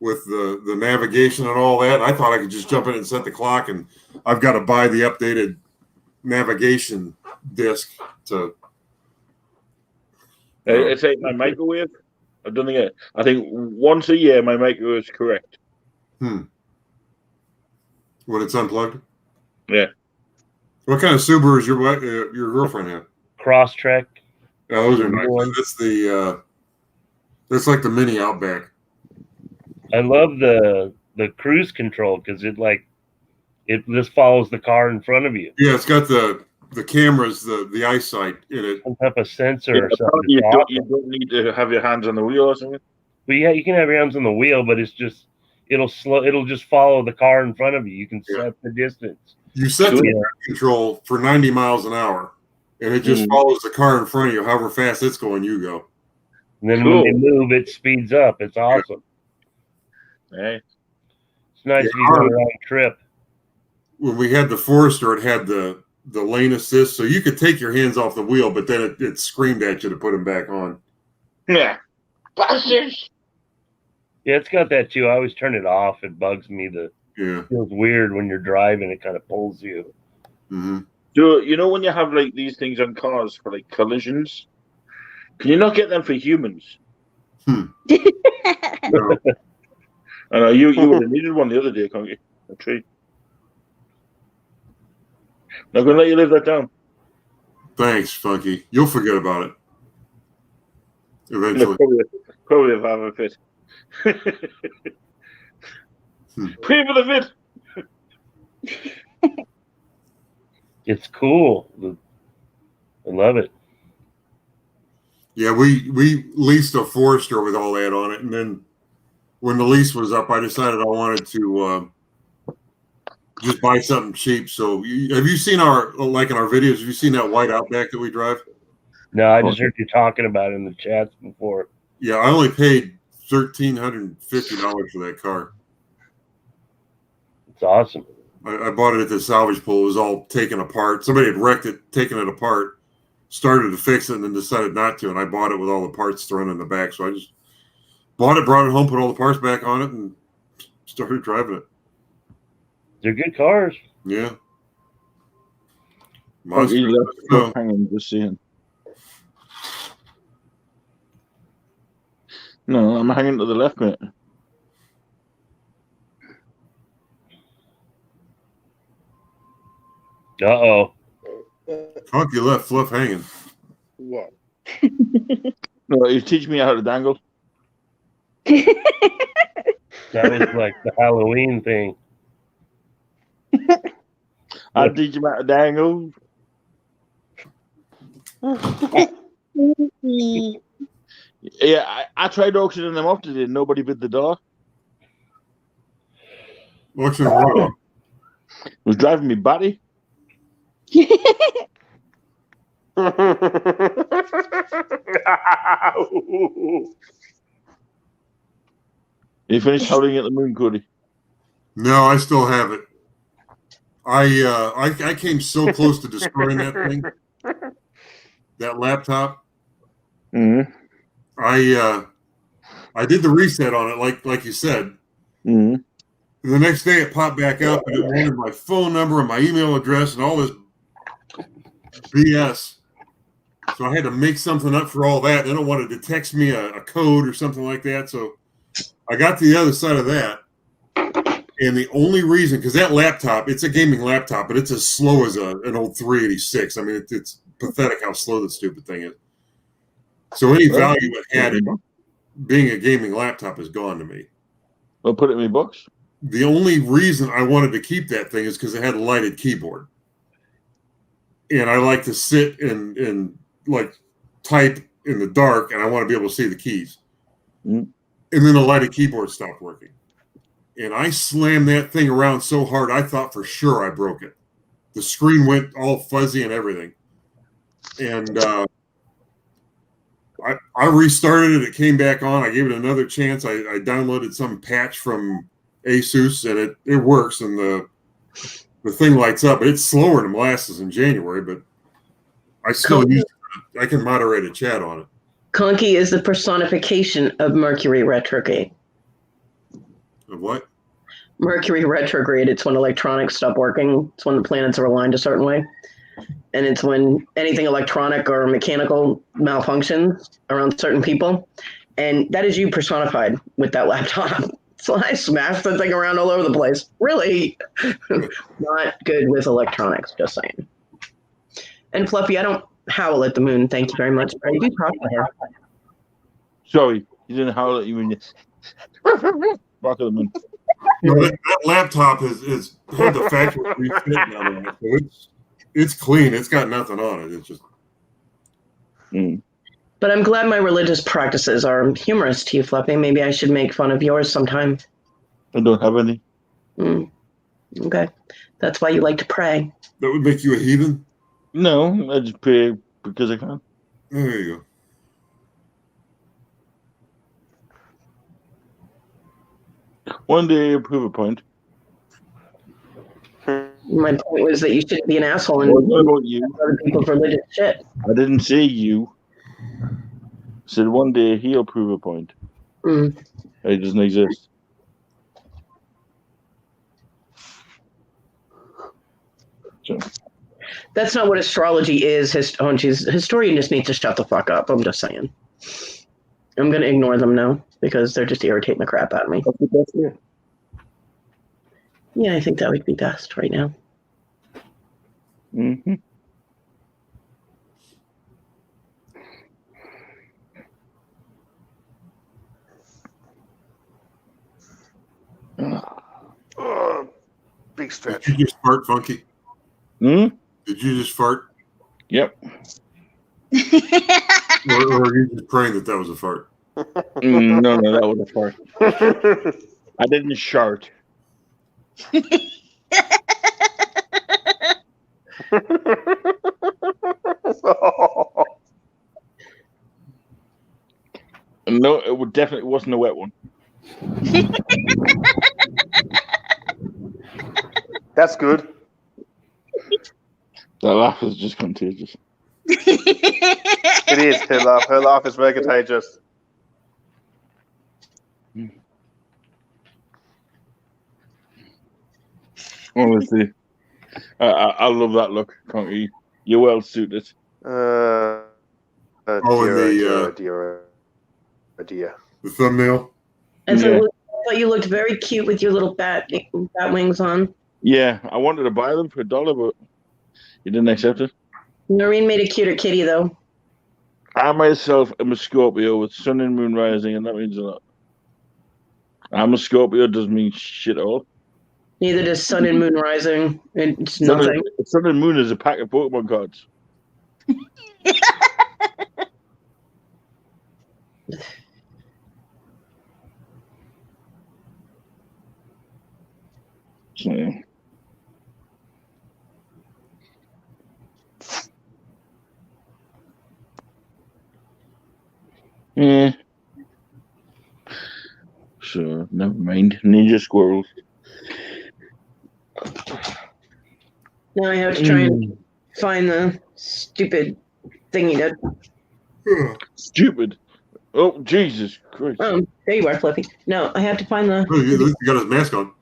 with the navigation and all that. I thought I could just jump in and set the clock, and I've got to buy the updated navigation disc to. It's like my microwave. I don't think I think once a year my microwave is correct. When it's unplugged. Yeah. What kind of Subaru is your girlfriend have? Crosstrek. Yeah, those are nice. That's like the mini Outback. I love the cruise control because it just follows the car in front of you. Yeah, it's got the cameras, the eyesight in it. Some type of sensor or something. You don't need to have your hands on the wheel or something. But yeah, you can have your hands on the wheel, but it'll just follow the car in front of you. You can set the distance. You set the cruise control for 90 miles an hour, and it just follows the car in front of you. However fast it's going, you go. And then when they move, it speeds up. It's awesome. Hey. It's nice if you go on a long trip. When we had the Forester, it had the lane assist, so you could take your hands off the wheel, but then it screamed at you to put them back on. Yeah. Bastards. Yeah, it's got that too. I always turn it off. It bugs me. It feels weird when you're driving. It kind of pulls you. Mm-hmm. So, you know when you have like these things on cars for like collisions? Can you not get them for humans? No. I know you would have needed one the other day, can't you? A tree. Not gonna let you live that down. Thanks, Funky. You'll forget about it eventually. Probably if I have a fit. Pay for the fit. It's cool. I love it. Yeah, we leased a Forester with all that on it, and then when the lease was up, I decided I wanted to just buy something cheap. So, have you seen in our videos? Have you seen that white Outback that we drive? No, I just heard you talking about it in the chats before. Yeah, I only paid $1,350 for that car. It's awesome. I bought it at the salvage pool. It was all taken apart. Somebody had wrecked it, taken it apart, started to fix it, and then decided not to. And I bought it with all the parts thrown in the back. So I just bought it, brought it home, put all the parts back on it, and started driving it. They're good cars. Yeah. Hanging, just seeing. No, I'm hanging to the left, mate. Uh-oh. Funky left Fluff hanging. What? No, you teach me how to dangle. That was like the Halloween thing. I'll teach you how to dangle. Yeah, I tried auctioning them off today. Nobody bid the door. Auction what? It was driving me batty. You finished howling at the moon, Cody? No, I still have it. I came so close to destroying that thing, that laptop. Mm-hmm. I did the reset on it, like you said. Mm-hmm. And the next day, it popped back up, and it wanted my phone number and my email address and all this BS. So I had to make something up for all that. Then it wanted to text me a code or something like that. So I got to the other side of that. And the only reason, because that laptop, it's a gaming laptop, but it's as slow as an old 386. I mean, it's pathetic how slow the stupid thing is. So any value it had in being a gaming laptop is gone to me. Well, put it in my box. The only reason I wanted to keep that thing is because it had a lighted keyboard. And I like to sit and like type in the dark, and I want to be able to see the keys. Mm. And then the lighted keyboard stopped working. And I slammed that thing around so hard, I thought for sure I broke it. the screen went all fuzzy and everything. And I restarted it. It came back on. I gave it another chance. I downloaded some patch from Asus, and it works. And the thing lights up. It's slower than molasses in January, but I still use it. I can moderate a chat on it. Conky is the personification of Mercury retrograde. Of what? Mercury retrograde. It's when electronics stop working. It's when the planets are aligned a certain way. And it's when anything electronic or mechanical malfunctions around certain people. And that is you personified with that laptop. So I smashed the thing around all over the place. Really not good with electronics, just saying. And Fluffy, I don't howl at the moon. Thank you very much. I do talk to her. Sorry, you didn't howl at you when you bark at the moon. You know, that laptop is had the factory refit on it, so it's clean. It's got nothing on it. It's just. But I'm glad my religious practices are humorous to you, Fluffy. Maybe I should make fun of yours sometime. I don't have any. Okay. That's why you like to pray. That would make you a heathen? No, I just pray because I can. There you go. One day you'll prove a point. My point was that you shouldn't be an asshole and other people's religious shit. I didn't say you. I said one day he'll prove a point. It doesn't exist. So. That's not what astrology is. Historian just needs to shut the fuck up. I'm just saying. I'm going to ignore them now because they're just irritating the crap out of me. Yeah, I think that would be best right now. Big stretch. Did you just fart, Funky? Did you just fart? Yep. or are you just praying that was a fart? No, that was a fart. I didn't shart. No, it definitely wasn't a wet one. That's good. That laugh is just contagious. It is her laugh. Her laugh is very contagious. Honestly, I love that look. Can't you? You're well suited. Dear. The thumbnail. And so I thought you looked very cute with your little bat wings on. Yeah, I wanted to buy them for $1, but you didn't accept it. Noreen made a cuter kitty, though. I myself am a Scorpio with sun and moon rising, and that means a lot. I'm a Scorpio doesn't mean shit at all. Neither does sun and moon rising. It's nothing. Sun and moon is a pack of Pokemon cards. Yeah. So, never mind. Ninja squirrels. Now I have to try and find the stupid thing he did. Stupid? Oh, Jesus Christ. Oh, there you are, Fluffy. No, I have to find the... Oh, you got his mask on.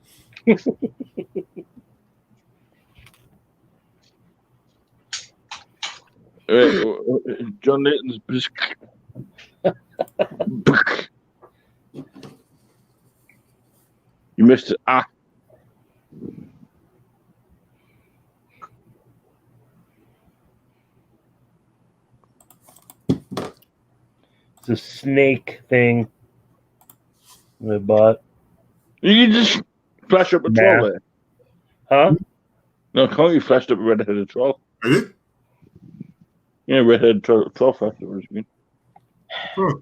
John Layton's... You missed it. It's a snake thing I bought. You can just flash up a troll there. Huh? No, can't you flash up a red-headed troll? I did? Yeah, red-headed troll flashed up a screen. Huh.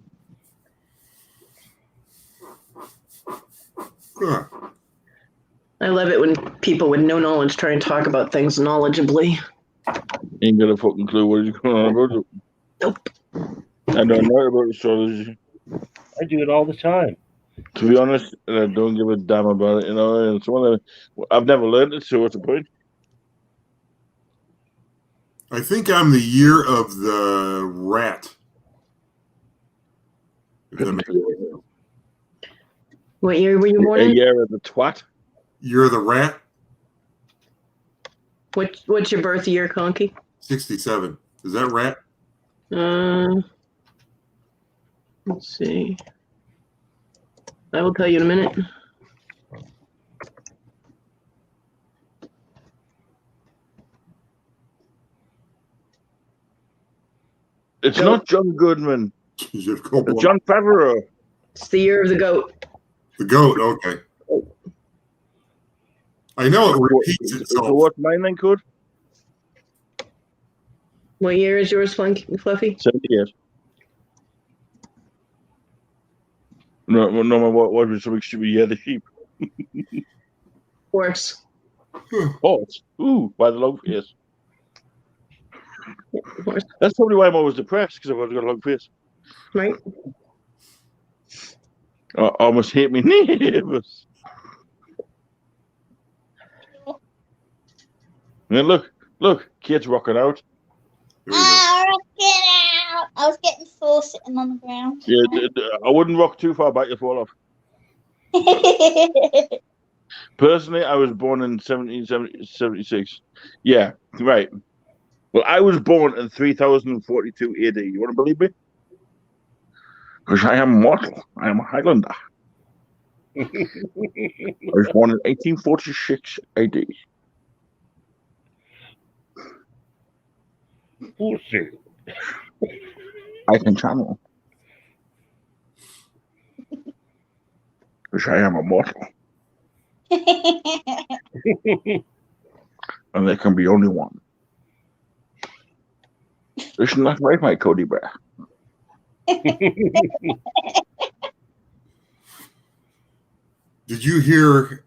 Huh. I love it when people with no knowledge try and talk about things knowledgeably. Ain't got a fucking clue what he's going on about. Nope. I don't know about astrology. I do it all the time. To be honest, and I don't give a damn about it, you know. And it's one of I've never learned it, so what's the point? I think I'm the year of the rat. If that makes sense. What year were you born A in? year of the twat. Year of the rat, What's your birth year, Conky? 67. Is that rat? Let's see. I will tell you in a minute. It's Goat. not John Goodman. Is it It's John Favreau. It's the year of the goat. The goat, okay. I know it repeats So itself. what's mine then, Code? What year is yours, Fluffy? 78. No, what was something stupid? Yeah, the sheep. Horse. Horse. Ooh, by the long face. Horse. That's probably why I'm always depressed, because I've always got a long face. Right. I almost hate me neighbors. And look, kids rocking out. Get out! I was getting four sitting on the ground. Yeah, I wouldn't rock too far back, you'll fall off. Personally, I was born in 1776. Yeah, right. Well, I was born in 3042 AD. You want to believe me? Because I am mortal. I am a Highlander. I was born in 1846 AD. Bullshit. I can channel. Because I am a mortal. And there can be only one. Isn't that right, my Cody Bear? Did you hear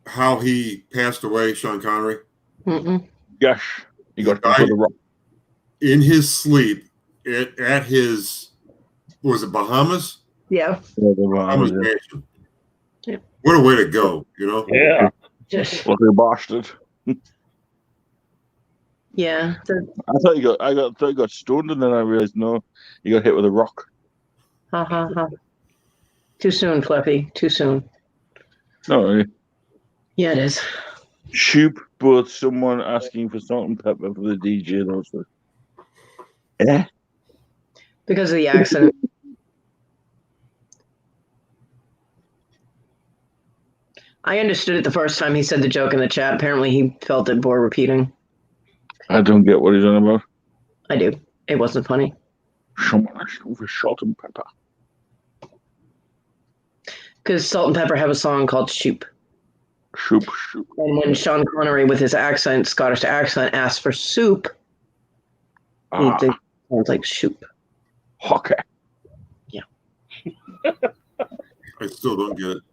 how he passed away, Sean Connery? Gosh, he got died hit with a rock. in his sleep at his, what was it, Bahamas? Yeah. Bahamas Yeah. mansion. Yep. What a way to go, you know? Yeah. Look, he bastard. Yeah. I thought he got stoned, and then I realized no, he got hit with a rock. Ha ha ha. Too soon, Fluffy. Too soon. No, really. Yeah, it is. Shoop, but someone asking for salt and pepper for the DJ and also. Eh? Because of the accident. I understood it the first time he said the joke in the chat. Apparently, he felt it bore repeating. I don't get what he's on about. I do. It wasn't funny. Someone asking for salt and pepper. Because Salt and Pepper have a song called Shoop. Shoop. And when Sean Connery, with his accent, Scottish accent, asked for soup, he sounds like Shoop. Okay. Yeah. I still don't get it.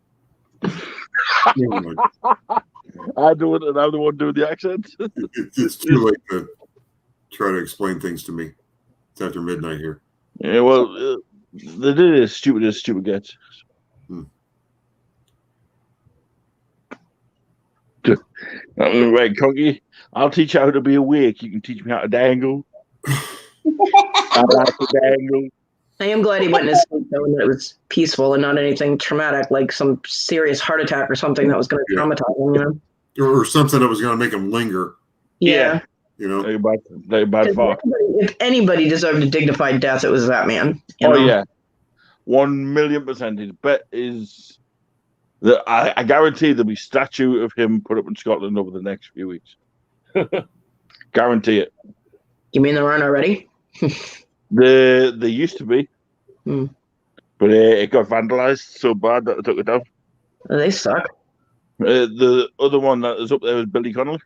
I do it, and I'm the one doing the accent. It's too late to try to explain things to me. It's after midnight here. Yeah, well, they did it as stupid gets. Right, Conky, I'll teach you how to be awake. You can teach me how to dangle. I like to dangle. I am glad he went in his sleep, though, and that it was peaceful and not anything traumatic, like some serious heart attack or something that was going to traumatize him, you know? Or something that was going to make him linger. Yeah. You know? They bad far. If anybody deserved a dignified death, it was that man. You Oh, know? yeah. 1,000,000%. His bet is that I guarantee there'll be a statue of him put up in Scotland over the next few weeks. Guarantee it. You mean there aren't already? There used to be, Hmm. but it got vandalized so bad that they took it down. They suck. The other one that is up there is Billy Connolly.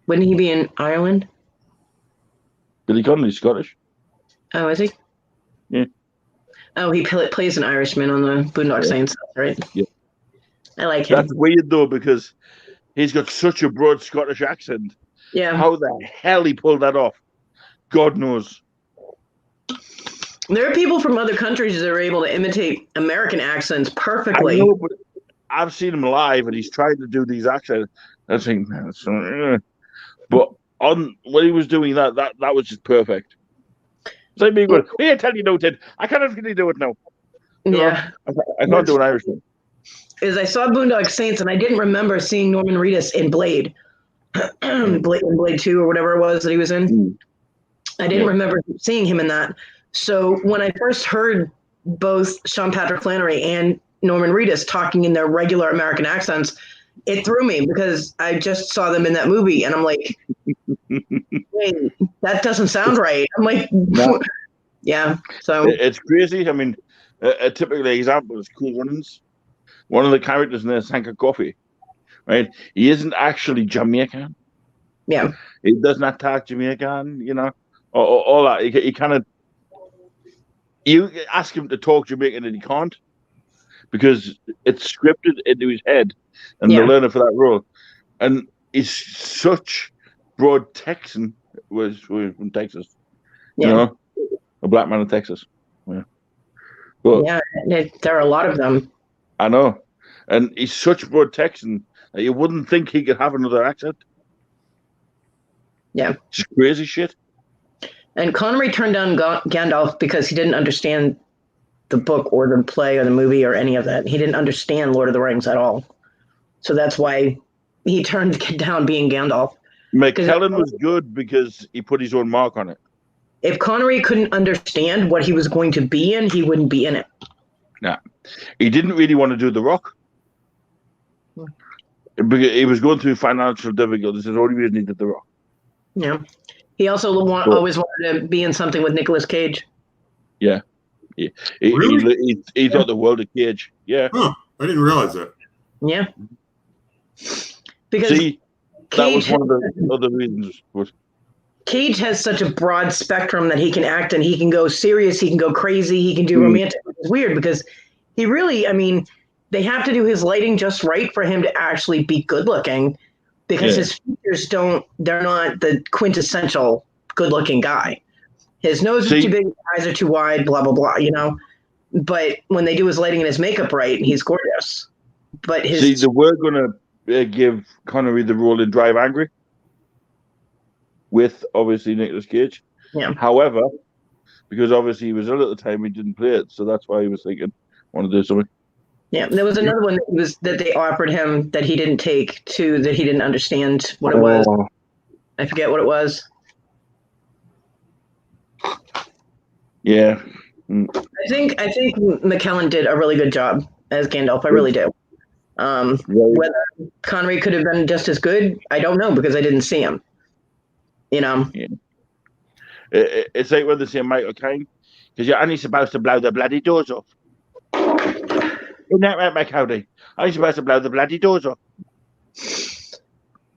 Wouldn't he be in Ireland? Billy Connolly's Scottish. Oh, is he? Yeah. Oh, he plays an Irishman on the Boondock Saints, right? Yeah. I like him. That's weird though, because he's got such a broad Scottish accent. Yeah. How the hell he pulled that off? God knows. There are people from other countries that are able to imitate American accents I perfectly. know, but I've seen him live, and he's trying to do these accents. I think, man, but on when he was doing that was just perfect. It's like me going, "Hey, I tell you, no, Ted, I can't really do it now." You Yeah. know? I can't do an Irishman. Is I saw Boondock Saints, and I didn't remember seeing Norman Reedus in Blade. Blade 2 or whatever it was that he was in. I didn't remember seeing him in that. So when I first heard both Sean Patrick Flanery and Norman Reedus talking in their regular American accents, it threw me because I just saw them in that movie, and I'm like, wait, that doesn't sound right. I'm like, No. yeah. So It's crazy. I mean, a typical example is Cool Runnings. One of the characters in there is Hank of Coffee, right? He isn't actually Jamaican. Yeah. He does not talk Jamaican, you know, or all that. He kind of, you ask him to talk Jamaican and he can't, because it's scripted into his head, and they're learning for that role. And he's such broad Texan, was from Texas, you know, a black man in Texas. Yeah. But yeah, there are a lot of them. I know. And he's such broad Texan that you wouldn't think he could have another accent. Yeah. Just crazy shit. And Connery turned down Gandalf because he didn't understand the book or the play or the movie or any of that. He didn't understand Lord of the Rings at all. So that's why he turned down being Gandalf. McKellen was good because he put his own mark on it. If Connery couldn't understand what he was going to be in, he wouldn't be in it. Nah. He didn't really want to do The Rock. Because he was going through financial difficulties. That's the only reason he did The Rock. Yeah. He also always wanted to be in something with Nicolas Cage. Yeah. He thought the world of Cage. Yeah. Huh. I didn't realize that. Yeah. Because that was one of the other reasons. Cage has such a broad spectrum that he can act, and he can go serious, he can go crazy, he can do romantic. It's weird because he really, I mean, they have to do his lighting just right for him to actually be good looking, because his features they're not the quintessential good looking guy. His nose is too big, his eyes are too wide, blah, blah, blah, you know? But when they do his lighting and his makeup right, he's gorgeous. But they were going to give Connery the role in Drive Angry with, obviously, Nicolas Cage. Yeah. However, because obviously he was ill at the time, he didn't play it. So that's why he was thinking, want to do something. Yeah, there was another one that they offered him that he didn't take, too, that he didn't understand what it was. I forget what it was. Yeah. I think McKellen did a really good job as Gandalf. I really do. Whether Connery could have been just as good, I don't know, because I didn't see him. You know? Yeah. It's like when they say Michael Caine, because you're only supposed to blow the bloody doors off. Isn't that right, Mike Howdy? Only supposed to blow the bloody doors off.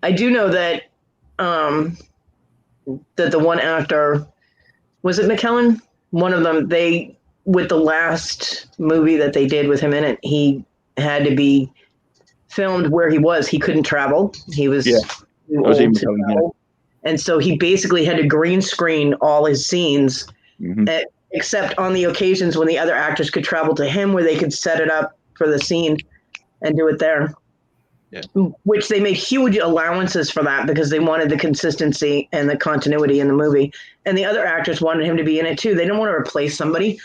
I do know that that the one actor, was it McKellen? One of them, with the last movie that they did with him in it, he had to be filmed where he was. He couldn't travel. He was too old to travel. And so he basically had to green screen all his scenes, except on the occasions when the other actors could travel to him, where they could set it up for the scene and do it there. Yeah. Which they made huge allowances for that because they wanted the consistency and the continuity in the movie. And the other actors wanted him to be in it too. They didn't want to replace somebody.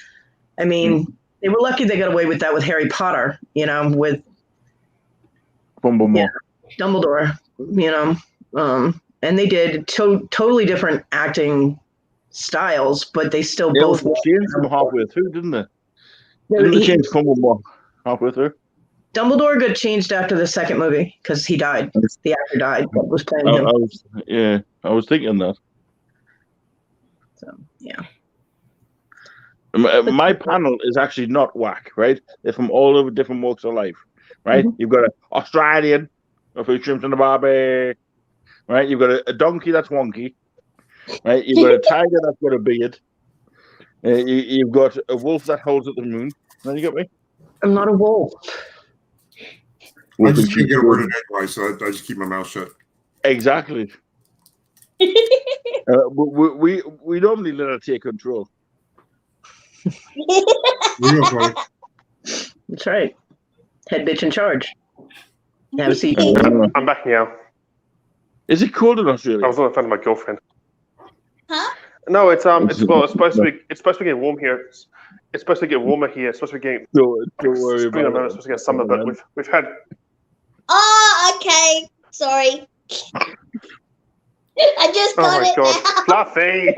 I mean, they were lucky they got away with that with Harry Potter, you know, with Dumbledore, you know. And they did totally different acting styles, but they still both changed from halfway through, didn't they? Didn't they change Dumbledore halfway through? Dumbledore got changed after the second movie because he died. The actor died that was playing him. I was thinking that. So yeah. My panel is actually not whack, right? They're from all over different walks of life, right? You've got an Australian, a few shrimps and a barbie, right? You've got a donkey that's wonky, right? You've got a tiger that's got a beard, You've got a wolf that howls at the moon. Then you got me. I'm not a wolf. I just can't get a word in edgewise, so I just keep my mouth shut. Exactly. We normally let her take control. That's right. Head bitch in charge. Have a seat. I'm back now. Is it cold in Australia? I was on the phone with my girlfriend. Huh? No, it's supposed to be getting warm here. It's supposed to get warmer here. It's supposed to be getting don't worry spring about it's supposed to get summer, but we've had. Oh, okay. Sorry. I just got it. Oh my god, Fluffy!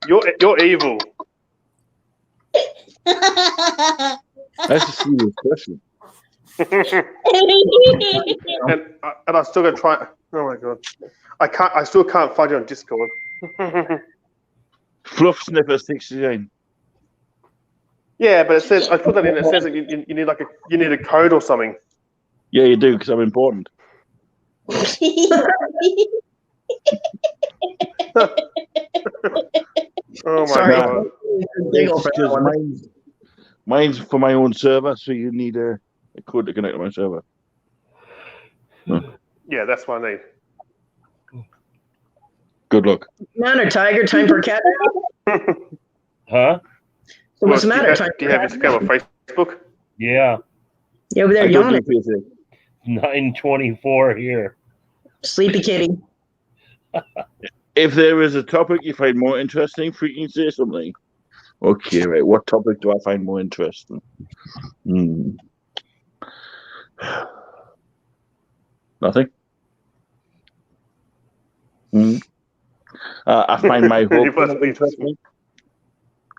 You're evil. That's a serious question. and I still gotta try. Oh my god, I still can't find you on Discord. Fluff Sniffer 69. Yeah, but it says I put that in. It says that you need a code or something. Yeah, you do because I'm important. Oh my Sorry. god. Mine's for my own server, so you need a code to connect to my server. Yeah, that's what I need. Good luck. Man or tiger, time for cat. Huh? So what's the Well, matter? do you have Instagram or Facebook? Yeah. You over there yawning. 9:24 here. Sleepy kitty. If there is a topic you find more interesting, freaking say something. Okay, right. What topic do I find more interesting? Nothing. I find my hope interesting.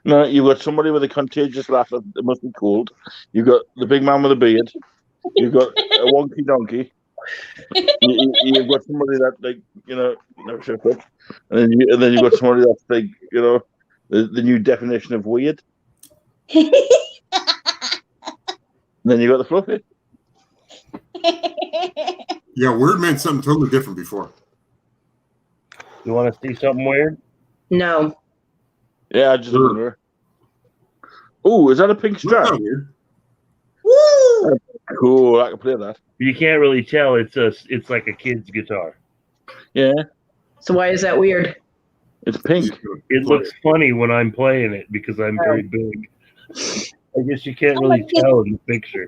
No, you've got somebody with a contagious laugh. It must be cold. You've got the big man with a beard. You've got a wonky donkey. You've got somebody that, like, never sure what. And then you've got somebody that's, like, the new definition of weird. And then you got the fluffy. Yeah, weird meant something totally different before. You want to see something weird? No. Yeah, I just looked at her. Oh, is that a pink strap? Woo! Cool, I can play that. You can't really tell. It's like a kid's guitar. Yeah. So why is that weird? It's pink. It looks funny when I'm playing it because I'm very big. I guess you can't really tell in the picture.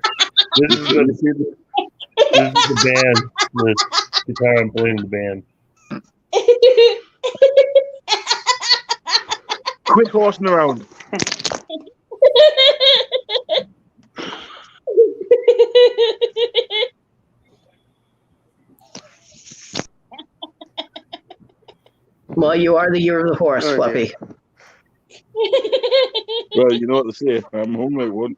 This is the band, the guitar I'm playing in the band. Quit horsing around. Well, you are the year of the horse, Fluffy. Well, you know what to say. I'm home like one.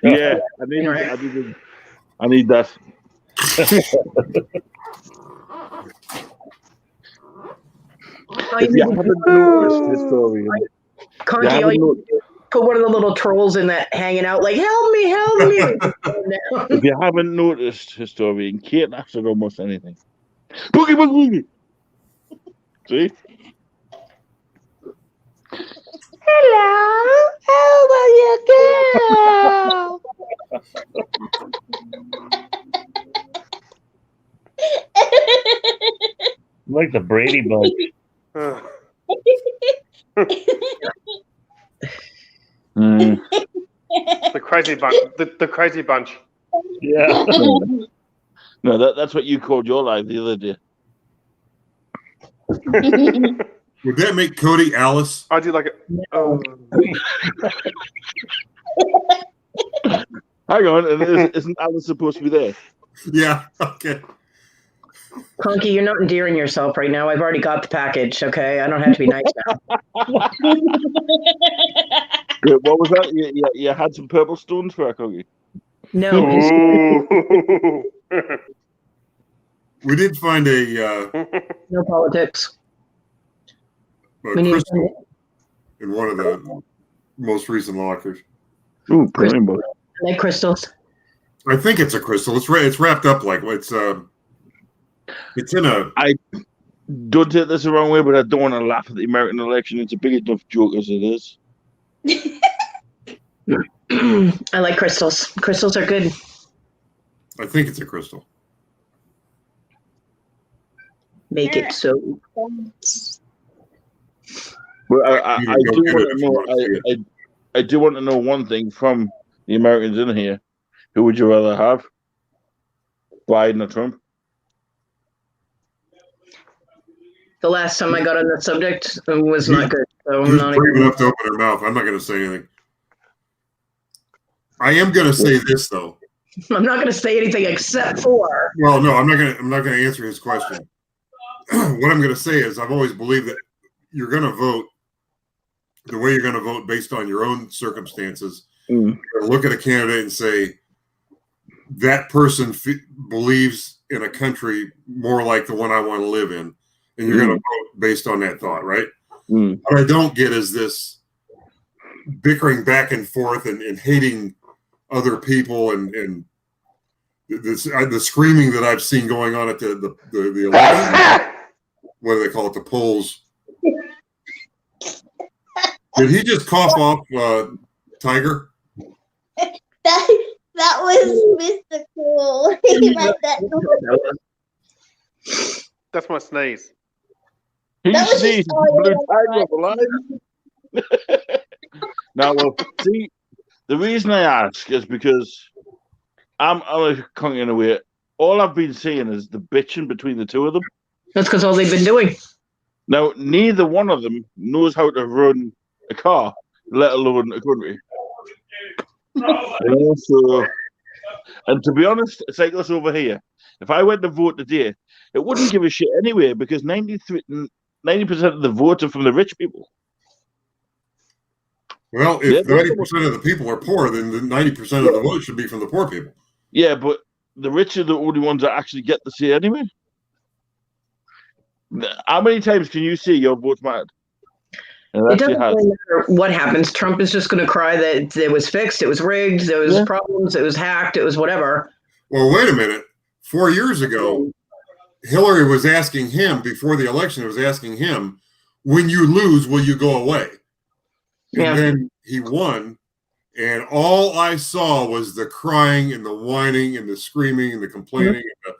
Yeah, I need that. If you haven't noticed this story, put one of the little trolls in that hanging out like, help me, help me. If you haven't noticed, historian, Kate laughs at almost anything. Boogie, boogie, boogie. See? Hello, how are you, girl? Like the Brady Bunch. The crazy bunch. The crazy bunch. Yeah. No, that's what you called your life the other day. Would that make Cody Alice? I do like it. Oh. Hang on, isn't Alice supposed to be there? Yeah, okay. Conky, you're not endearing yourself right now. I've already got the package, okay? I don't have to be nice now. What was that? You had some purple stones for her, Conky? No. We did find a no politics. Crystal in one of the most recent lockers. Ooh, brilliant. I like crystals. I think it's a crystal. It's wrapped up like it's in a. I don't take this the wrong way, but I don't want to laugh at the American election. It's a big enough joke as it is. I like crystals. Crystals are good. I think it's a crystal. Make it so. But I do want to know. I do want to know one thing from the Americans in here. Who would you rather have, Biden or Trump? The last time I got on the subject was not good. So She I'm was not brave even. enough to open her mouth. I'm not going to say anything. I am going to say this though. I'm not going to say anything except for. Well, no, I'm not going to answer his question. What I'm going to say is I've always believed that you're going to vote the way you're going to vote based on your own circumstances. Mm. You're gonna look at a candidate and say that person believes in a country more like the one I want to live in, and you're going to vote based on that thought, right? Mm. What I don't get is this bickering back and forth and hating other people and the screaming that I've seen going on at the election. What do they call it? The polls. Did he just cough off Tiger? That was Mr. Cool. He meant that. That's my sneeze. That was just Now, well, see, the reason I ask is because I'm coming in a way. All I've been seeing is the bitching between the two of them. That's because all they've been doing. Now, neither one of them knows how to run a car, let alone a country. And to be honest, it's like this over here. If I went to vote today, it wouldn't give a shit anyway because 90% of the votes are from the rich people. Well, if 90% of the people are poor, then the 90% of the vote should be from the poor people. Yeah, but the rich are the only ones that actually get to say anyway. How many times can you say your vote's mattered? It doesn't really matter what happens. Trump is just going to cry that it was fixed, it was rigged, there was problems, it was hacked, it was whatever. Well, wait a minute. 4 years ago, Hillary was asking him, before the election, was asking him, when you lose, will you go away? And then he won, and all I saw was the crying and the whining and the screaming and the complaining and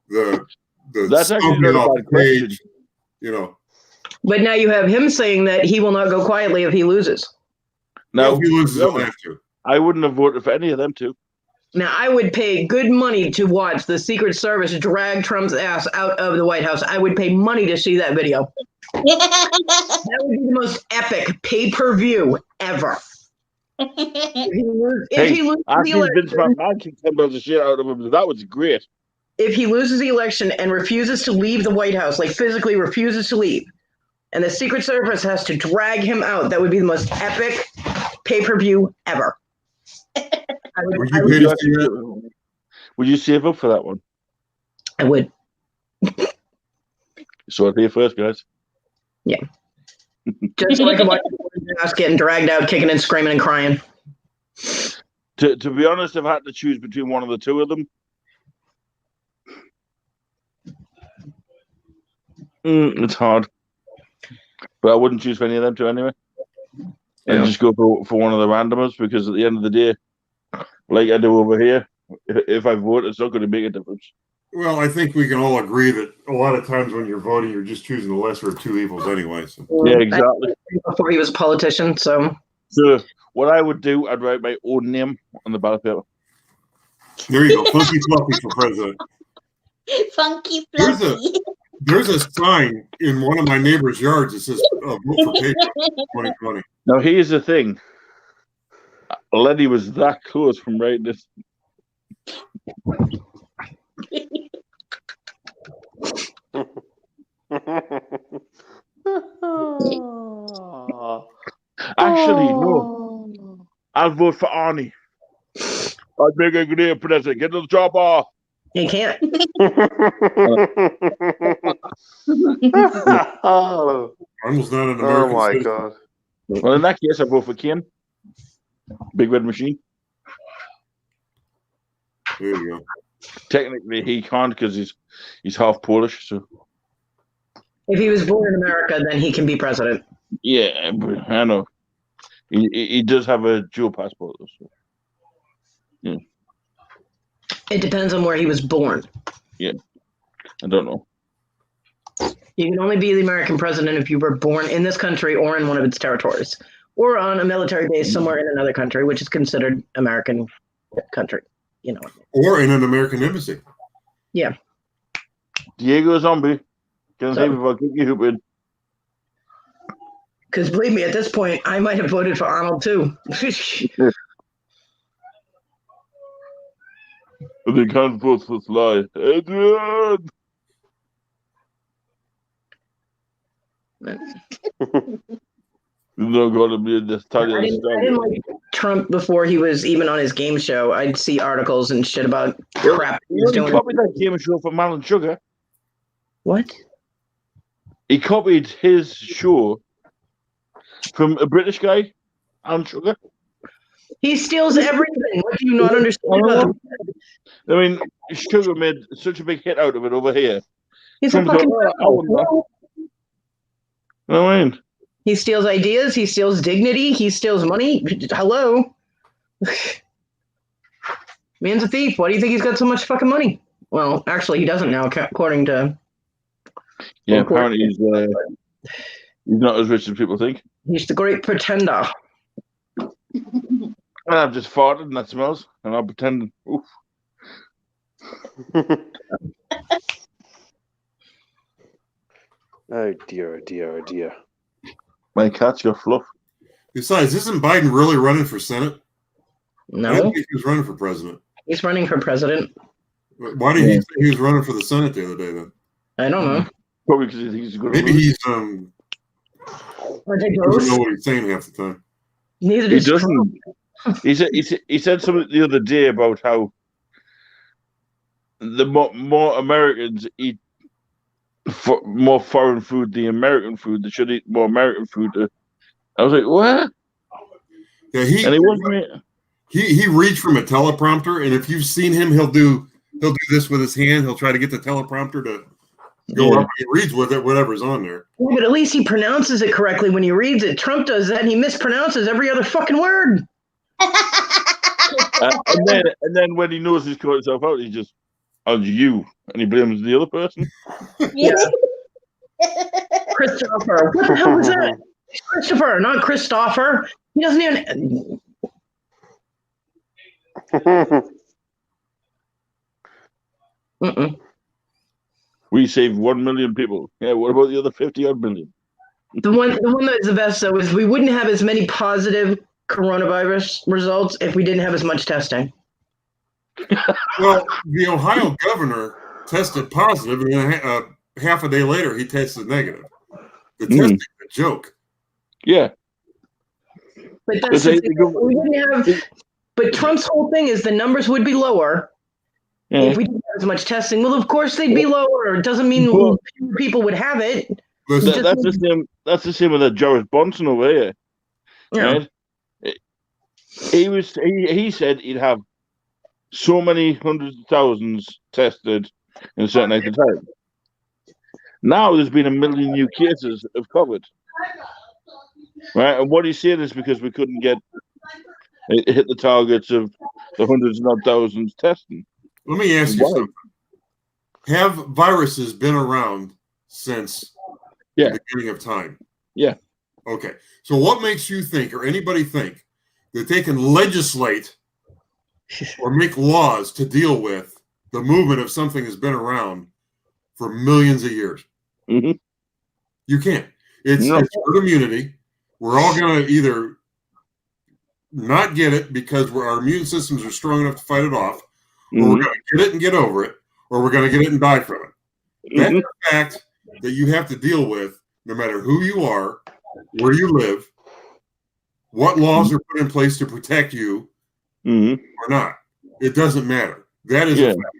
the that's actually not a bad question. You know. But now you have him saying that he will not go quietly if he loses. No, if he loses, he'll have to. I wouldn't have voted for any of them two. Now, I would pay good money to watch the Secret Service drag Trump's ass out of the White House. I would pay money to see that video. That would be the most epic pay-per-view ever. If he loses the election, Vince McMahon kicked the shit out of him. That was great. If he loses the election and refuses to leave the White House, like physically refuses to leave, and the Secret Service has to drag him out, that would be the most epic pay-per-view ever. Would you save up for that one? I would. So I'd be first, guys. Yeah. Just like a bunch of getting dragged out, kicking and screaming and crying. To be honest, if I had to choose between one of the two of them, it's hard. But I wouldn't choose for any of them two anyway. And just go for one of the randomers because at the end of the day, like I do over here, if I vote, it's not going to make a difference. Well, I think we can all agree that a lot of times when you're voting, you're just choosing the lesser of two evils anyway. So. Yeah, exactly. Before he was a politician, so what I would do, I'd write my own name on the ballot paper. There you go, Funky Fluffy for president. Funky Fluffy. There's a sign in one of my neighbor's yards that says "Vote for Paper 2020." Now, here's the thing. Letty was that close from writing this. Actually, no. I'll vote for Arnie. I'd make a great president. Get to the job off. You can't. Arnold's not an American. Oh my citizen. god. Well, in that case, I vote for Ken. Big Red Machine. There you go. Technically, he can't because he's half Polish. So If he was born in America, then he can be president. yeah, but I know he does have a dual passport. So. Yeah. It depends on where he was born. Yeah, I don't know. You can only be the American president if you were born in this country or in one of its territories, or on a military base somewhere in another country, which is considered American country. You know, or in an American embassy. Yeah. Diego Zombie. Can I about you with? Because believe me, at this point, I might have voted for Arnold too. They can't vote for Sly. Adrian! Not gonna be in this I didn't like Trump before he was even on his game show. I'd see articles and shit about crap he was doing. He copied that game show from Alan Sugar. What? He copied his show from a British guy, Alan Sugar. He steals everything. What do you not understand about him? I mean, Sugar made such a big hit out of it over here. He's Trump's a fucking going, I want that. You know what I mean? He steals ideas. He steals dignity. He steals money. Hello. Man's a thief. Why do you think he's got so much fucking money? Well, actually, he doesn't now, according to... Yeah, apparently he's not as rich as people think. He's the great pretender. And I've just farted and that smells, and I'm pretending. Oof. Oh dear, oh dear, oh dear. My cat's got fluff. Besides, isn't Biden really running for Senate? No. I didn't think he was running for president. He's running for president. Why did he say he was running for the Senate the other day then? I don't know. Probably because he thinks he's going to Maybe lose. he's Are they doesn't gross? know what he's saying half the time. Neither He does doesn't. He said something the other day about how the more Americans eat more foreign food than American food, they should eat more American food. I was like, what? Yeah, And he wasn't. he reads from a teleprompter, and if you've seen him, he'll do this with his hand. He'll try to get the teleprompter to go up, and he reads with it, whatever's on there. Yeah, but at least he pronounces it correctly when he reads it. Trump does that, and he mispronounces every other fucking word. And then when he knows he's caught himself out, he just, "On you," and he blames the other person. Yeah. Christopher. What the hell was that? Christopher, not Christopher. He doesn't even. We saved 1 million people. Yeah, what about the other 50-odd million? The one that's the best though is we wouldn't have as many positive coronavirus results if we didn't have as much testing. Well, the Ohio governor tested positive, and then half a day later, he tested negative. The testing's a joke. Yeah. But that's the thing. We wouldn't have. But Trump's whole thing is the numbers would be lower if we didn't have as much testing. Well, of course they'd be lower. It doesn't mean fewer people would have it. That's the same with that Joris Bonson over here. Yeah. Right? He said he'd have so many hundreds of thousands tested in a certain length of time. Now there's been 1 million new cases of COVID. Right? And what he's saying is because we couldn't hit the targets of the hundreds and odd thousands testing. Let me ask you something. Have viruses been around since the beginning of time? Yeah. Okay. So what makes you think, or anybody think, that they can legislate or make laws to deal with the movement of something that's been around for millions of years? Mm-hmm. You can't. It's herd immunity. We're all going to either not get it because our immune systems are strong enough to fight it off, or we're going to get it and get over it, or we're going to get it and die from it. That's a fact that you have to deal with no matter who you are, where you live, what laws are put in place to protect you or not. It doesn't matter. That is a fact.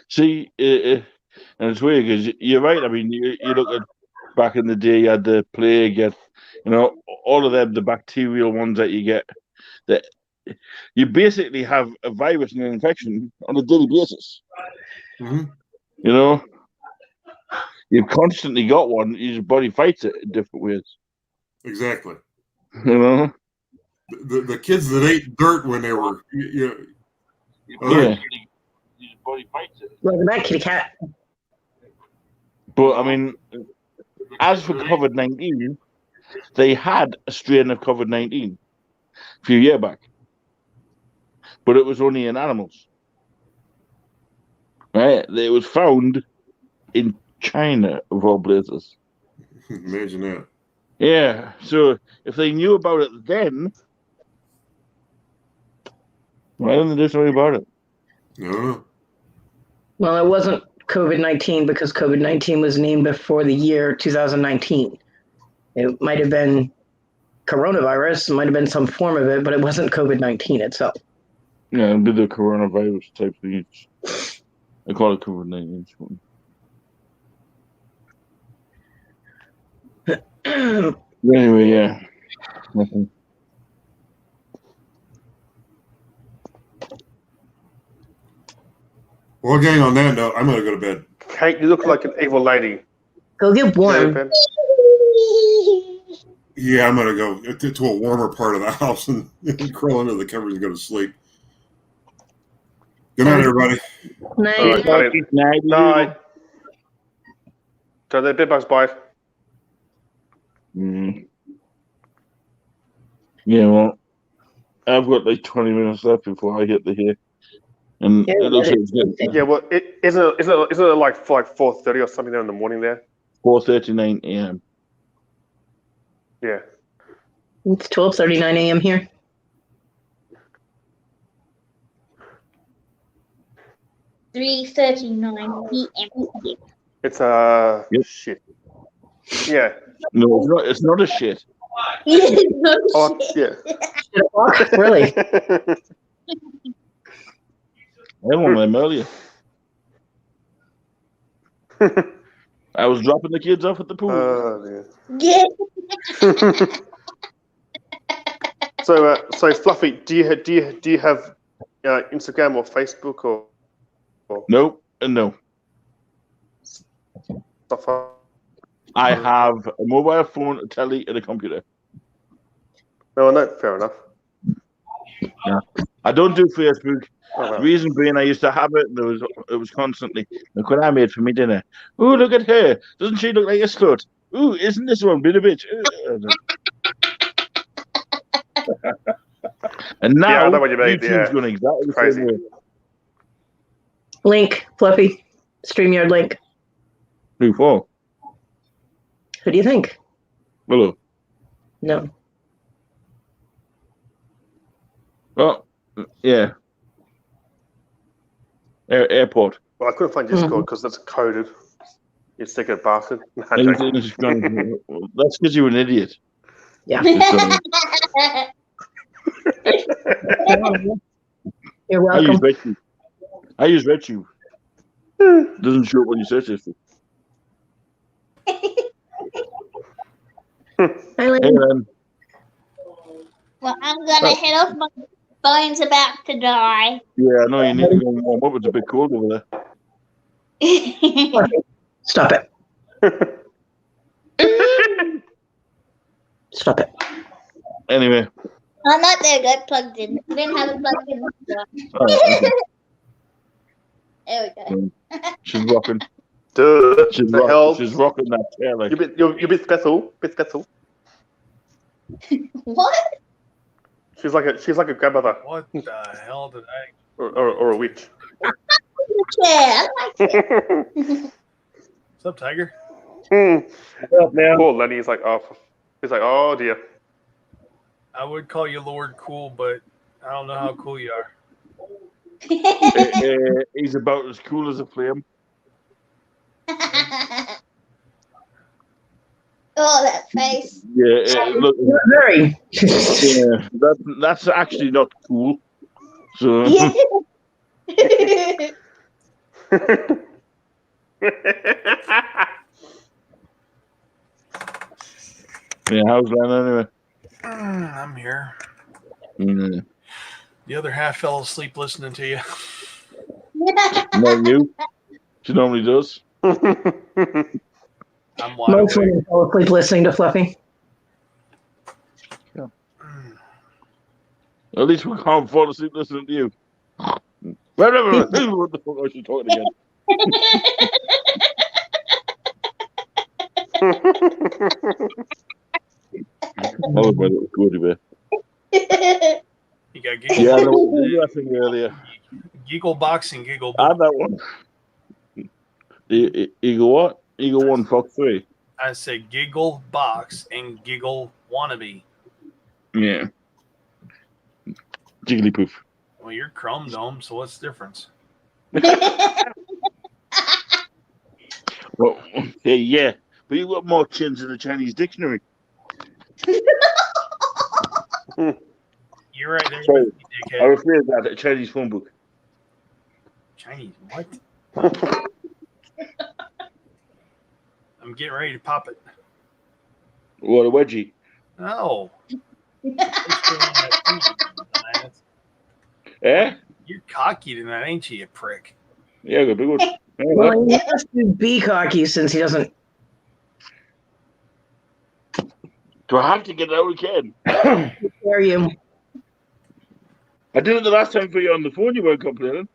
See, and it's weird because you're right. I mean, you look at back in the day, you had the plague, all of them, the bacterial ones that you get, that you basically have a virus and an infection on a daily basis. Mm-hmm. You know, you've constantly got one. Your body fights it in different ways. Exactly. You know, The kids that ate dirt when they were, yeah. other, Your body fights it. Welcome back, kitty cat. But I mean, as for COVID-19, they had a strain of COVID-19 a few years back, but it was only in animals. Right? It was found in China, of all places. imagine that. Yeah. So if they knew about it then, why didn't they do something about it? No. Well, it wasn't COVID-19 because COVID-19 was named before the year 2019. It might have been coronavirus, it might have been some form of it, but it wasn't COVID-19 itself. Yeah, it'd be the coronavirus type thing. I call it COVID-19. Anyway, yeah. Nothing. Well, gang, on that note, I'm going to go to bed. Kate, you look like an evil lady. Go get warm. Ben? Yeah, I'm going to go to a warmer part of the house and crawl under the covers and go to sleep. Good night, everybody. Night. All right, night. So the bedbugs bite. Yeah, well, I've got like 20 minutes left before I hit the here. And Yeah, it looks like it's getting Yeah, well, isn't it like 4:30 or something there in the morning there? 4:39 a.m. Yeah. It's 12:39 a.m. here. $3:39 p.m. It's shit. Yeah. No, it's not a shit. Oh, yeah. Really? I had one of them earlier. I was dropping the kids off at the pool. Yeah. So Fluffy, do you have Instagram or Facebook or? Nope, and no. Stuff? I have a mobile phone, a telly, and a computer. No, fair enough. Yeah. I don't do Facebook. Oh, well. The reason being, I used to have it, and it was constantly, look what I made for me dinner. Ooh, look at her. Doesn't she look like a slut? Ooh, isn't this one bit a bitch? And now, Yeah, I know what you mean. YouTube's Yeah. going exactly the Crazy. same way. Link, Fluffy. StreamYard link. Who for? Who do you think? Hello. No. Oh, yeah. Airport. Well, I couldn't find Discord because that's coded. You secret bastard. No, I'm That's joking. because you're an idiot. Yeah. You're I use welcome. RedTube. I use RedTube. Doesn't show up when you search history. Hi, Hey, Lynn. man. Well, I'm gonna head off. My phone's about to die. Yeah, I know you need to go and warm up. It's a bit cold over there. Stop it. Stop it. Anyway. I'm not there. Got plugged in. I didn't have it plugged in. All right, okay. There we go. She's rocking. Dude, She's rocking that chair. Like. You're a bit special. What? She's like a grandmother. What the hell did I? Or a witch. Yeah. What's up, Tiger? Poor Lenny is like, oh dear. I would call you Lord Cool, but I don't know how cool you are. He's about as cool as a flame. Oh, that face. Yeah, look. You're very. Yeah, that's actually not cool. So. Yeah, how's that anyway? I'm here. Yeah. The other half fell asleep listening to you. Not you. She normally does. I'm wide Most awake. women fall asleep listening to Fluffy. At least we can't fall asleep listening to you. Whatever. What the fuck was she talking again? Oh, my little goody bear. You got Giggle Yeah, I Box. know what you were laughing earlier. Giggle Box and Giggle I Book. had that one. Eagle what? Eagle 1, Fox 3. I said Giggle Box and Giggle Wannabe. Yeah. Jigglypuff. Well, you're Chrome Dome, so what's the difference? Well, yeah. But you got more chins in the Chinese dictionary. You're right there, Sorry, with me, I dickhead. refer to that Chinese phone book. Chinese what? I'm getting ready to pop it. What, a wedgie? No. Eh? You're cocky tonight, ain't you, you prick? Yeah, I got a big one. Well, he has to be cocky since he doesn't. Do I have to get it out again? Dare you? I did it the last time for you on the phone. You weren't complaining.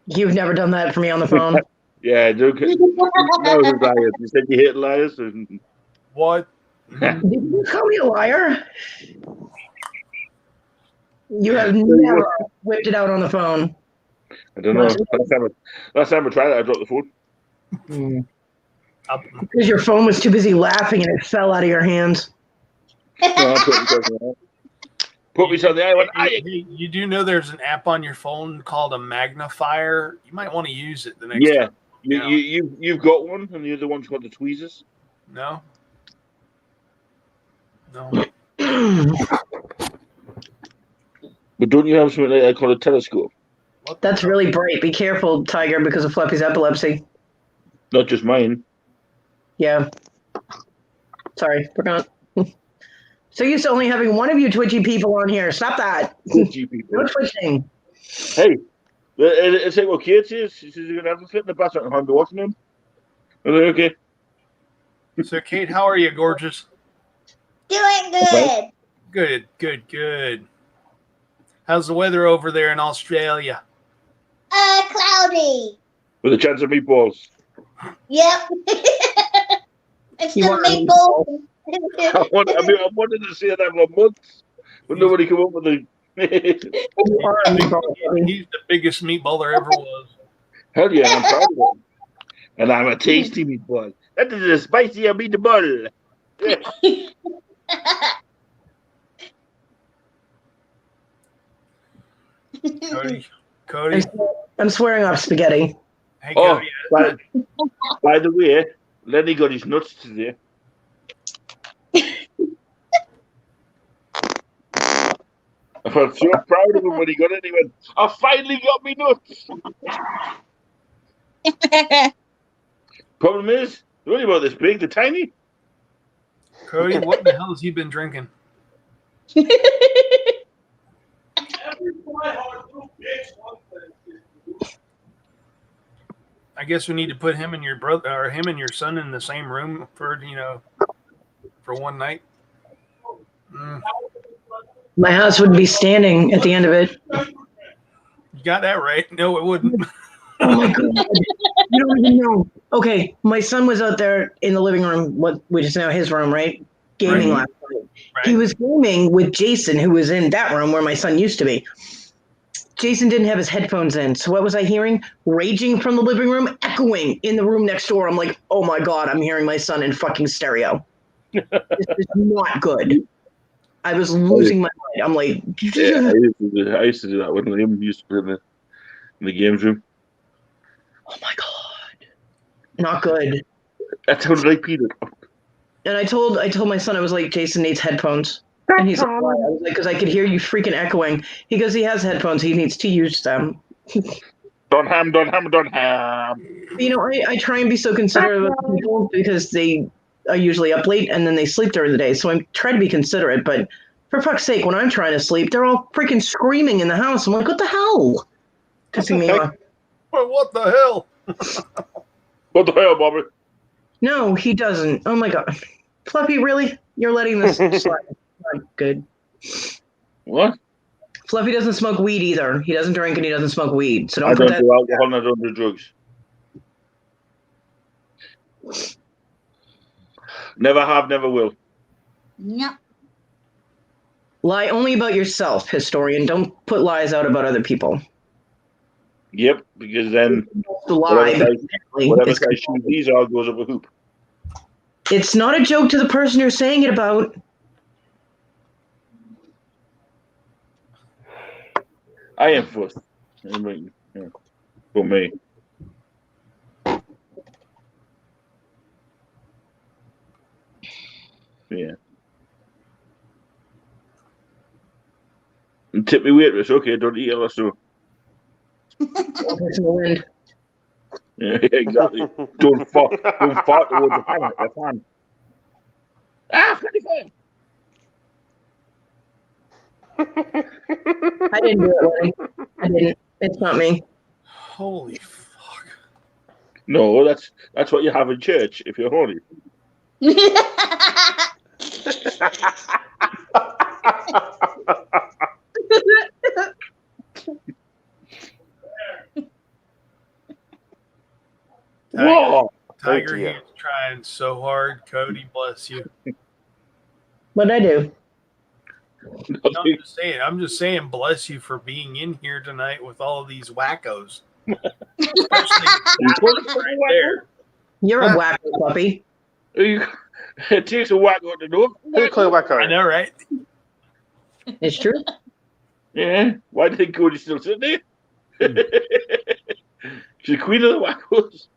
You've never done that for me on the phone. Yeah, don't. No, who's liars? You said you hate liars. And... What? Did you call me a liar? You have never whipped it out on the phone. I don't know. Last time I tried it, I dropped the phone. Because your phone was too busy laughing and it fell out of your hands. No, I put me on the eye. I went, You do know there's an app on your phone called a magnifier. You might want to use it the next yeah. time. You've got one, and the other one's called the tweezers. No. But don't you have something like that called a telescope? That's really bright. Be careful, Tiger, because of Fluffy's epilepsy. Not just mine. Yeah. Sorry, forgot. So used to only having one of you twitchy people on here. Stop that. Twitchy people. No twitching. Hey, it's like what Kate says. She says you're going to have to fit in the bathroom. I'm watching him. I'm like, okay. So, Kate, how are you, gorgeous? Doing good. Good. How's the weather over there in Australia? Cloudy. With a chance of meatballs. Yep. It's You the want maple. I wanted to say that for months, but nobody came up with the. He's the biggest meatball there ever was. Hell yeah, I'm proud of it. And I'm a tasty meatball. That is a spicier meatball. Yeah. Cody. I'm swearing off spaghetti. Hey, Oh, Cody. by the way, Lenny got his nuts today. I felt so proud of him when he got it. He went, I finally got me nuts. Problem is, they're only about this big, they're tiny. Cody, what the hell has he been drinking? I guess we need to put him and your brother, or him and your son, in the same room for one night. My house would be standing at the end of it. You got that right. No, it wouldn't. Oh my god! You don't even know. Okay, my son was out there in the living room, which is now his room, right? Gaming last night. Right. He was gaming with Jason, who was in that room where my son used to be. Jason didn't have his headphones in, so what was I hearing? Raging from the living room, echoing in the room next door. I'm like, oh my god, I'm hearing my son in fucking stereo. This is not good. I was losing my mind. I'm like, Yeah, I used to do that when Liam used to put in the games room. oh my god, not good. That sounded like Peter. And I told my son, I was like, Jason needs headphones. And he's like, why? I was like, because I could hear you freaking echoing. He goes, he has headphones. He needs to use them. Don't ham. You know, I try and be so considerate of people because they are usually up late and then they sleep during the day. So I'm trying to be considerate, but For fuck's sake, when I'm trying to sleep, they're all freaking screaming in the house. I'm like, what the hell? Pissing me off. Well, what the hell? What the hell, Bobby? No, he doesn't. Oh my god. Fluffy, really? You're letting this slide? Not good. What? Fluffy doesn't smoke weed either. He doesn't drink and he doesn't smoke weed. So I don't put don't that. do alcohol and I don't do drugs. Never have, never will. No. Lie only about yourself, historian. Don't put lies out about other people. Yep, because then The lie, whatever size shoes these are goes up a hoop. it's not a joke to the person you're saying it about. I am first. I mean, yeah, for me. Yeah. And tip me waitress, okay, don't eat it, so. Wind. Yeah, exactly. Don't fart towards the pan. The fan. Ah, 25. I didn't do it, Lenny. I didn't. It's not me. Holy fuck. No, that's what you have in church if you're horny. Whoa! Tiger, Oh, dear. he's trying so hard. Cody, bless you. What'd I do? No, I'm just saying, bless you for being in here tonight with all of these wackos. Especially right there. You're a wacko puppy. It takes a wacko to know. Who called wacko? I know, right? It's true. Yeah. Why do you think Cody's still sitting there? She's the queen of the wackos.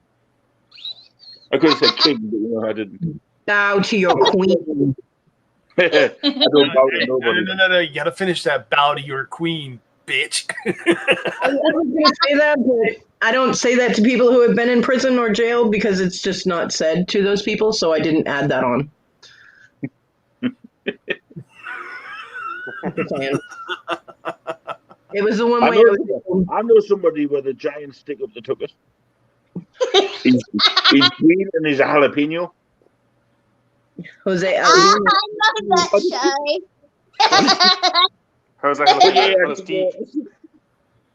I could have said king, but you know I didn't. Bow to your queen. I don't bow to nobody. No. You gotta finish that bow to your queen, bitch. I was going to say that, but I don't say that to people who have been in prison or jail because it's just not said to those people, so I didn't add that on. Just saying. It was the one way. I know somebody with a giant stick up the tuchus. He's green and he's a jalapeno. Jose I'm not that shy. Jose on a stick.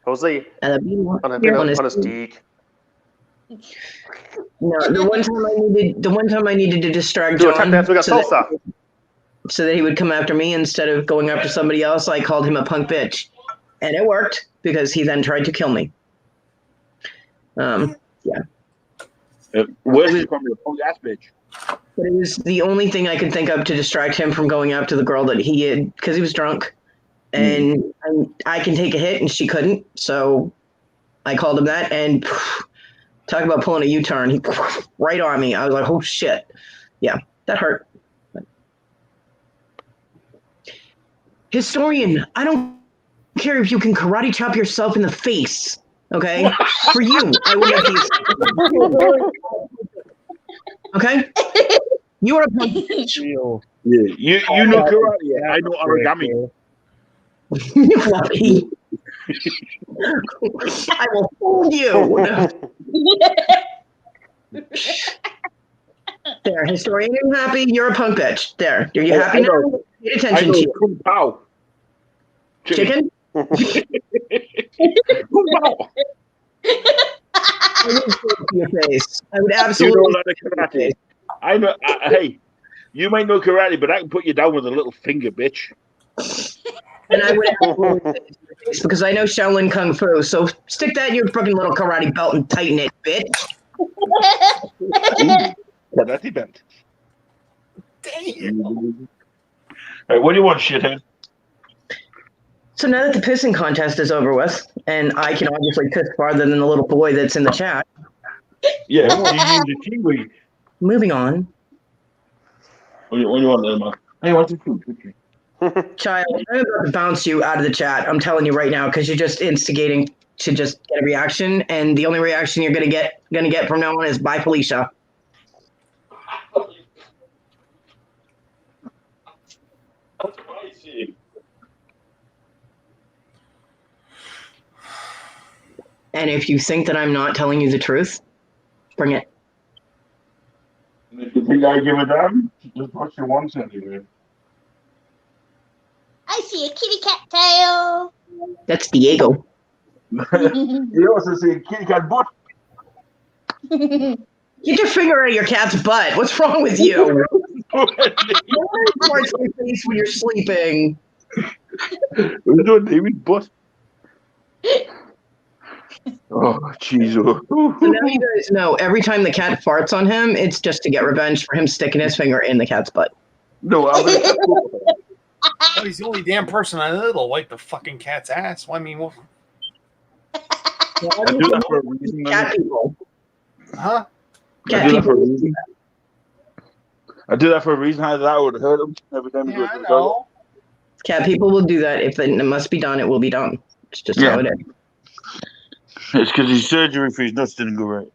Jose on a stick. No, the one time I needed to distract Do a John tap dance, we got so salsa. so that he would come after me instead of going after somebody else, I called him a punk bitch. And it worked because he then tried to kill me. Yeah. Where's he from? A punk ass bitch. But it was the only thing I could think of to distract him from going after the girl that he had, because he was drunk. And I can take a hit and she couldn't. So I called him that and talk about pulling a U-turn. He right on me. I was like, oh shit. Yeah, that hurt. Historian, I don't care if you can karate chop yourself in the face. Okay? For you, I would have these. Okay? You are a punk bitch. Yeah, you know karate. I know origami. Fluffy. I will fool you. There, historian, are you happy? You're a punk bitch. There. Are you happy now? Pay attention to you. Kung Pao. Chicken? Kung Pao. I would say it to your face. I would You absolutely. know a lot of karate. I know. Hey, you might know karate, but I can put you down with a little finger, bitch. And I would absolutely say it to your face because I know Shaolin Kung Fu. So stick that in your fucking little karate belt and tighten it, bitch. Karate belt. Damn. Hey, what do you want, shithead? So now that the pissing contest is over with, and I can obviously piss farther than the little boy that's in the chat. Yeah, you use a kiwi. Moving on. What do you want, Emma? Hey, what's the food? Child, I'm about to bounce you out of the chat. I'm telling you right now, because you're just instigating to just get a reaction, and the only reaction you're gonna get from now on is bye, Felicia. Spicy. And if you think that I'm not telling you the truth, bring it. If you think I give a damn, just what she wants anyway. I see a kitty cat tail. That's Diego. You also see a kitty cat butt. Get your finger out of your cat's butt. What's wrong with you? Parts of your face when you're sleeping. We're doing David's butt. Oh, jeez. So now you guys know, every time the cat farts on him, it's just to get revenge for him sticking his finger in the cat's butt. No, I'm gonna. Oh, he's the only damn person I know that'll wipe the fucking cat's ass. Well, I mean, well, I do that for a reason. Cat people. huh? I do that for a reason. I do that for a reason. How that would hurt him every time he goes to the toilet. Cat people will do that. If it must be done, it will be done. It's just how it is. It's because his surgery for his nuts didn't go right.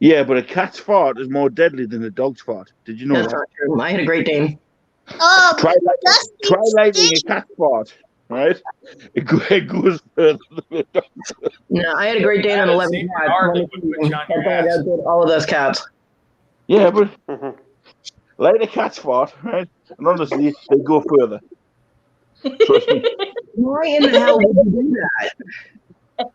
Yeah, but a cat's fart is more deadly than a dog's fart. Did you know That's that? not true. I had a Great Dane. Oh, Try lighting a cat's fart, right? It goes further than a dog's. No, I had a Great Dane on 11 cats. That dog outdid all of those cats. Yeah, but light a cat's fart, right? And honestly, they go further. Trust me. Why in the hell would you do that?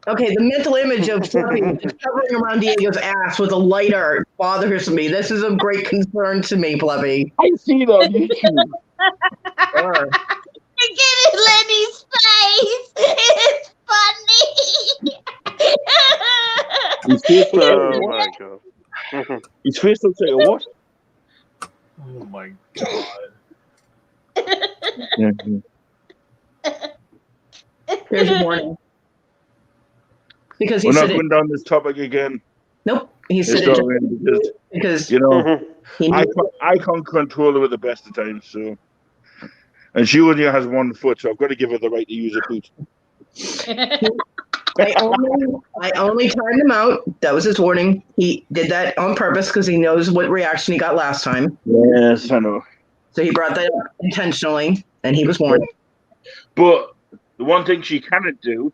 Okay, the mental image of Fluffy just covering around Diego's ass with a lighter bothers me. This is of great concern to me, Fluffy. I see it on YouTube. Look at Lenny's face. It's funny. His face looks Oh like my what? god. His face looks like a what? Oh my god. There's a warning. Because We're he not said going down this topic again. Nope. He It's said not it in because you know he I can't control her at the best of times. So, and she only has one foot, so I've got to give her the right to use a boot. I only timed him out. That was his warning. He did that on purpose because he knows what reaction he got last time. Yes, I know. So he brought that up intentionally, and he was warned. But the one thing she cannot do,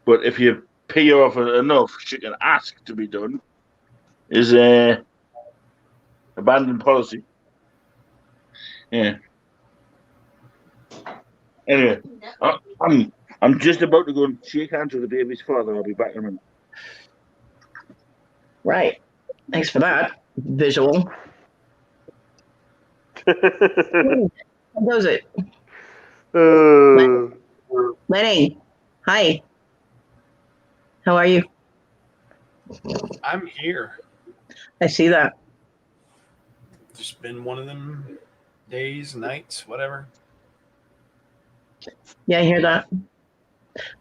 but if you pay her off enough, she can ask to be done, is abandon policy. Yeah. Anyway, I'm just about to go and shake hands with the baby's father. I'll be back in a minute. Right. Thanks for that visual. How goes it? Lenny. Hi. How are you? I'm here. I see that. Just been one of them days, nights, whatever. Yeah, I hear that.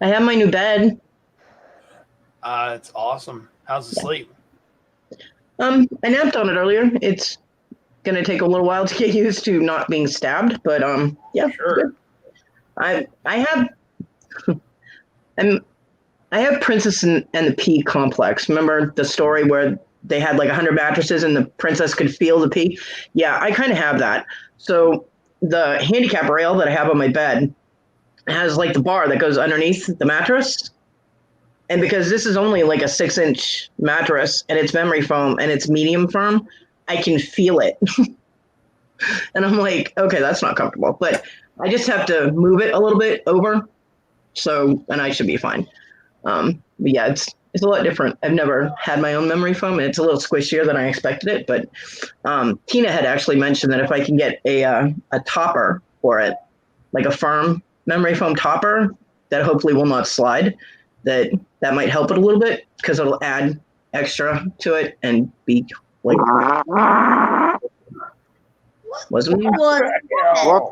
I have my new bed. It's awesome. How's the sleep? I napped on it earlier. It's gonna take a little while to get used to not being stabbed, but yeah. Sure. I have I have Princess and the Pea complex. Remember the story where they had like 100 mattresses and the princess could feel the pea? Yeah, I kind of have that. So the handicap rail that I have on my bed has like the bar that goes underneath the mattress. And because this is only like a 6-inch mattress and it's memory foam and it's medium firm, I can feel it. And I'm like, okay, that's not comfortable. But I just have to move it a little bit over. So, and I should be fine. But yeah, it's a lot different. I've never had my own memory foam, and it's a little squishier than I expected it. But Tina had actually mentioned that if I can get a topper for it, like a firm memory foam topper that hopefully will not slide, that might help it a little bit because it'll add extra to it and be like. What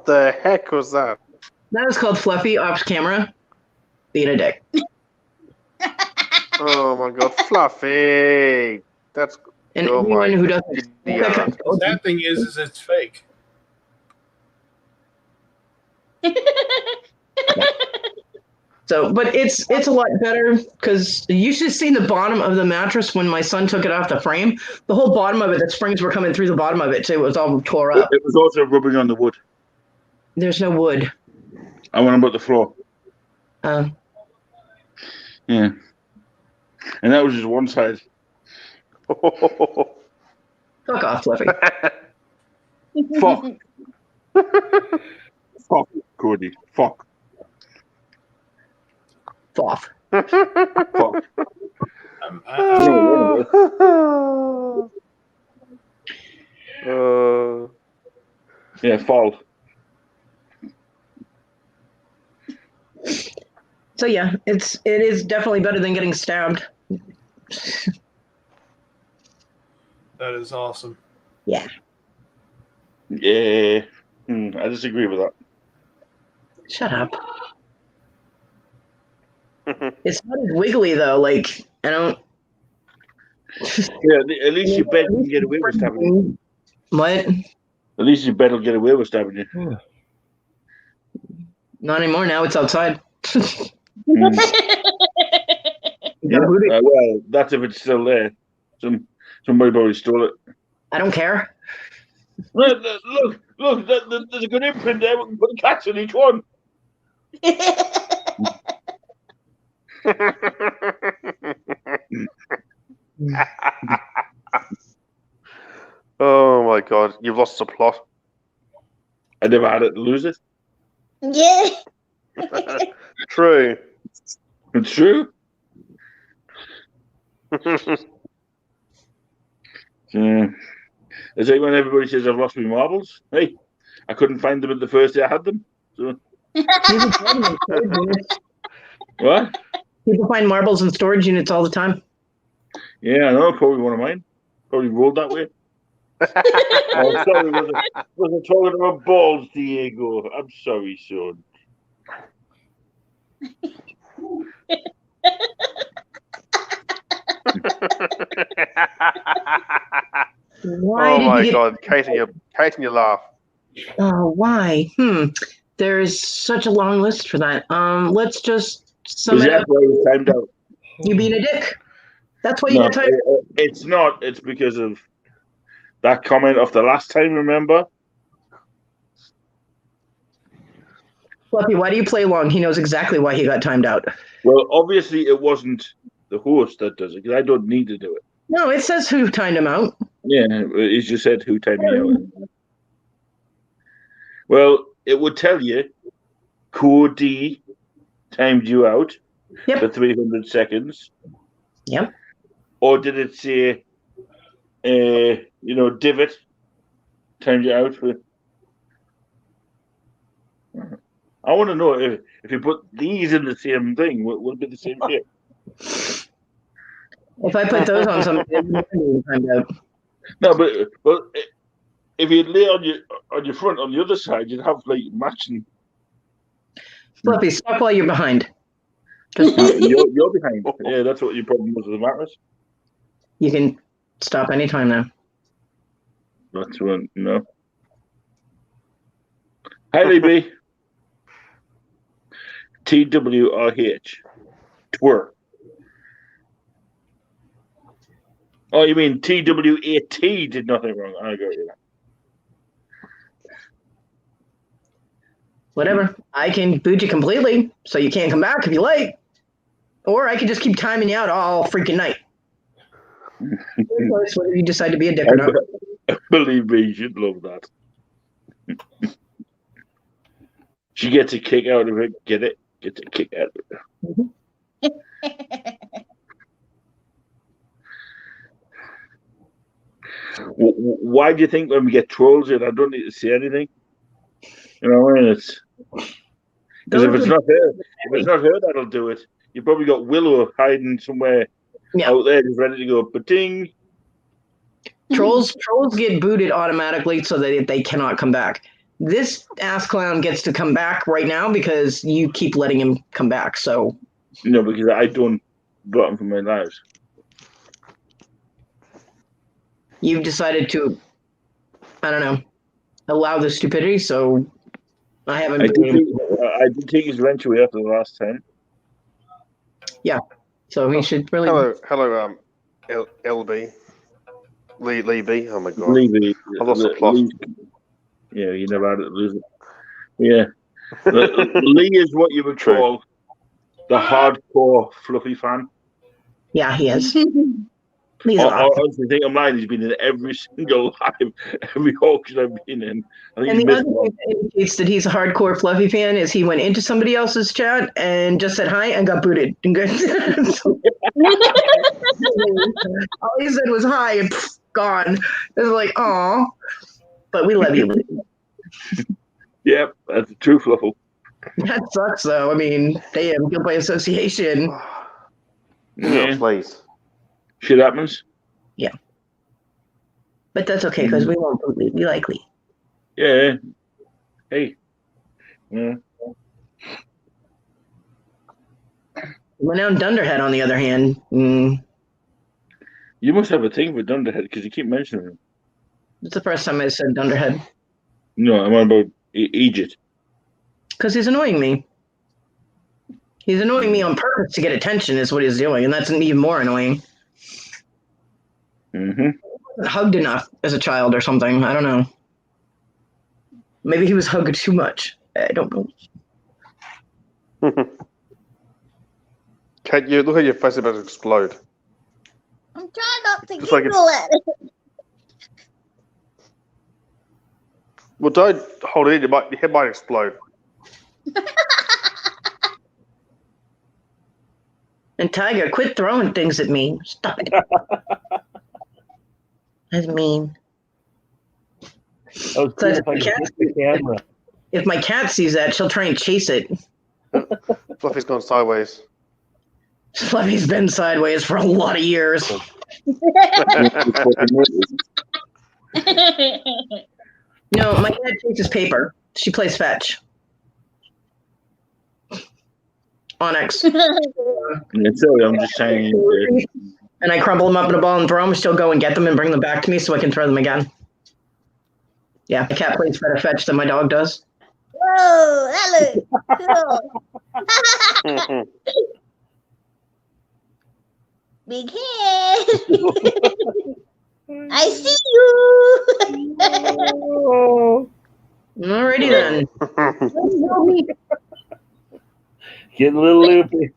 the heck was that? That was called Fluffy off camera being a dick. Oh my god, Fluffy! That's and oh anyone my who doesn't. The sad thing is it's fake. So, but it's a lot better because you should have seen the bottom of the mattress when my son took it off the frame. The whole bottom of it, the springs were coming through the bottom of it too. It was all tore up. It was also rubbing on the wood. There's no wood. I want about the floor. Uh, Yeah. And that was just one side. Fuck off, Fluffy. Fuck. Fuck, Cody. Fuck. Fuck. Fuck. Yeah, fall. So yeah, it is definitely better than getting stabbed. That is awesome. Yeah. Yeah. I disagree with that. Shut up. It's not as wiggly though. Like I don't. Yeah, at least your bed can get away with stabbing you. What? At least your bed will get away with stabbing you. Not anymore. Now it's outside. Yeah, well, that's if it's still there. Somebody probably stole it. I don't care. Look, there's a good imprint there. We can put a catch on each one. Oh my god, you've lost the plot. I never had it to lose it. Yeah. True. It's true. Yeah. It's like when everybody says I've lost my marbles. Hey, I couldn't find them at the first day I had them. So. What? People find marbles in storage units all the time. Yeah, I know. Probably one of mine. Probably rolled that way. Oh, sorry, was I talking about balls, Diego? I'm sorry, son. Why oh did my you get... god, Kate and your laugh. Oh, why? There's such a long list for that. Let's just sum it up. Timed out. You being a dick. That's why you No, got timed. it's not. It's because of that comment of the last time. Remember? Fluffy, why do you play long? He knows exactly why he got timed out. Well, obviously it wasn't the host that does it because I don't need to do it. No, it says who timed him out. Yeah, it just said who timed me out. Well, it would tell you Cody timed you out for 300 seconds. Yep. Or did it say, Divot timed you out for? I want to know if you put these in the same thing, will it be the same shit? If I put those on something, timed out. No, but if you lay on your front on the other side, you'd have like matching. Fluffy, stop while you're behind. You're behind. Yeah, that's what your problem was with the mattress. You can stop anytime now. That's one. No. Hi, Libby. TWRH. Twer. Oh, you mean TWAT did nothing wrong? I got you. Whatever. I can boot you completely, so you can't come back if you like. Or I can just keep timing you out all freaking night. Whether you decide to be a dick or not. Believe me, she'd love that. She gets a kick out of it. Get it? Gets a kick out of it. Why do you think when we get trolls in, I don't need to say anything? You know what I mean? It's because if it's not her, that'll do it. You probably got Willow hiding somewhere out there, just ready to go. Ba-ding. Trolls get booted automatically so that they cannot come back. This ass clown gets to come back right now because you keep letting him come back. So no, because I don't block him from my lives. You've decided to, I don't know, allow the stupidity. So I haven't. I did take his wrench away after the last time. Yeah, so he should really. Hello, LB. Lee B. Oh my god. Lee B. I lost the plot. Yeah, you never had it lose it. Yeah. Lee is what you would call the hardcore Fluffy fan. Yeah, he is. He's I awesome. honestly think I'm lying. He's been in every single live, every auction I've been in. I think And he's the missed other one. thing that indicates that he's a hardcore Fluffy fan is he went into somebody else's chat and just said hi and got booted. And all he said was hi and gone. It was like, aw. But we love you. Yep, that's a true Fluffle. That sucks, though. I mean, damn, guilt by association. Yeah, please. Shit happens. Yeah. But that's okay, because we won't boot Lee. We like Lee. Yeah. Hey. Yeah. Renowned Dunderhead, on the other hand, You must have a thing for Dunderhead because you keep mentioning him. it's the first time I said Dunderhead. No, I'm on about Egypt. Because he's annoying me. He's annoying me on purpose to get attention, is what he's doing, and that's even more annoying. Mm-hmm. Hugged enough as a child or something. I don't know. Maybe he was hugged too much. I don't know. Kate, you look at your face about to explode. I'm trying not to Just like giggle at it. Well, don't hold it in. Your head might explode. And Tiger, quit throwing things at me. Stop it. That's mean. I was So curious if I could hit the camera. If my cat sees that, she'll try and chase it. Fluffy's gone sideways. Fluffy's been sideways for a lot of years. No, my cat chases paper. She plays fetch. Onyx. Yeah, sorry, I'm just saying. And I crumble them up in a ball and throw them. She'll go and get them and bring them back to me so I can throw them again. Yeah, my cat plays better fetch than my dog does. Whoa, that looks cool. Big head. I see you. Alrighty then. Getting a little loopy.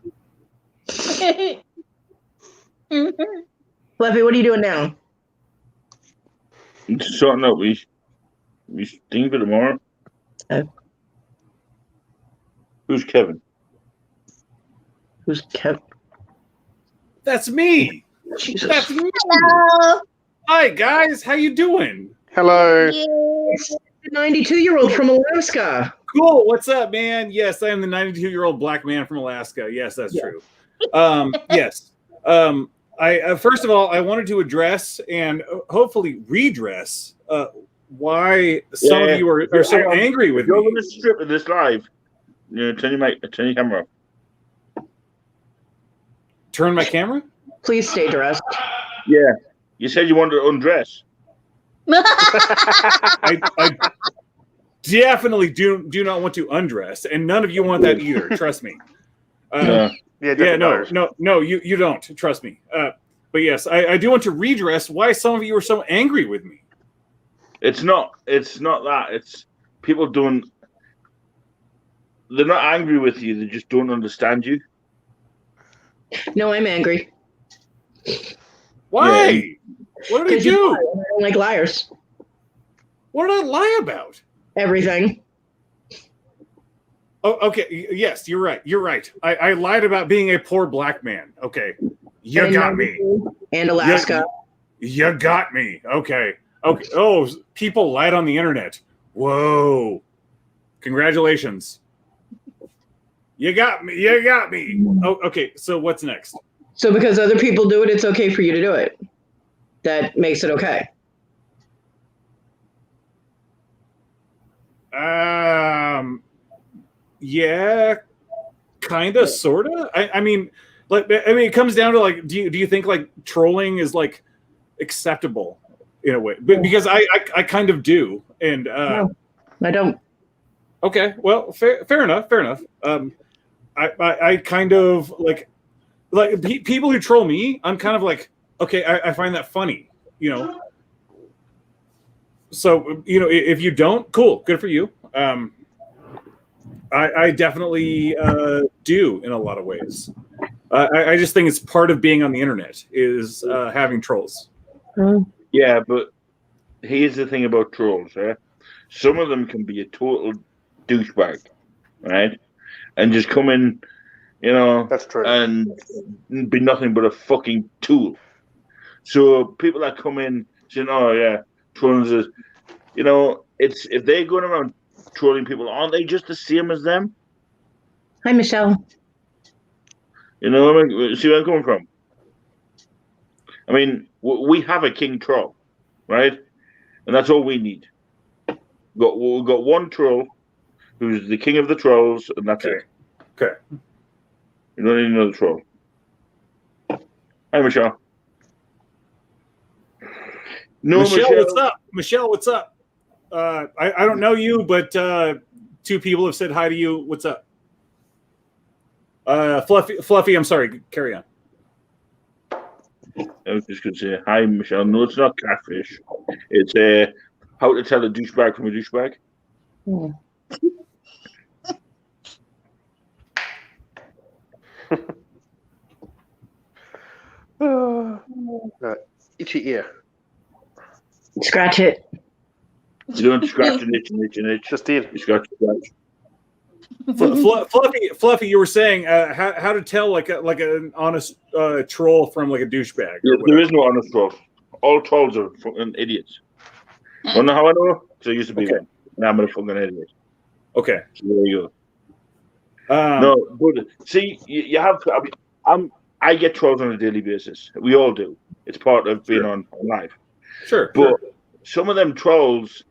Fluffy, what are you doing now? I'm just sorting out we thing for tomorrow. Who's Kevin? Who's Kevin? That's me. Jesus. That's me. Hello. Hi guys, how you doing? Hello. It's the 92-year-old from Alaska. Cool. What's up, man? Yes, I am the 92-year-old black man from Alaska. Yes, that's true. Yes. I first of all, I wanted to address and hopefully redress why some of you are so angry with You're me. going to strip of this live. Turn your camera off. Turn my camera? Please stay dressed. Yeah. You said you wanted to undress. I definitely do not want to undress, and none of you want that either. Trust me. Yeah, no, you don't. Trust me. But yes, I do want to redress why some of you are so angry with me. It's not that. It's people doing. They're not angry with you. They just don't understand you. No, I'm angry. Why? Yeah. What did I 'Cause you do? lie. I don't like liars. What did I lie about? Everything. Oh, okay. Yes, you're right. You're right. I lied about being a poor black man. Okay. You And got me. And Alaska. You got me. Okay. Okay. Oh, people lied on the internet. Whoa. Congratulations. You got me. You got me. Oh, okay. So what's next? So because other people do it, it's okay for you to do it. That makes it okay. Yeah, kind of, sort of. I mean, it comes down to like, do you think like trolling is like acceptable in a way? But because I kind of do, and No, I don't. Okay, well, fair enough. I kind of like people who troll me. I'm kind of like, okay, I find that funny, you know. So if you don't, cool, good for you. I definitely do in a lot of ways. I just think it's part of being on the internet is having trolls. Yeah, but here's the thing about trolls. Some of them can be a total douchebag, right? And just come in, That's true. and be nothing but a fucking tool. So people that come in saying, "Oh yeah, trolling is," it's if they're going around trolling people, aren't they just the same as them? Hi, Michelle. You know what I mean? See where I'm coming from? I mean, we have a king troll, right? And that's all we need. We've got one troll who's the king of the trolls, and that's it. Okay. You don't need another troll. Hi, Michelle. No, Michelle, what's up? Michelle, what's up? I don't know you, but two people have said hi to you. What's up? Fluffy, I'm sorry. Carry on. I was just going to say, hi, Michelle. No, it's not catfish. It's how to tell a douchebag from a douchebag. Itchy ear. Scratch it. You don't scratch an itch, itch. Just did. You scratch. Fluffy, you were saying how to tell like an honest troll from like a douchebag. Yeah, there is no honest troll. All trolls are fucking idiots. Don't know how I know? Because I used to be one. Now I'm a fucking idiot. Okay. So there you go. No, but see, you have. I get trolls on a daily basis. We all do. It's part of being on live. Sure. But some of them trolls,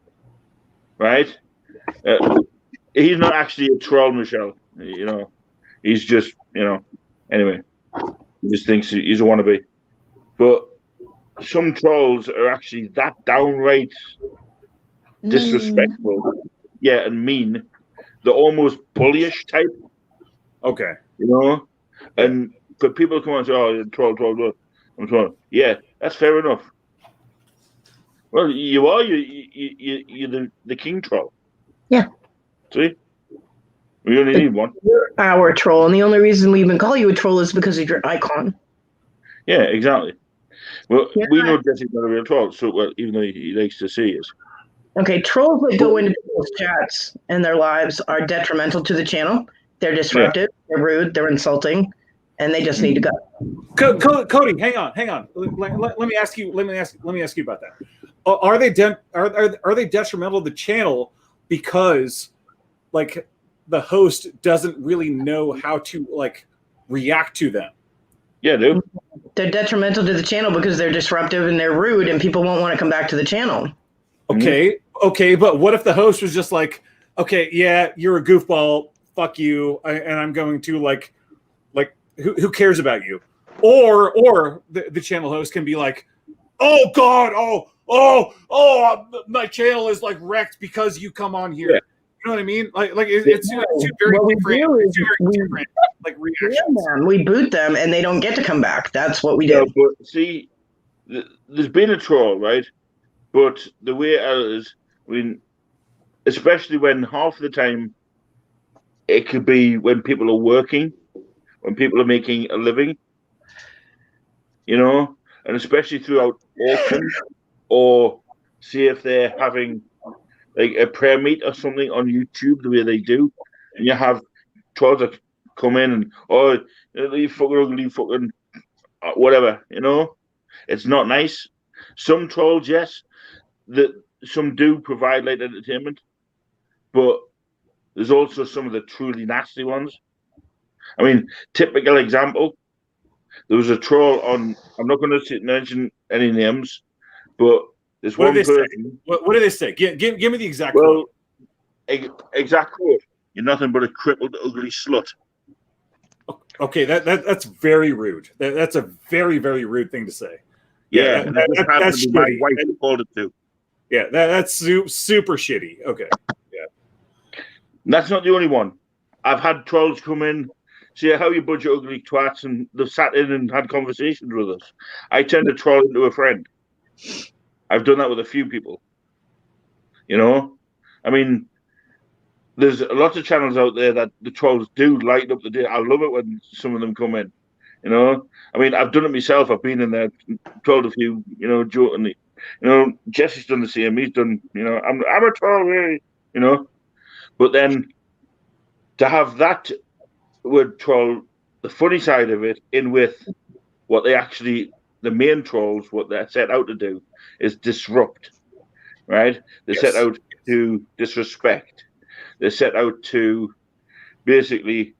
right? He's not actually a troll, Michelle. He's just, anyway, he just thinks he's a wannabe. But some trolls are actually that downright disrespectful, and mean. They're almost bullyish type. Okay. And for people to come on and say, "Oh, you're troll. I'm trolling." Yeah, that's fair enough. Well, you are. You're the king troll. Yeah. See? We only need one. You're our troll, and the only reason we even call you a troll is because of your icon. Yeah, exactly. Well, we know Jesse's not a real troll, so even though he likes to see us. Okay, trolls that go into people's chats and their lives are detrimental to the channel. They're disruptive, they're rude, they're insulting, and they just need to go. Cody, hang on. Let me ask you about that. Are they detrimental to the channel because like the host doesn't really know how to like react to them? Yeah, dude. They're detrimental to the channel because they're disruptive and they're rude, and people won't want to come back to the channel. Okay, but what if the host was just like, okay, yeah, you're a goofball, fuck you, and I'm going to like who cares about you? Or the channel host can be like, oh God, my channel is like wrecked because you come on here. Yeah. You know what I mean? Like it's two very different like reactions. We boot them and they don't get to come back. That's what we do. But see, there's been a troll, right? But the way it is, especially when half the time it could be when people are working, when people are making a living, and especially throughout auctions, or see if they're having like a prayer meet or something on YouTube, the way they do, and you have trolls that come in and you fucking ugly, fucking whatever, it's not nice. Some trolls, yes. Some do provide light entertainment, but there's also some of the truly nasty ones. I mean, typical example, there was a troll on, I'm not going to mention any names, but there's one person. What do they say? Give me the exact quote. Exact quote. You're nothing but a crippled, ugly slut. Okay, that's very rude. That's a very, very rude thing to say. Yeah, that's my wife who called it too. Yeah, that's super shitty. Okay, yeah. That's not the only one. I've had trolls come in, say how you budget ugly twats, and they've sat in and had conversations with us. I tend to troll into a friend. I've done that with a few people. I mean, there's lots of channels out there that the trolls do light up the day. I love it when some of them come in. You know, I mean, I've done it myself. I've been in there, trolled a few. You know, jokingly. You know, Jesse's done the same. He's done. You know, I'm a troll, really. You know, but then to have that word troll, the funny side of it, in with what they actually, the main trolls, what they're set out to do is disrupt. Right? They're set out to disrespect. They're set out to basically,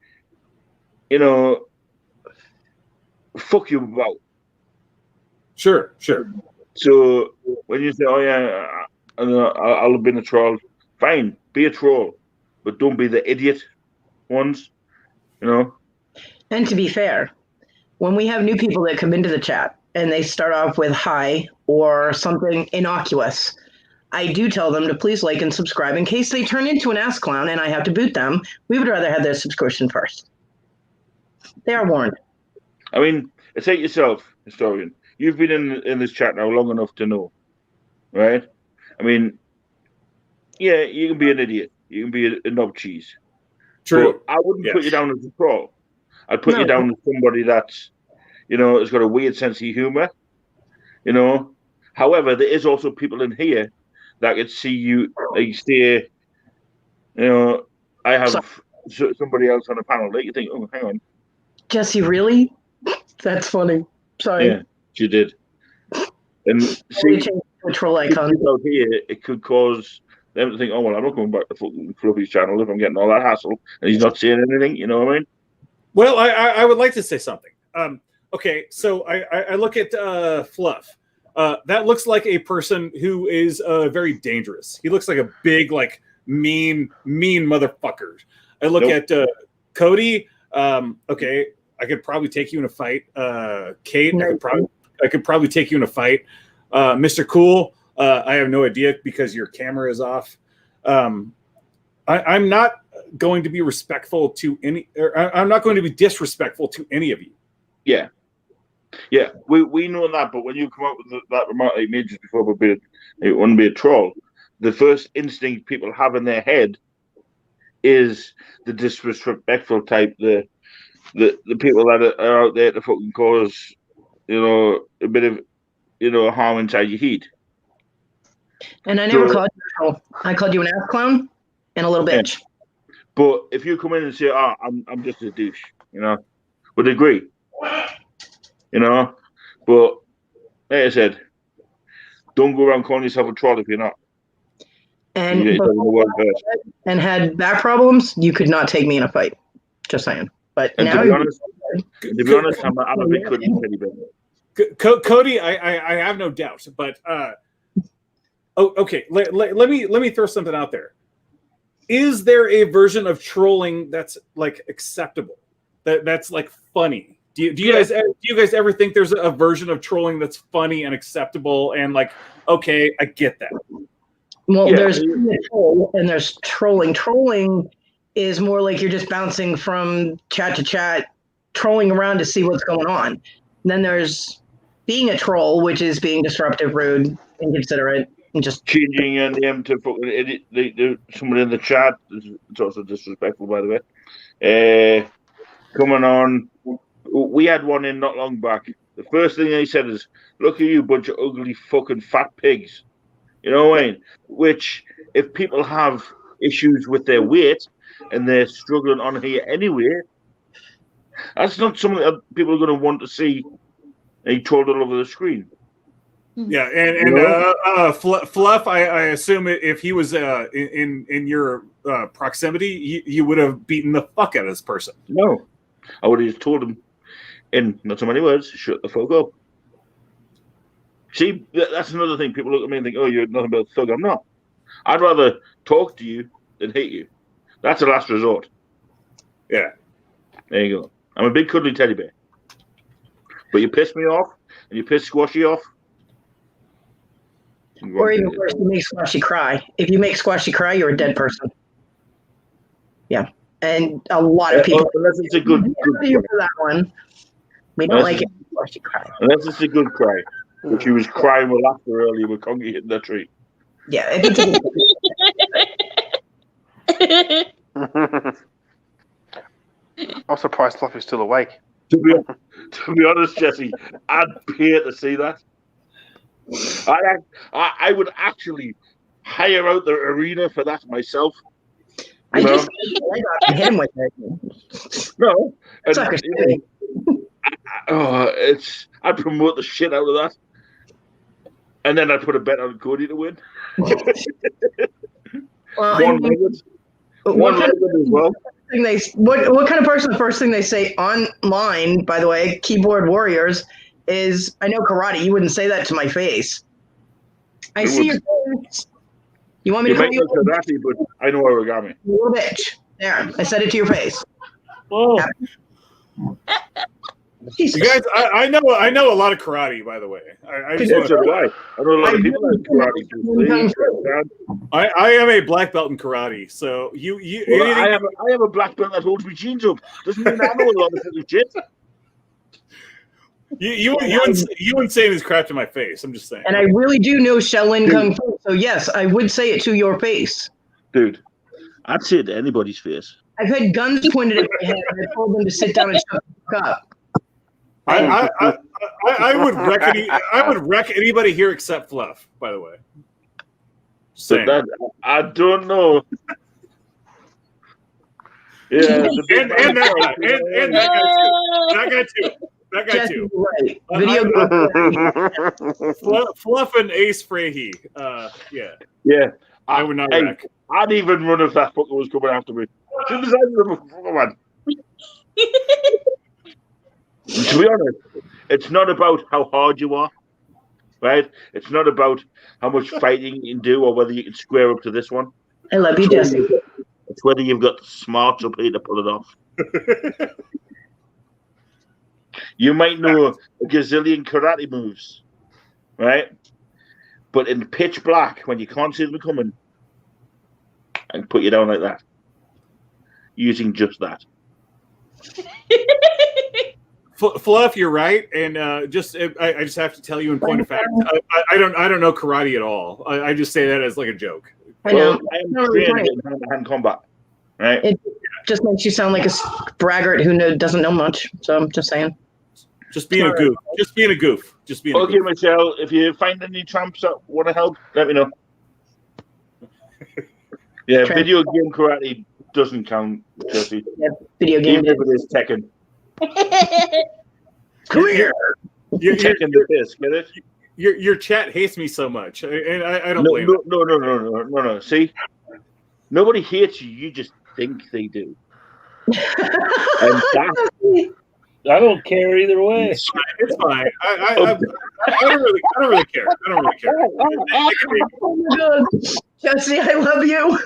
you know, fuck you about. Sure. So when you say, "Oh yeah, I'll have been a troll," fine, be a troll, but don't be the idiot ones. You know. And to be fair, when we have new people that come into the chat and they start off with hi or something innocuous, I do tell them to please like and subscribe in case they turn into an ass clown and I have to boot them. We would rather have their subscription first. They are warned. I mean, say it yourself, historian. You've been in this chat now long enough to know, right? I mean, yeah, you can be an idiot. You can be a knob cheese. True. But I wouldn't put you down as a troll. I'd put you down as somebody that's, you know, has got a weird sense of humor. You know. However, there is also people in here that could see you, like, say, you know, I have somebody else on a panel that you think, oh, hang on. Jesse, really? That's funny. Sorry. Yeah, she did. And see, a troll icon out here, it could cause them to think, oh, well, I'm not going back to fucking Fluffy's channel if I'm getting all that hassle and he's not saying anything, you know what I mean? Well, I would like to say something. Okay, so I look at Fluff. That looks like a person who is very dangerous. He looks like a big, like, mean motherfucker. I look at Cody. Okay, I could probably take you in a fight. Kate, I could probably take you in a fight. Mr. Cool, I have no idea because your camera is off. I'm not going to be respectful to any. I'm not going to be disrespectful to any of you. Yeah. Yeah, we know that, but when you come up with that remark I made just before, but it wouldn't be a troll. The first instinct people have in their head is the disrespectful type, the people that are out there to fucking cause, you know, a bit of, you know, harm inside your heat. And I never called you a troll. I called you an ass clown and a little bitch. Yeah. But if you come in and say, "Oh, I'm just a douche," you know, would agree. You know, but like I said, don't go around calling yourself a troll if you're not. And had back problems, you could not take me in a fight. Just saying. But and now, to be honest, I'm a big Cody, I have no doubt. But okay, let me throw something out there. Is there a version of trolling that's like acceptable? That's like funny? Do you guys ever think there's a version of trolling that's funny and acceptable and like, okay, I get that? Well, there's troll and there's trolling. Trolling is more like you're just bouncing from chat to chat, trolling around to see what's going on. And then there's being a troll, which is being disruptive, rude, inconsiderate, and just changing your name to somebody in the chat. It's also disrespectful, by the way. Coming on. We had one in not long back. The first thing he said is, "Look at you, bunch of ugly fucking fat pigs." You know what I mean? Which, if people have issues with their weight and they're struggling on here anyway, that's not something that people are going to want to see. And he trolled it over the screen. Yeah, and Fluff, I assume if he was in your proximity, you would have beaten the fuck out of this person. No, I would have just told him, in not so many words, shut the fuck up. See, that's another thing. People look at me and think, "Oh, you're nothing but a thug." I'm not. I'd rather talk to you than hate you. That's the last resort. Yeah. There you go. I'm a big cuddly teddy bear. But you piss me off, and you piss Squashy off. or even worse, you make Squashy cry. If you make Squashy cry, you're a dead person. Yeah. And a lot of people. Unless it's a good cry. For that one. We don't like it. Squashy cry. Unless it's a good cry. Which he was crying with laughter earlier with Congy hitting that tree. Yeah. If it's a I'm surprised Fluffy's still awake. To be honest, Jesse, I'd pay to see that. I would actually hire out the arena for that myself. I just hit him with it. No, and, Sucker I'd promote the shit out of that, and then I'd put a bet on Cody to win. Well, one as well. What kind of person? The first thing they say online, by the way, keyboard warriors, is I know karate. You wouldn't say that to my face. I see your face. You want me to call you karate, but I know origami. You little bitch. There, I said it to your face. Whoa. You guys, I know a lot of karate, by the way. I know a lot of people that karate. I am a black belt in karate, so I have a black belt that holds my jeans up. Doesn't mean I know a lot of shit. You wouldn't say this crap to my face. I'm just saying. And I really do know Shaolin Kung Fu, so yes, I would say it to your face. Dude, I'd say it to anybody's face. I've had guns pointed at my head, and I told them to sit down and shut the fuck up. I would wreck anybody here except Fluff. By the way, That, I don't know. Yeah, and that guy too. That guy too. Right. Fluff and Ace Frehy. Yeah. I would not wreck. I'd even run if that fucker was coming after me. To be honest, it's not about how hard you are, right? It's not about how much fighting you can do or whether you can square up to this one. I love you, Jesse. It's whether you've got the smarts up here to pull it off. You might know a gazillion karate moves, right? But in pitch black, when you can't see them coming, I can put you down like that. Using just that. Fluff, you're right, and I just have to tell you in point of fact, I don't know karate at all. I just say that as like a joke. I know. I am trained in hand-to-hand combat, right? It just makes you sound like a braggart who doesn't know much. So I'm just saying. Just being a goof. Just being a goof. Just being. Okay, Michelle. If you find any tramps that want to help, let me know. Yeah, video game karate doesn't count, Jesse. Yeah, video game. Even if it is Tekken. Come here. You're Tekken the piss, get it? Your chat hates me so much, and I don't blame them. No. See, nobody hates you. You just think they do. And I don't care either way. It's fine. I don't really care. I don't really care. Oh my God, Jesse, I love you.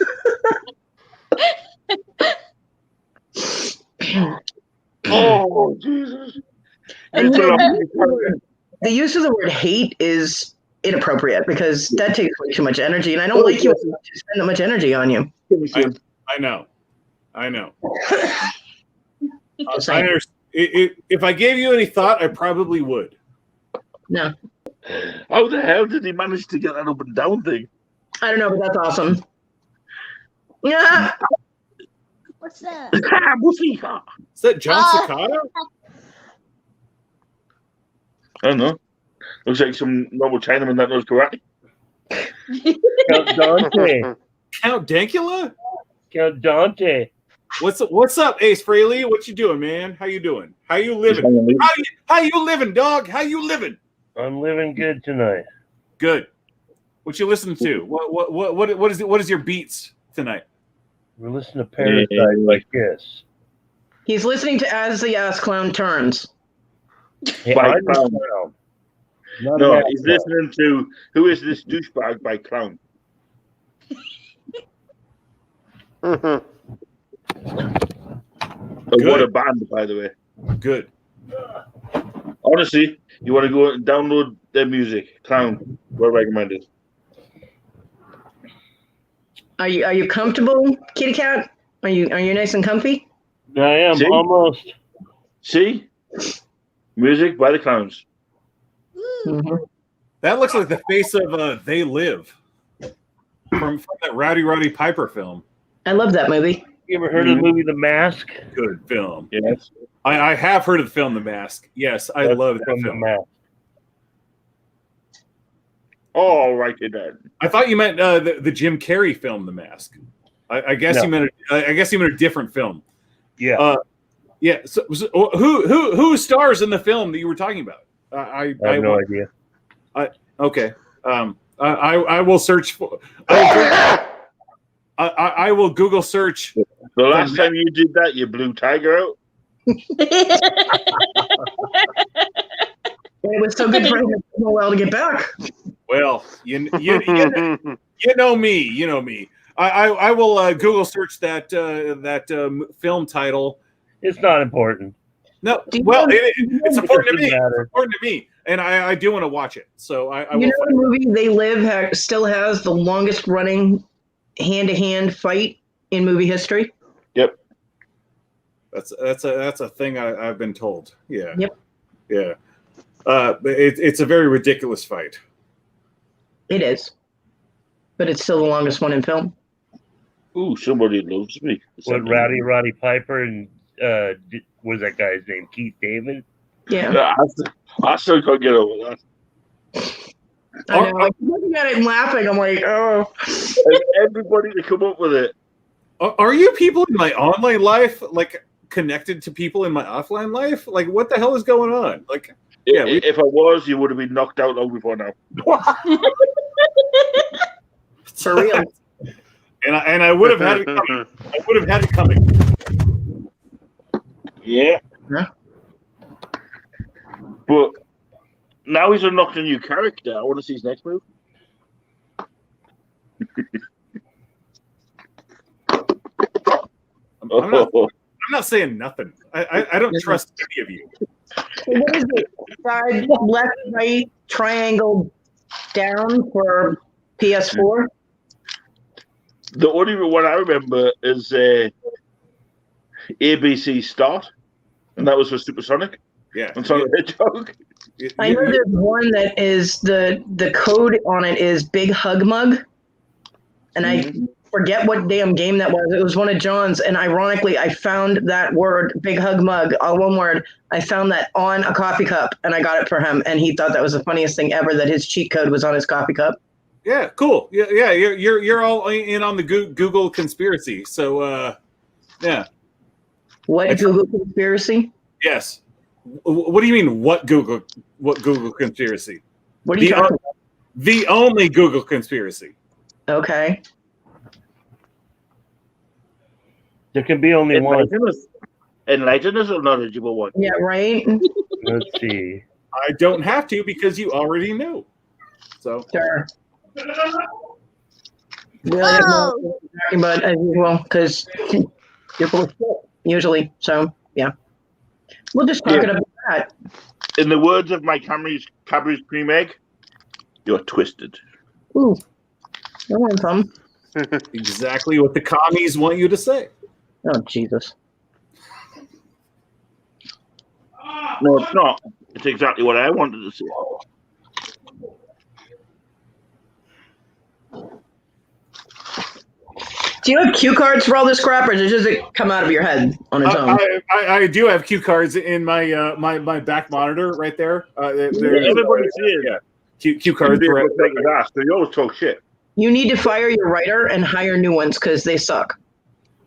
Oh Jesus! And the use of the word hate is inappropriate because that takes way too much energy, and I don't like you to spend that much energy on you. I know. If I gave you any thought, I probably would. No. How the hell did he manage to get that up and down thing? I don't know, but that's awesome. Yeah. What's that? Is that John Cicada? I don't know. Looks like some normal Chinaman that knows karate. Count Dante. Count Dankula? Count Dante. What's up, Ace Frehley? What you doing, man? How you doing? How you living? How you living, dog? How you living? I'm living good tonight. Good. What you listening to? What is your beats tonight? We're listening to Parasite by Kiss. He's listening to As the Ass Clown Turns. By Clown. No, he's listening to Who Is This Douchebag by Clown. Oh, what a band, by the way. Good. Honestly, you want to go and download their music, Clown. Well recommended. Are you comfortable, kitty cat? Are you nice and comfy? I am. See? Almost. See? Music by the Clowns. Mm-hmm. That looks like the face of They Live from that Rowdy Roddy Piper film. I love that movie. You ever heard of the movie The Mask? Good film. Yes. I have heard of the film The Mask. Yes, I That's love that from The film. Mask. Oh, right, then. I thought you meant the Jim Carrey film, The Mask. I guess No. you meant I guess you meant a different film. Yeah. Yeah. So who stars in the film that you were talking about? I have no idea. Okay. I will search for. I will Google search. The last time you did that, you blew Tiger out. It was so good for him to take a while to get back. Well, you know me. You know me. I will Google search that film title. It's not important. No, well, it's important to me. It's important to me, and I do want to watch it. So I You will. know, the movie They Live still has the longest running hand-to-hand fight in movie history. Yep. That's a thing I've been told. Yeah. Yep. Yeah. It's a very ridiculous fight. It is, but it's still the longest one in film. Ooh, somebody loves me. What, Roddy Piper and what was that guy's name? Keith David? Yeah. I still can't get over that. I know. I'm looking at it and laughing. I'm like, oh. And everybody to come up with it. Are you people in my online life like connected to people in my offline life? Like, what the hell is going on? Like, yeah. If I was, you would have been knocked out long before now. For real. And I would have had it coming. I would have had it coming. Yeah. Yeah. But now he's unlocked a new character. I want to see his next move. I'm not saying nothing. I don't trust any of you. What is it? Side, left, right, triangle, down for PS4? The only one I remember is ABC Start, and that was for Supersonic. Yeah. And Sonic the Hedgehog. I know there's one that is the code on it is Big Hug Mug, and I forget what damn game that was. It was one of John's, and ironically, I found that word Big Hug Mug, all one word. I found that on a coffee cup, and I got it for him, and he thought that was the funniest thing ever that his cheat code was on his coffee cup. Yeah, cool. Yeah. You're all in on the Google conspiracy. So, yeah. What Google conspiracy? Yes. What do you mean? What Google conspiracy? What are you talking about? The only Google conspiracy. Okay. There can be only one. Enlighten us or knowledgeable one? Yeah, right. Let's see. I don't have to because you already know. So. Sure. Really have no idea what you're talking about as usual, because you're full of shit, usually. So, yeah. We'll just talk it about that. In the words of my Cadbury's cream egg, you're twisted. Ooh. I want some. Exactly what the commies want you to say. Oh, Jesus. No, it's not. It's exactly what I wanted to say. Do you have cue cards for all this crap, or does it just come out of your head on its own? I do have cue cards in my my back monitor right there. Everybody sees. Yeah, cue cards. They always talk shit. You need to fire your writer and hire new ones because they suck.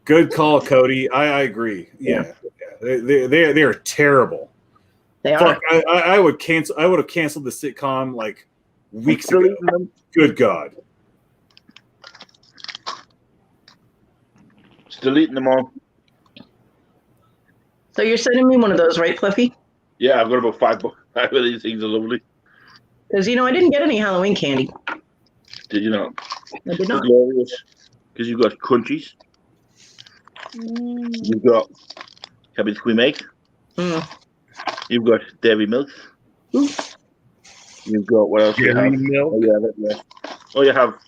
Good call, Cody. I agree. Yeah. They are terrible. They are. Fuck, I would cancel. I would have canceled the sitcom like weeks ago. Good God. Deleting them all. So you're sending me one of those, right, Fluffy? Yeah, I've got about 5 books. Five of these things are lovely. Because, I didn't get any Halloween candy. Did you not? I did not. Glorious. Because you've got crunchies. You've got cabbage cream egg. You've got dairy milk. You've got what else? Dairy milk. Oh, yeah, that, yeah. Oh, you have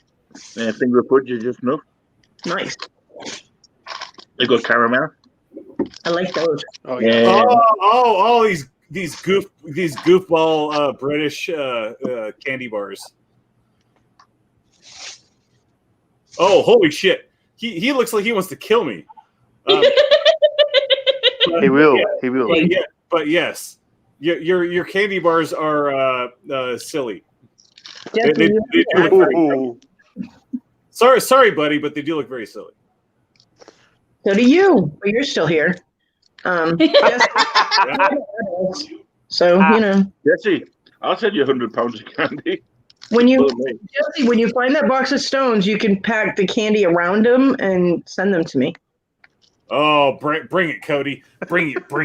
finger of fudge, just enough. Nice. You've got caramel. I like those. Oh yeah. Oh, these goofball British candy bars. Oh, holy shit! he looks like he wants to kill me. He will. Yeah, He will. but yes, your candy bars are silly. They do look very silly. Sorry, buddy, but they do look very silly. So do you, but you're still here. So Jesse, I'll send you £100 of candy. when you find that box of stones, you can pack the candy around them and send them to me. Oh, bring it, Cody. Bring it. I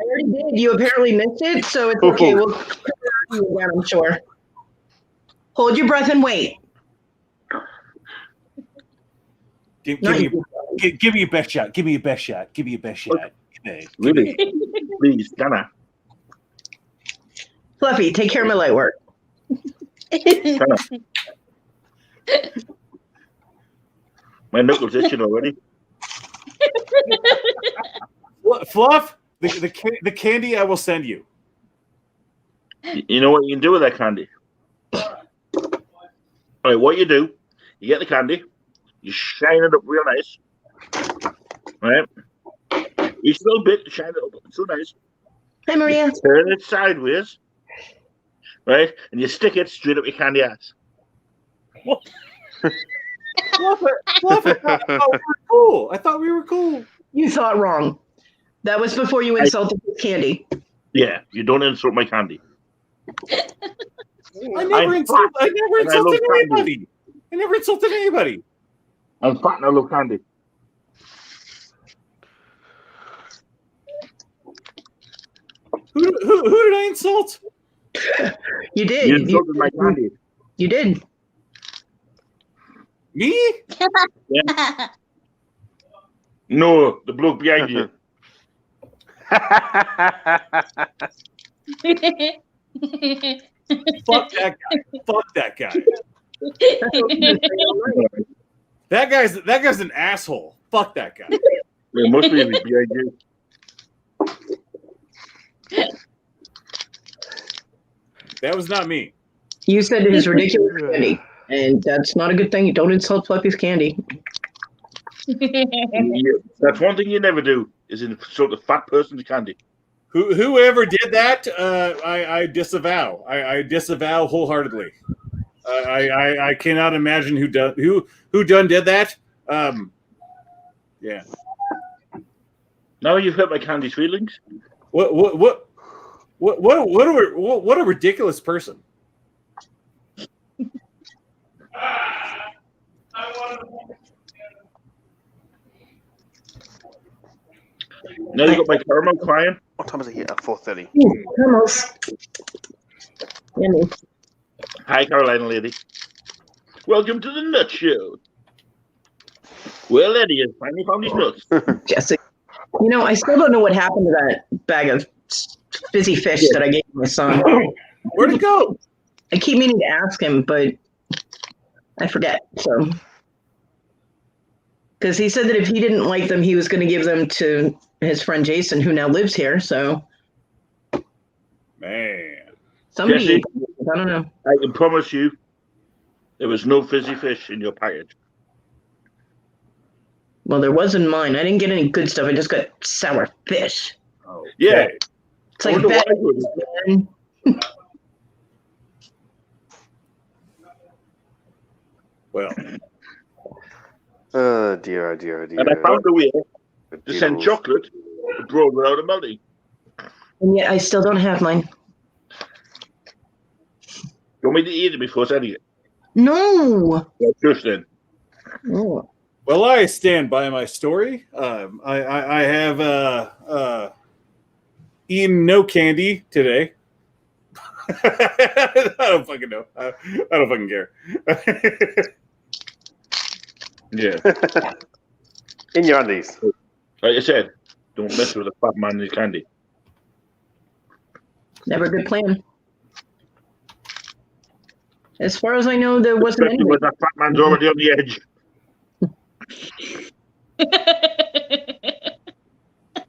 already did. You apparently missed it, so it's okay. We'll put it on again, I'm sure. Hold your breath and wait. Give me your best shot. Give me your best shot. Really? Please, Dana. Fluffy, take care of my light work. My knuckles itching already. Fluff, the candy I will send you. You know what you can do with that candy? All right, what you do, you get the candy, you shine it up real nice, right? Each little bit, shine it up, it's so nice. Hi, Maria. You turn it sideways, right? And you stick it straight up your candy ass. Fluff, I thought we were cool. You thought wrong. That was before you insulted the candy. Yeah, you don't insult my candy. I never insulted anybody. I never insulted anybody. I'm fat and I love candy. Who did I insult? You did. You insulted my candy. You did. Me? Yeah. No, the bloke behind you. Fuck that guy. That guy's an asshole. Fuck that guy. Yeah, must be behind you. That was not me. You said his ridiculous candy, and that's not a good thing. You don't insult Fluffy's candy. That's one thing you never do is insult a fat person's candy. Whoever did that, I disavow. I disavow wholeheartedly. I cannot imagine who done did that. Yeah. Now you've hurt my candy's feelings. What a ridiculous person. Now you got my caramel crying. What time is it here? 4:30. Almost. Hi, Carolina lady. Welcome to the Nut Show. Well, Eddie has finally found his nuts. Jessica, I still don't know what happened to that bag of fizzy fish that I gave my son. Where'd it go? I keep meaning to ask him, but I forget. So, because he said that if he didn't like them, he was going to give them to his friend Jason, who now lives here. So, man, somebody, Jesse, I don't know. I can promise you, there was no fizzy fish in your package. Well, there was in mine. I didn't get any good stuff. I just got sour fish. Okay. Yeah, it's like bad. Well. Oh dear. And I found a way to send chocolate abroad without a melting. And yet I still don't have mine. You want me to eat it before sending it? No. Yeah, just then. Oh. Well, I stand by my story. I have eaten no candy today. I don't fucking know. I don't fucking care. Yeah. In your undies. Like I said, don't mess with a fat man and his candy. Never a good plan. As far as I know, there wasn't any. When that fat man's already on the edge.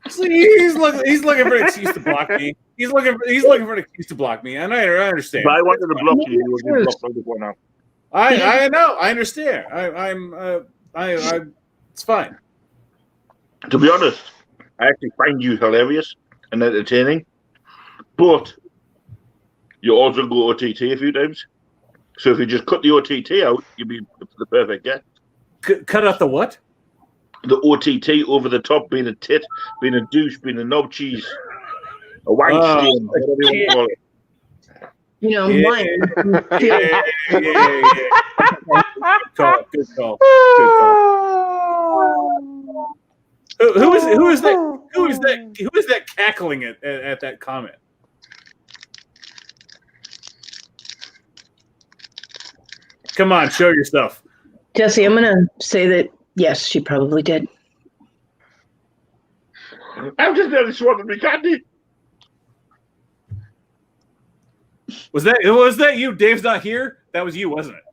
He's looking for an excuse to block me. He's looking for an excuse to block me, and I understand. But I wanted to block you. You were getting blocked by the one now. I know. I understand. I'm It's fine. To be honest, I actually find you hilarious and entertaining, but you also go OTT a few times. So if you just cut the OTT out, you'd be the perfect guest. Cut out the what? The OTT over the top, being a tit, being a douche, being a knob cheese, a wank stain, whatever you want to call it. You know, Yeah, mine. yeah. Good call. Who is that cackling at that comment? Come on, show yourself. Jesse, I'm gonna say that yes, she probably did. I'm just nearly swallowed me candy. Was that you? Dave's not here. That was you, wasn't it?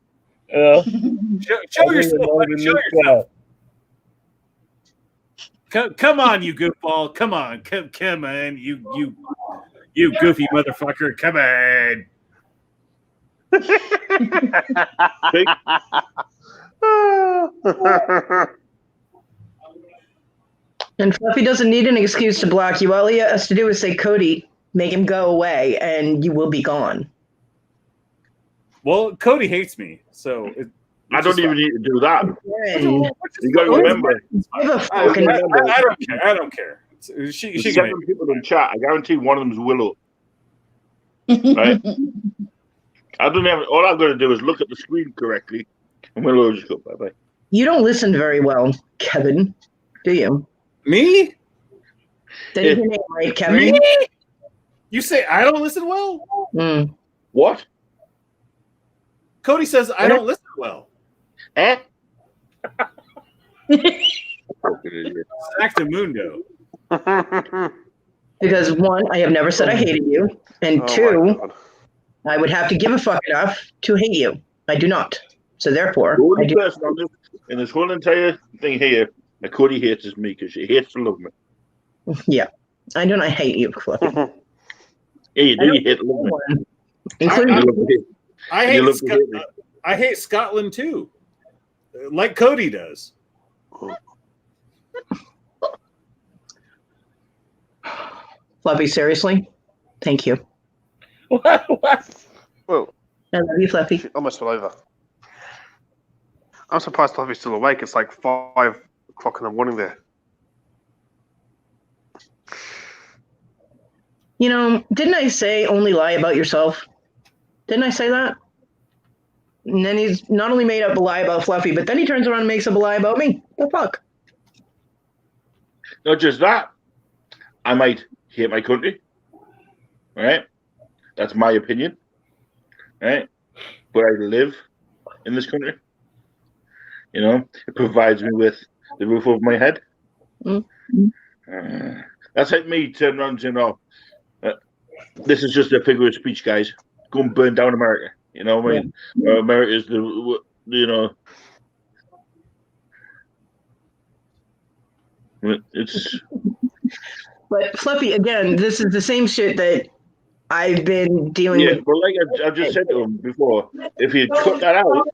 Show yourself. Buddy, show yourself. Come on, you goofball. Come on, come on, you goofy motherfucker. Come on. And Fluffy doesn't need an excuse to block you. All he has to do is say, Cody, make him go away, and you will be gone. Well, Cody hates me, so I don't even need to do that. You got to remember. I don't care. She can 7 people in chat. I guarantee one of them is Willow. Right? I don't have. All I've got to do is look at the screen correctly, and Willow will just go bye bye. You don't listen very well, Kevin, do you? Me? That is your name, right, Kevin? Me? You say I don't listen well? What? Cody says I don't listen well. Sactamundo. Because one, I have never said I hated you, and two, I would have to give a fuck enough to hate you. I do not. So therefore, the only person on this, in this whole entire thing here that Cody hates is me because she hates to love me. Yeah, I do not hate you, Fluffy. Yeah, you do. You hate to love me. Including I hate Scotland too, like Cody does. Fluffy, seriously? Thank you. What? Well, I love you, Fluffy. Almost fell over. I'm surprised Fluffy's still awake. It's like 5 o'clock in the morning there. You know, didn't I say only lie about yourself? Didn't I say that? And then he's not only made up a lie about Fluffy, but then he turns around and makes up a lie about me. The fuck? Not just that. I might hate my country. Right? That's my opinion. Right? But I live in this country. You know, it provides me with the roof over my head. That's like me turning around and saying, "Oh, this is just a figure of speech, guys. Go and burn down America." You know what I mean? America is the, you know, it's. But Fluffy, again, this is the same shit that I've been dealing with. Yeah, but like I just said to him before, if you cut that out.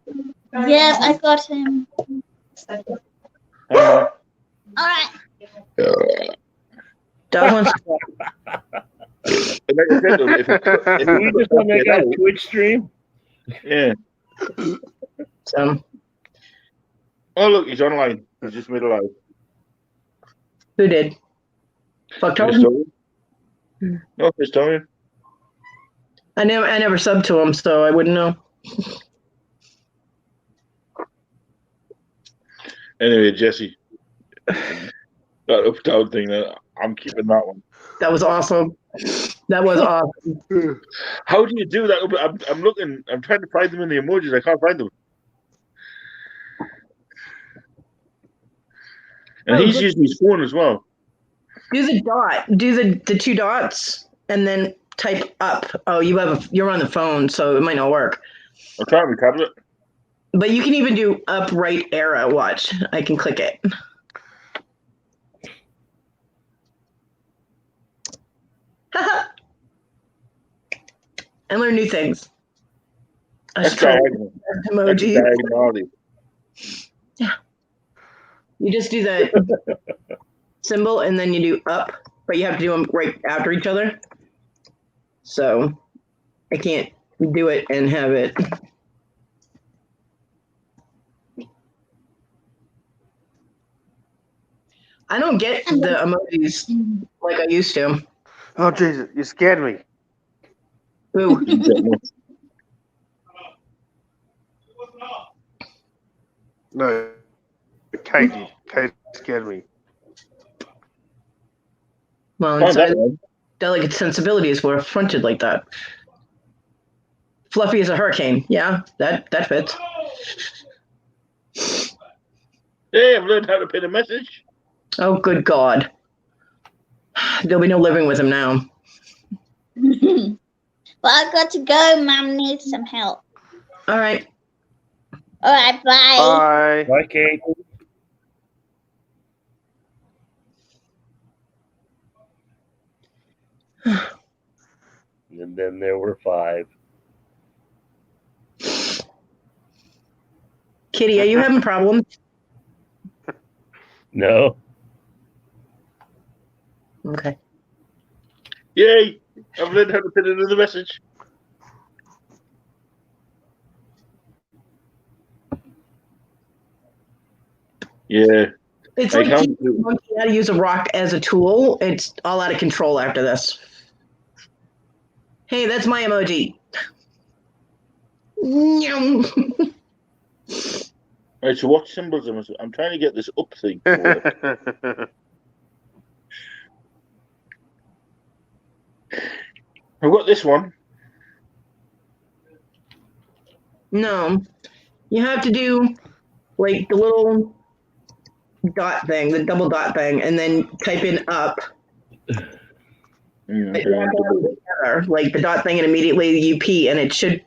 Yeah, I got him. All right. Dog wants If we just want to make a Twitch stream? Yeah. So. Oh, look, he's online. He just made a live. Who did? Fuck Tony? No, historian. I never subbed to him, so I wouldn't know. Anyway, Jesse, that up-down thing, I'm keeping that one. That was awesome. That was awesome. How do you do that? I'm looking. I'm trying to find them in the emojis. I can't find them. And he's using his phone as well. Do the dot. Do the 2 dots, and then type up. Oh, you're on the phone, so it might not work. I'm trying to tablet. But you can even do up right arrow. Watch. I can click it. I learn new things. That's diagonal. Emoji. Diagonality. Yeah. You just do the symbol and then you do up, but you have to do them right after each other. So I can't do it and have it. I don't get the emojis like I used to. Oh Jesus, you scared me. Ooh. No, Kate scared me. Well, inside delicate sensibilities were fronted like that. Fluffy as a hurricane. Yeah, that fits. Hey, I've learned how to pin a message. Oh, good God. There'll be no living with him now. Well, I got to go. Mum needs some help. All right. All right, bye. Bye. Bye, Kate. And then there were 5. Kitty, are you having problems? No. Okay. Yay! I've learned how to pin another message. Yeah. It's like teaching a monkey how to use a rock as a tool. It's all out of control after this. Hey, that's my emoji. Right, so what symbols am I? I'm trying to get this up thing to work. I've got this one. No, you have to do like the little dot thing, the double dot thing, and then type in up. Together, like the dot thing, and immediately you P, and it should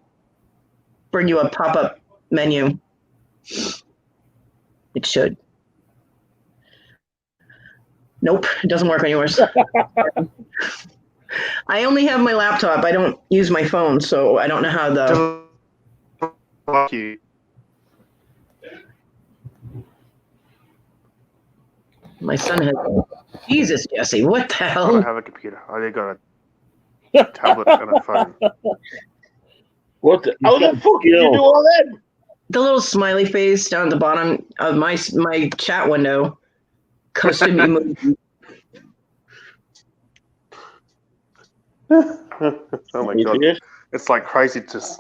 bring you a pop-up menu. It should. Nope, it doesn't work on yours. I only have my laptop. I don't use my phone, so I don't know how the. Fuck you. My son has. Jesus, Jesse, what the I hell? don't have a computer. I only got a tablet and a phone. What the? How the fuck did you do all that? The little smiley face down at the bottom of my chat window. Custom emoji. Oh my god. It's like craziness.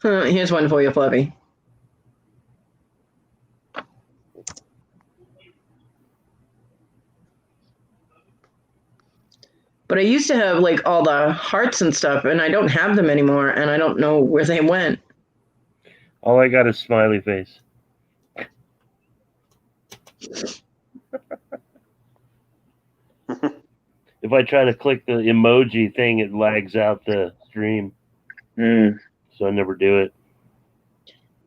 Here's one for you, Fluffy. But I used to have like all the hearts and stuff, and I don't have them anymore, and I don't know where they went. All I got is smiley face. If I try to click the emoji thing, it lags out the stream. So I never do it.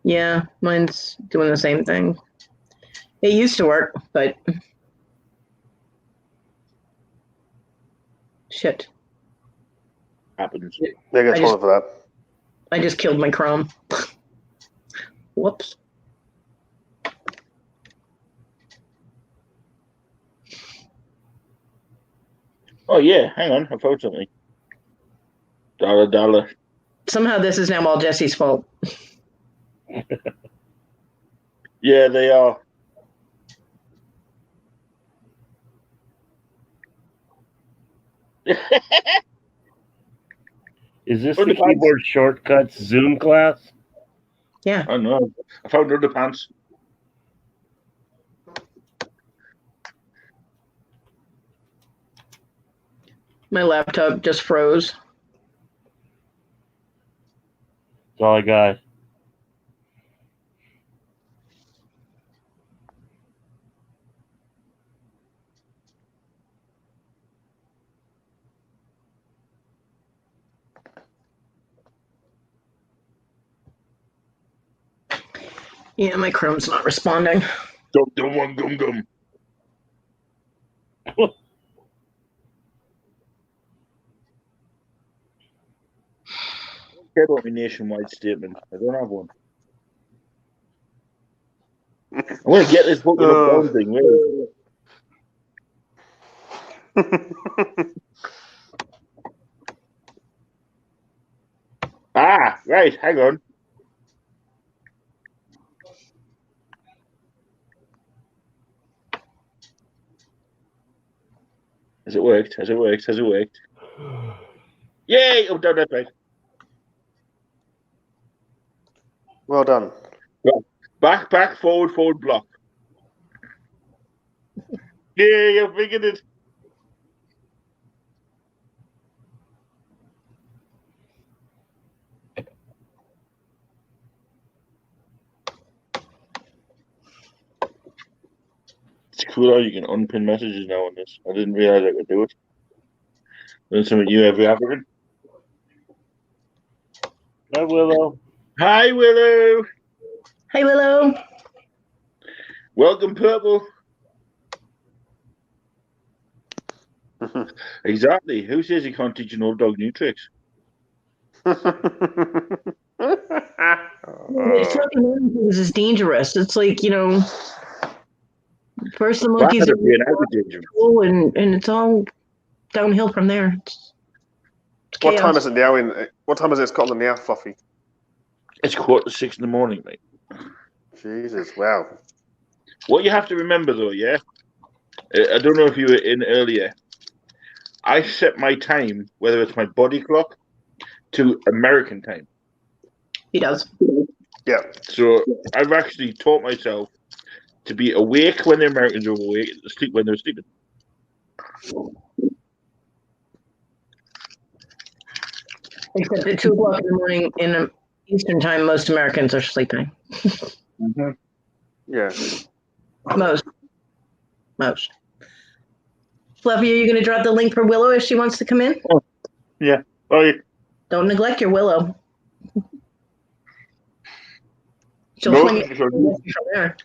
Yeah, mine's doing the same thing. It used to work, but shit. Happens. They got told for that. I just killed my Chrome. Whoops. Oh yeah, hang on, I found something. $1. Somehow this is now all Jesse's fault. Yeah, they are. Is this the keyboard shortcuts Zoom class? Yeah. I know. I found underpants. My laptop just froze. That's all I got. Yeah, my Chrome's not responding. Gum. Care about my nationwide statement. I don't have one. I'm going to get this fucking up thing. Really. Right. Hang on. Has it worked? Has it worked? Has it worked? Yay! I've done that right. Well done. Back, forward, block. Yay! I figured it. It's cool how you can unpin messages now on this. I didn't realize I could do it. Learn something new every African. Hi, Willow. Hi, Willow. Hi, Willow. Welcome, Purple. Exactly. Who says you can't teach an old dog new tricks? It's fucking things is dangerous. It's like, first the monkeys are cool, and it's all downhill from there. It's What chaos. time is it now? What time is it in Scotland now, Fluffy? It's 6:15 in the morning, mate. Jesus, wow. What you have to remember, though, yeah? I don't know if you were in earlier. I set my time, whether it's my body clock, to American time. He does. Yeah. So I've actually taught myself to be awake when the Americans are awake, sleep when they're sleeping. Except at 2 o'clock in the morning in Eastern time, most Americans are sleeping. Mm-hmm. Yeah. Most. Fluffy, are you going to drop the link for Willow if she wants to come in? Oh, yeah. Oh, yeah. Don't neglect your Willow. She'll No, swing it from there.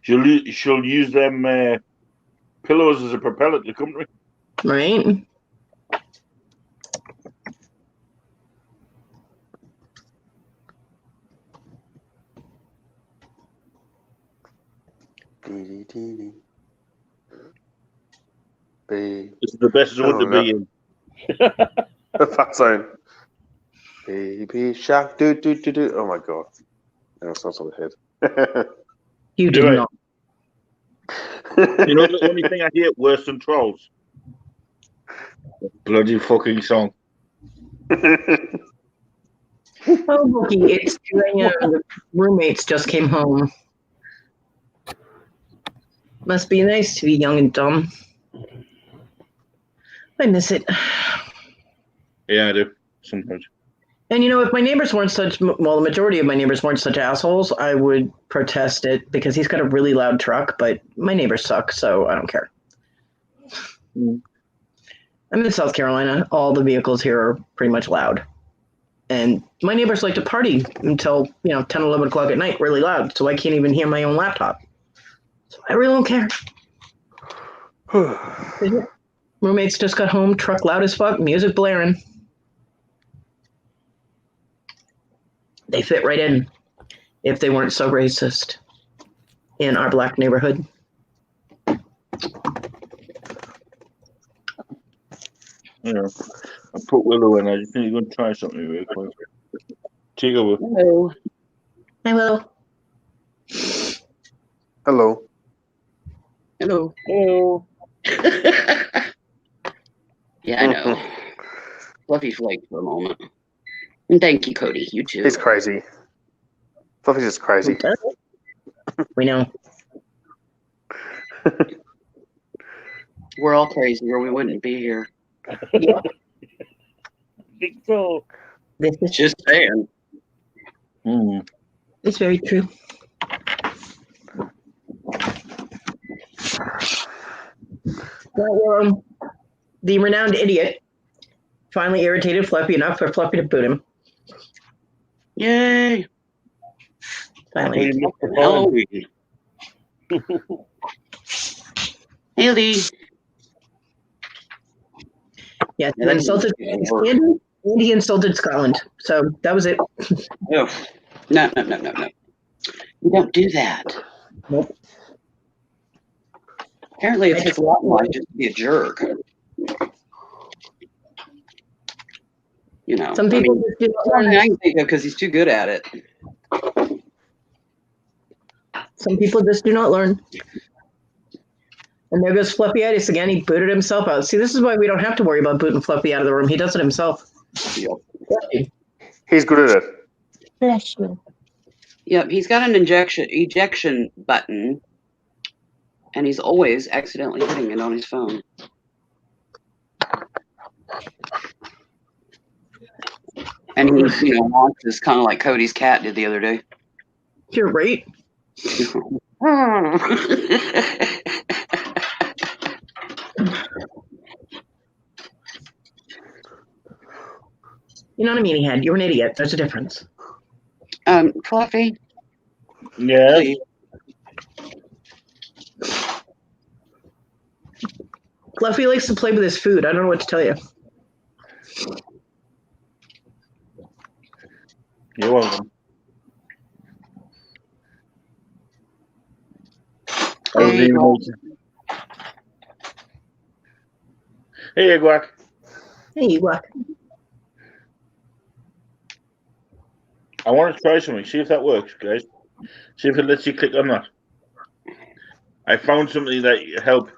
She'll use them pillows as a propeller to come to me. Right. This is the best zone to be in. Fat zone. Baby shark, do. Oh my god. No, it's not on the head. You did not. You know the only thing I hear worse than trolls? Bloody fucking song. Oh, Bookie, it's 2 a.m. The roommates just came home. Must be nice to be young and dumb. I miss it. Yeah, I do. Sometimes. And if my neighbors weren't the majority of my neighbors weren't such assholes, I would protest it because he's got a really loud truck, but my neighbors suck, so I don't care. I'm in South Carolina. All the vehicles here are pretty much loud. And my neighbors like to party until, 10, 11 o'clock at night, really loud, so I can't even hear my own laptop. So I really don't care. Roommates just got home, truck loud as fuck, music blaring. They fit right in if they weren't so racist in our black neighborhood. Yeah. I put Willow in. I just think you're going to try something real quick. Take over. Hello. Hi, Willow. Hello. Hello. Hello. Yeah, I know. Fluffy flaked for a moment. And thank you, Cody. You too. He's crazy. Fluffy's just crazy. We know. We're all crazy or we wouldn't be here. Yeah. So. This is just saying. It's very true. Well, the renowned idiot finally irritated Fluffy enough for Fluffy to boot him. Yay! Finally. Halloween. Haley. Yes, he insulted Andy, and he insulted Scotland. So that was it. No. You don't do that. Nope. Apparently, it takes a lot more just to be a jerk. You know, Some people just do not learn. I can think of because he's too good at it. Some people just do not learn. And there goes Fluffyitis again. He booted himself out. See, this is why we don't have to worry about booting Fluffy out of the room. He does it himself. Yep. He's good at it. Bless you. Yep, he's got an ejection button, and he's always accidentally hitting it on his phone. And he, wants this kind of like Cody's cat did the other day. You're right. You're not a meaniehead. You're an idiot. There's a difference. Fluffy. Yeah. Fluffy likes to play with his food. I don't know what to tell you. You're welcome. Hey, Hey, Guac. Hey, Guac. I want to try something. See if that works, guys. See if it lets you click on that. I found something that help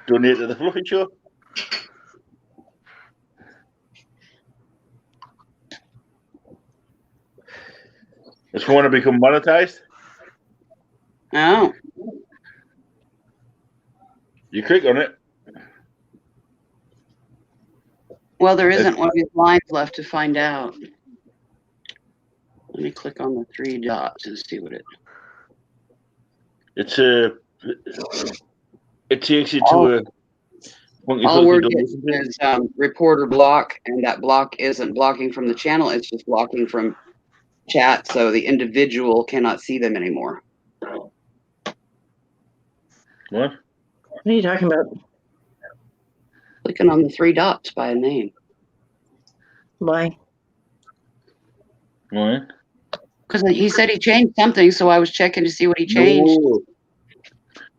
donate to the Fluffy Show. If you want to become monetized, Oh. you click on it. Well, there isn't one of these lines left to find out. Let me click on the 3 dots and see what it. It takes you to a. All we're getting is reporter block, and that block isn't blocking from the channel. It's just blocking from chat, so the individual cannot see them anymore. What? What are you talking about? Clicking on the 3 dots by a name. Why? Why? Because he said he changed something, so I was checking to see what he changed. No.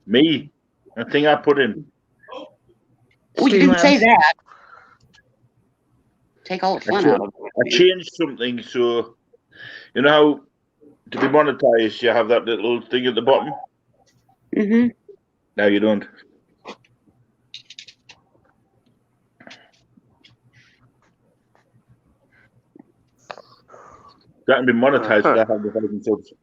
Me. The thing I put in. Oh, you didn't say that. Take all the fun out of it. I changed something, so you know how to be monetized, you have that little thing at the bottom. Mm-hmm. Now you don't. That can be monetized. That have the 1,000 subs.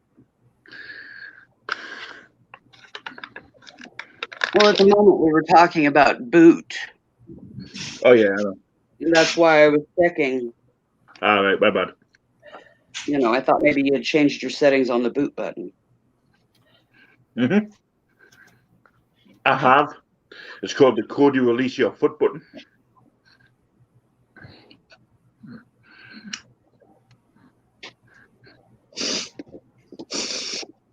Well, at the moment we were talking about boot. Oh yeah, I know. That's why I was checking. All right, my bad. I thought maybe you had changed your settings on the boot button. Mm-hmm. I have. It's called the Code You Release Your Foot button.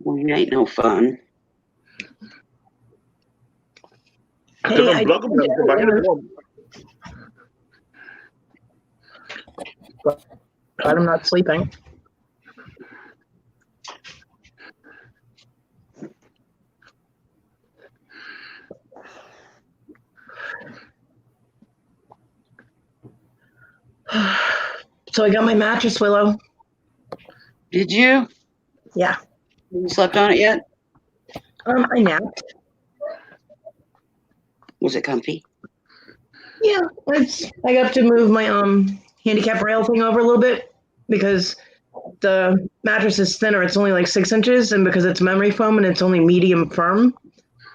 Well, you ain't no fun. I can unblock them and go back in one. But I'm not sleeping. So I got my mattress, Willow. Did you? Yeah. You slept on it yet? I napped. Was it comfy? Yeah, I got to move my handicap rail thing over a little bit because the mattress is thinner. It's only like 6 inches, and because it's memory foam and it's only medium firm,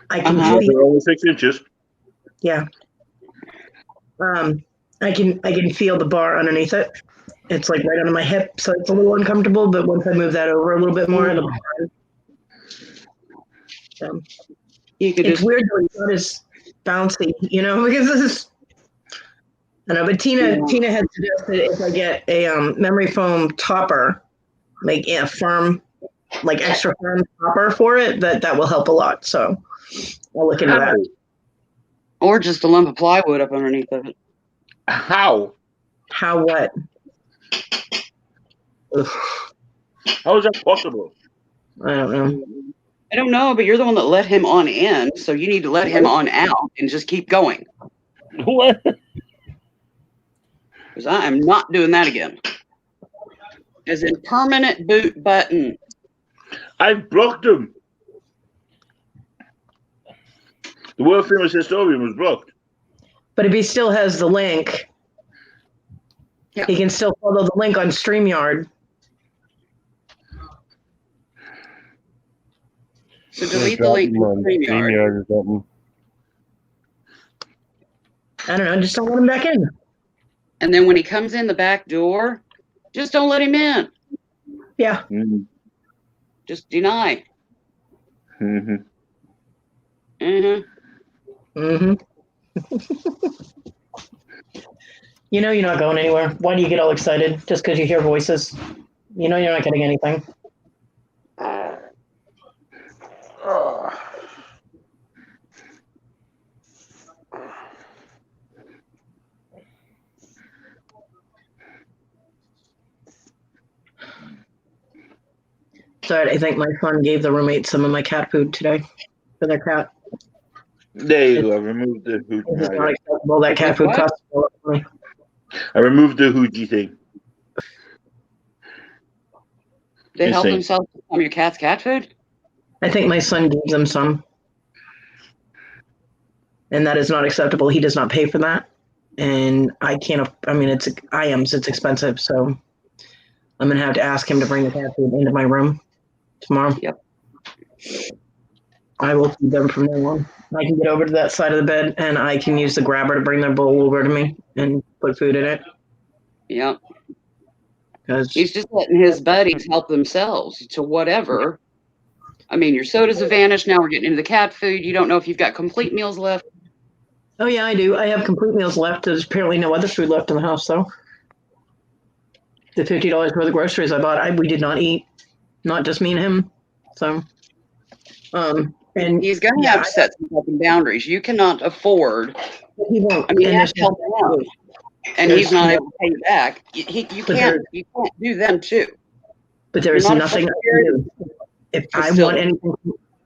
I can feel. Only 6 inches. Yeah. I can feel the bar underneath it. It's like right under my hip, so it's a little uncomfortable. But once I move that over a little bit more, it'll be fine. It's weird though. It's not as bouncy, because this is. I know, but Tina had suggested if I get a memory foam topper, like a firm, like extra firm topper for it, that will help a lot. So I'll look into that. Or just a lump of plywood up underneath of it. How? How what? How is that possible? I don't know. I don't know, but you're the one that let him on in, so you need to let him on out and just keep going. What? Because I am not doing that again. As in permanent boot button. I blocked him. The world famous historian was blocked. But if he still has the link, he can still follow the link on StreamYard. So delete the link from StreamYard. Or something. I don't know, just don't let him back in. And then when he comes in the back door, just don't let him in. Yeah. Just deny. Mm-hmm. Mm-hmm. Mm-hmm. You know you're not going anywhere. Why do you get all excited just because you hear voices? You know you're not getting anything. Sorry, I think my son gave the roommate some of my cat food today for their cat. There you go. I removed the It's hoochie. not acceptable. That cat food costs a lot of money. I removed the hoochie thing. They Just help saying. themselves from your cat's cat food? I think my son gives them some. And that is not acceptable. He does not pay for that. And I can't, I mean, it's expensive. So I'm going to have to ask him to bring the cat food into my room tomorrow. Yep. I will feed them from now on. I can get over to that side of the bed and I can use the grabber to bring their bowl over to me and put food in it. Yep. Because he's just letting his buddies help themselves to whatever. I mean, your sodas have vanished. Now we're getting into the cat food. You don't know if you've got complete meals left. Oh yeah, I do. I have complete meals left. There's apparently no other food left in the house, though. The $50 worth of groceries I bought, we did not eat. Not just me and him. So, and he's going to have to set some fucking boundaries. You cannot afford. He won't. I mean, you And have to help him out, and he's not able to pay you back. You can't do them too. But there You're is not a nothing I fucking can do. If I facility. want anything,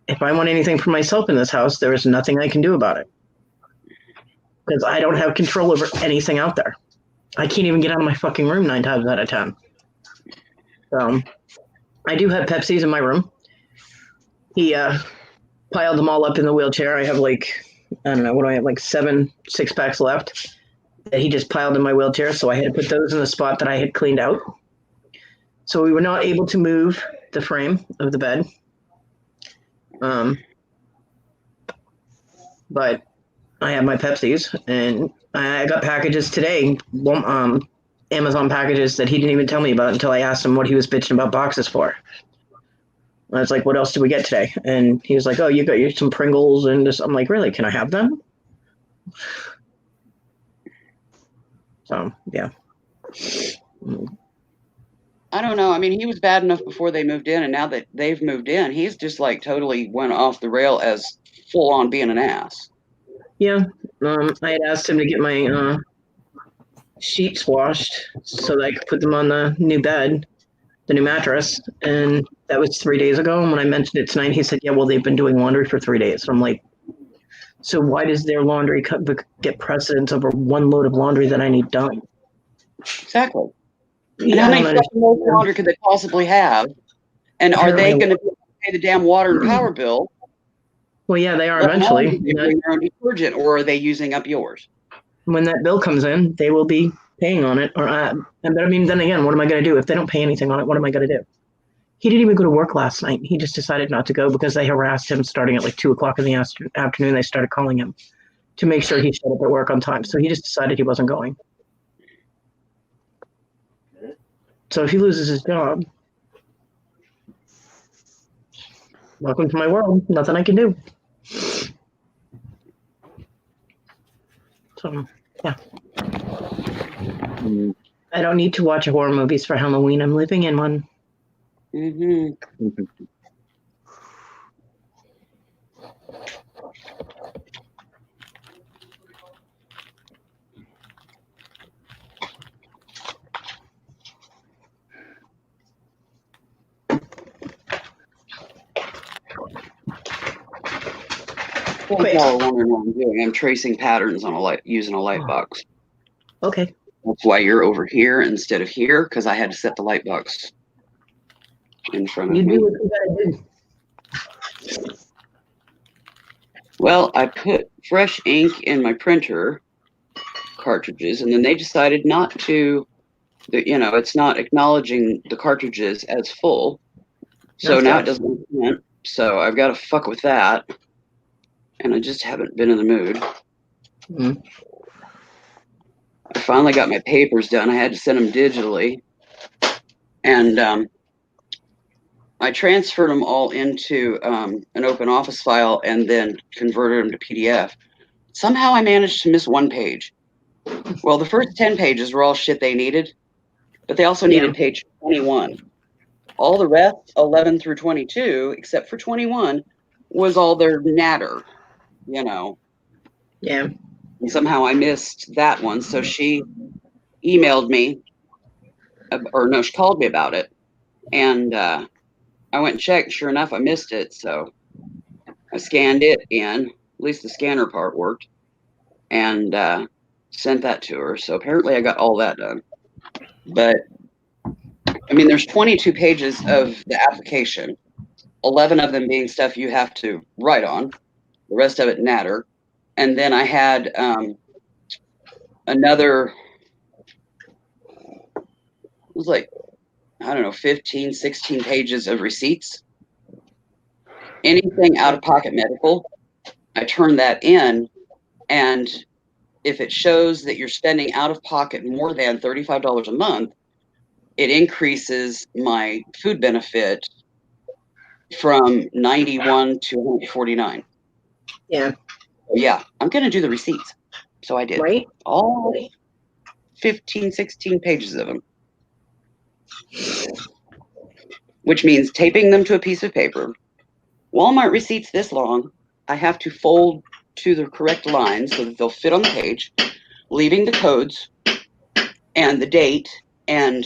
if I want anything for myself in this house, there is nothing I can do about it. Because I don't have control over anything out there. I can't even get out of my fucking room 9 times out of 10. So, I do have Pepsis in my room. He piled them all up in the wheelchair. I have like, I don't know, what do I have, like 7 6-packs left that he just piled in my wheelchair. So I had to put those in the spot that I had cleaned out. So we were not able to move the frame of the bed. But I have my Pepsis, and I got packages today, Amazon packages that he didn't even tell me about until I asked him what he was bitching about boxes for. I was like, what else did we get today? And he was like, oh, you got some Pringles and this. I'm like, really? Can I have them? So, yeah. I don't know. I mean, he was bad enough before they moved in, and now that they've moved in, he's just like totally went off the rail as full on being an ass. Yeah. I had asked him to get my sheets washed so that I could put them on the new bed, the new mattress. And that was 3 days ago. And when I mentioned it tonight, he said, yeah, well, they've been doing laundry for 3 days. And I'm like, so why does their laundry get precedence over one load of laundry that I need done? Exactly. And Yeah, how I many don't fucking loads of laundry could they possibly have? And are they Apparently- going to pay the damn water and power bill? Well, yeah, they are Let alone eventually. do they bring their own detergent, or are they using up yours? When that bill comes in, they will be paying on it. But I mean, then again, what am I going to do if they don't pay anything on it? What am I going to do? He didn't even go to work last night. He just decided not to go because they harassed him starting at like 2:00 in the afternoon. They started calling him to make sure he showed up at work on time. So he just decided he wasn't going. So if he loses his job, welcome to my world. Nothing I can do. So, yeah. I don't need to watch horror movies for Halloween. I'm living in one. Mm-hmm. Y'all are wondering what I'm doing. I'm tracing patterns on a light using a light box. Okay. That's why you're over here instead of here, because I had to set the light box in front of You me. do what you gotta do. Well, I put fresh ink in my printer cartridges, and then they decided not to, it's not acknowledging the cartridges as full. So That's now good. it doesn't print. So I've got to fuck with that. And I just haven't been in the mood. Mm. I finally got my papers done. I had to send them digitally. And I transferred them all into an open office file and then converted them to PDF. Somehow I managed to miss one page. Well, the first 10 pages were all shit they needed, but they also needed page 21. All the rest, 11 through 22, except for 21, was all their natter, Yeah. And somehow I missed that one. So she emailed me, or no, she called me about it. And I went and checked. Sure enough, I missed it. So I scanned it in, at least the scanner part worked, and sent that to her. So apparently I got all that done. But I mean, there's 22 pages of the application, 11 of them being stuff you have to write on, the rest of it natter. And then I had another, it was like, I don't know, 15, 16 pages of receipts. Anything out of pocket medical, I turn that in. And if it shows that you're spending out of pocket more than $35 a month, it increases my food benefit from 91 to 149. Yeah. Yeah, I'm going to do the receipts. So I did. Right. All 15, 16 pages of them. Which means taping them to a piece of paper. Walmart receipts this long, I have to fold to the correct lines so that they'll fit on the page, leaving the codes and the date, and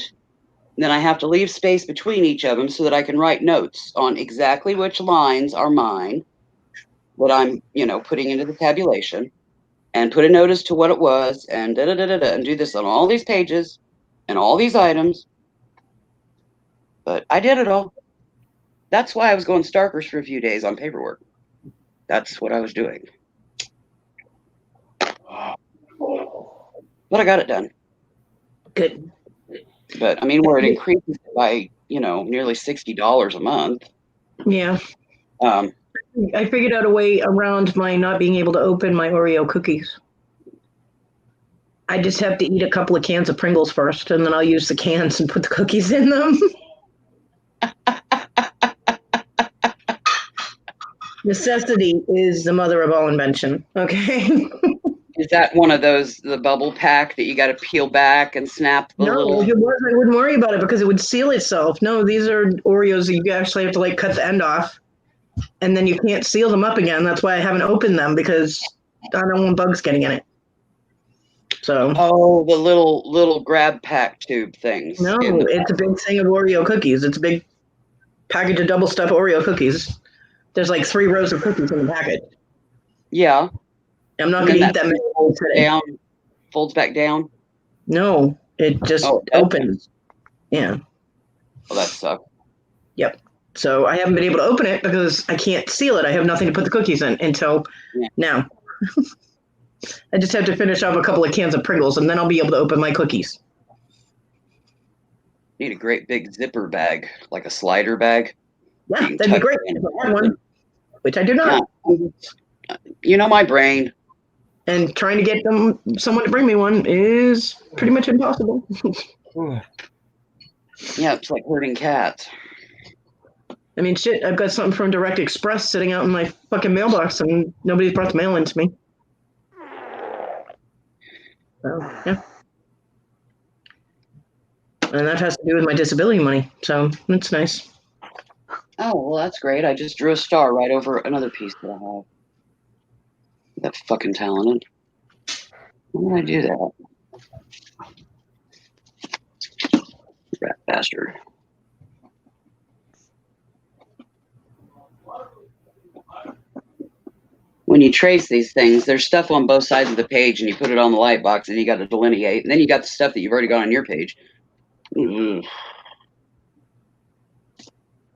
then I have to leave space between each of them so that I can write notes on exactly which lines are mine that I'm, putting into the tabulation, and put a notice to what it was, and and do this on all these pages and all these items. But I did it all. That's why I was going starkers for a few days on paperwork. That's what I was doing. But I got it done. Good. But I mean, where it increases by, nearly $60 a month. Yeah. I figured out a way around my not being able to open my Oreo cookies. I just have to eat a couple of cans of Pringles first, and then I'll use the cans and put the cookies in them. Necessity is the mother of all invention. Okay. Is that one of those, the bubble pack that you got to peel back and snap the No, little? if it was, I wouldn't worry about it because it would seal itself. No, these are Oreos that you actually have to cut the end off, and then you can't seal them up again. That's why I haven't opened them, because I don't want bugs getting in it. So. Oh, the little grab pack tube things. No, it's a big thing of Oreo cookies. It's a big package of double stuffed Oreo cookies. There's 3 rows of cookies in the package. Yeah. I'm not going to eat that many today. Folds back down? No, it just opens. Yeah. Well, that sucks. Yep. So I haven't been able to open it because I can't seal it. I have nothing to put the cookies in until now. I just have to finish off a couple of cans of Pringles, and then I'll be able to open my cookies. Need a great big zipper bag, like a slider bag. Yeah, that'd be great if I had one, which I do not. Yeah. My brain. And trying to get someone to bring me one is pretty much impossible. Yeah, it's like herding cats. I mean, shit, I've got something from Direct Express sitting out in my fucking mailbox, and nobody's brought the mail in to me. So, yeah. And that has to do with my disability money, so that's nice. Oh, well, that's great. I just drew a star right over another piece that I have. That fucking talented. Why did I do that? Rat bastard. when you trace these things, there's stuff on both sides of the page, and you put it on the light box, and you got to delineate, and then you got the stuff that you've already got on your page. Ugh.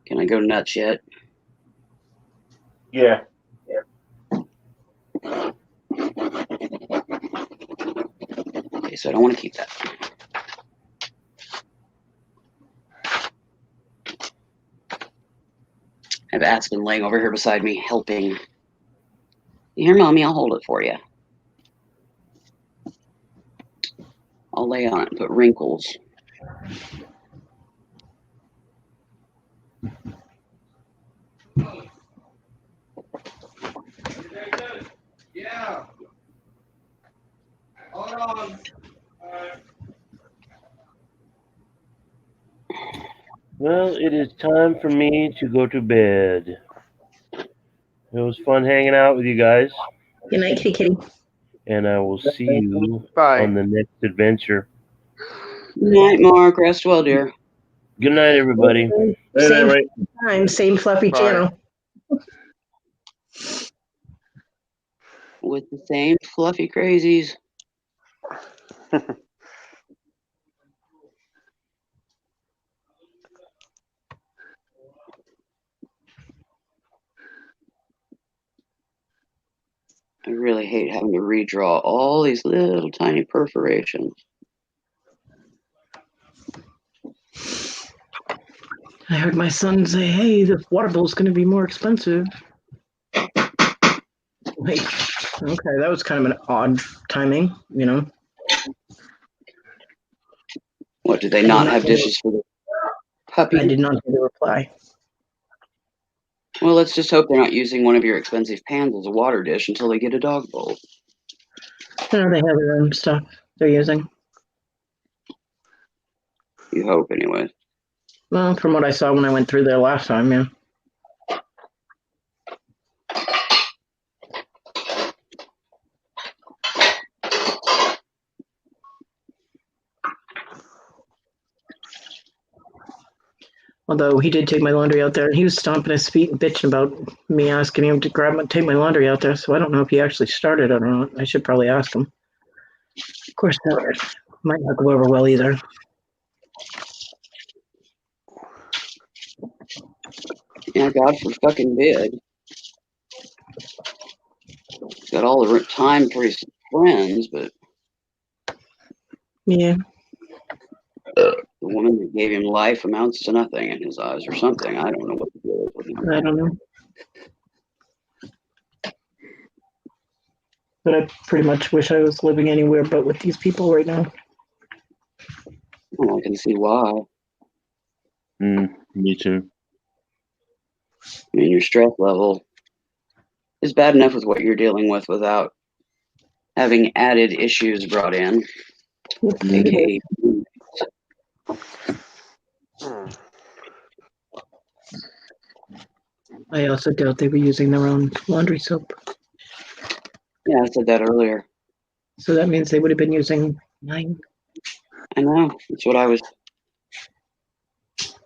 Can I go nuts yet? Yeah. Okay, so I don't want to keep that. I have Aspen laying over here beside me, helping. Here, Mommy, I'll hold it for you. I'll lay on it and put wrinkles. Yeah. Hold on. Well, it is time for me to go to bed. It was fun hanging out with you guys. Good night, kitty kitty. And I will see you Bye. on the next adventure. Good night, Mark. Rest well, dear. Good night, everybody. Same time, same fluffy Bye. channel. With the same fluffy crazies. I really hate having to redraw all these little tiny perforations. I heard my son say, "Hey, the water bill's going to be more expensive." Like, okay, that was kind of an odd timing, you know. What, did they not have dishes for the puppy? I did not get a reply. Well, let's just hope they're not using one of your expensive pans as a water dish until they get a dog bowl. No, they have their own stuff they're using. You hope, anyway. Well, from what I saw when I went through there last time, yeah. Although he did take my laundry out there, and he was stomping his feet and bitching about me asking him to take my laundry out there. So I don't know if he actually started it or not. I should probably ask him. Of course, that might not go over well either. Yeah, God for fucking bid. Got all the time for his friends, but yeah, the woman that gave him life amounts to nothing in his eyes, or something. I don't know what to do with him. I don't know. But I pretty much wish I was living anywhere but with these people right now. Well, I can see why. Me too. I mean, your stress level is bad enough with what you're dealing with without having added issues brought in. AKA, I also doubt they were using their own laundry soap. yeah, I said that earlier. So that means they would have been using mine. I know. That's what I was.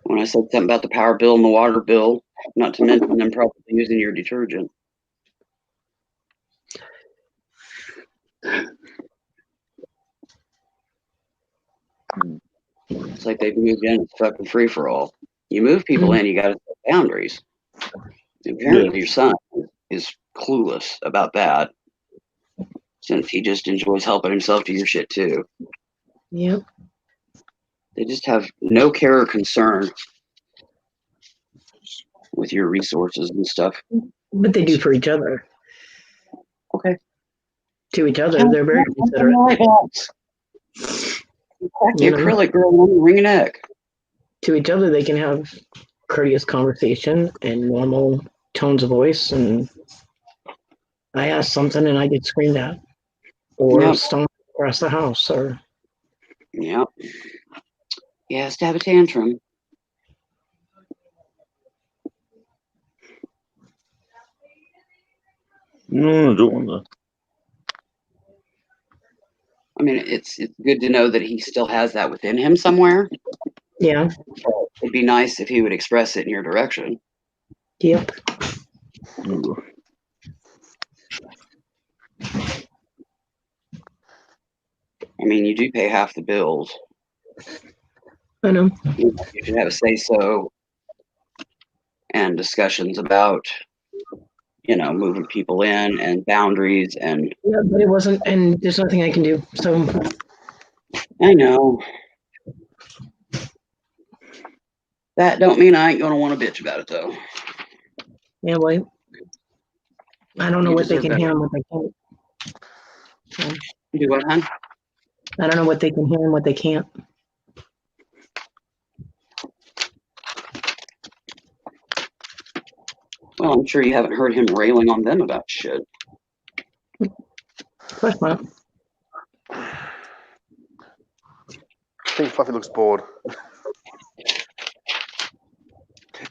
When I said something about the power bill and the water bill, not to mention them probably using your detergent. It's like they've moved in. It's fucking free for all. You move people in, you got to set boundaries. Apparently, your son is clueless about that, since he just enjoys helping himself to your shit too. Yep. They just have no care or concern with your resources and stuff. But they do for each other. Okay. To each other, they're very considerate. Crack the acrylic girl on the ring of neck. To each other, they can have courteous conversation and normal tones of voice. And I ask something and I get screamed at, or stomped across the house, or Yep. He has to have a tantrum. No, I don't want that. I mean, it's good to know that he still has that within him somewhere. Yeah. It'd be nice if he would express it in your direction. Yep. I mean, you do pay half the bills. I know. You should have a say-so and discussions about, moving people in and boundaries and. Yeah, but it wasn't, and there's nothing I can do. So. I know. That don't mean I ain't gonna want to bitch about it though. Yeah, well, I don't know You what they deserve can better. hear and what they can't. So, Do what, hon? I don't know what they can hear and what they can't. Well, I'm sure you haven't heard him railing on them about shit. Of course not. I think Fluffy looks bored.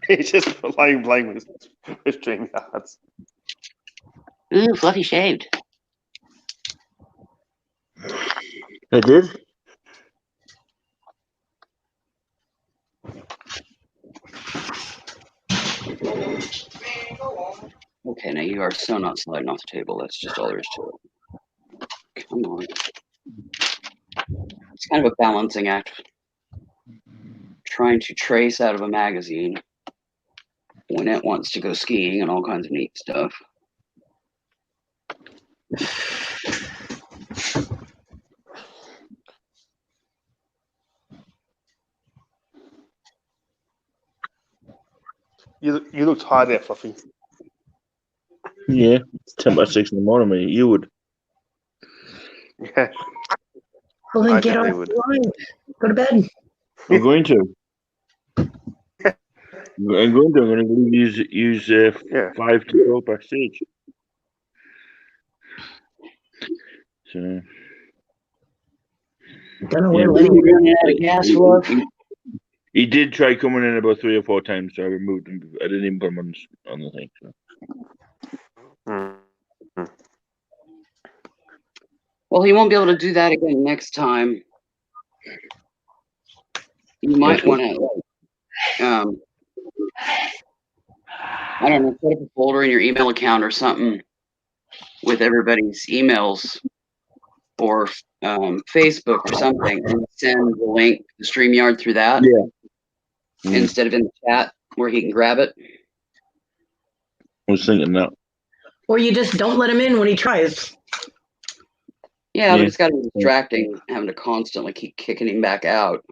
He's just playing with dream cards. Ooh, Fluffy shaved. I did. Okay, now you are so not sliding off the table. That's just all there is to it. Come on. It's kind of a balancing act. Trying to trace out of a magazine when it wants to go skiing and all kinds of neat stuff. You look tired there, Fluffy. Yeah, it's 6:10 in the morning, mate. You would. Yeah. Well, then I get off definitely would. the line. Go to bed. I'm going to. I'm going to use 5 to go backstage. So. Don't know where Lenny running out of gas for. He did try coming in about 3 or 4 times, so I removed him. I didn't even put him on the thing. So. Well, he won't be able to do that again next time. You might want to, I don't know, put up a folder in your email account or something with everybody's emails or Facebook or something, and send the link to StreamYard through that. Yeah. Instead of in the chat where he can grab it. I was thinking that. Or you just don't let him in when he tries. Yeah, but it's got to be distracting having to constantly keep kicking him back out.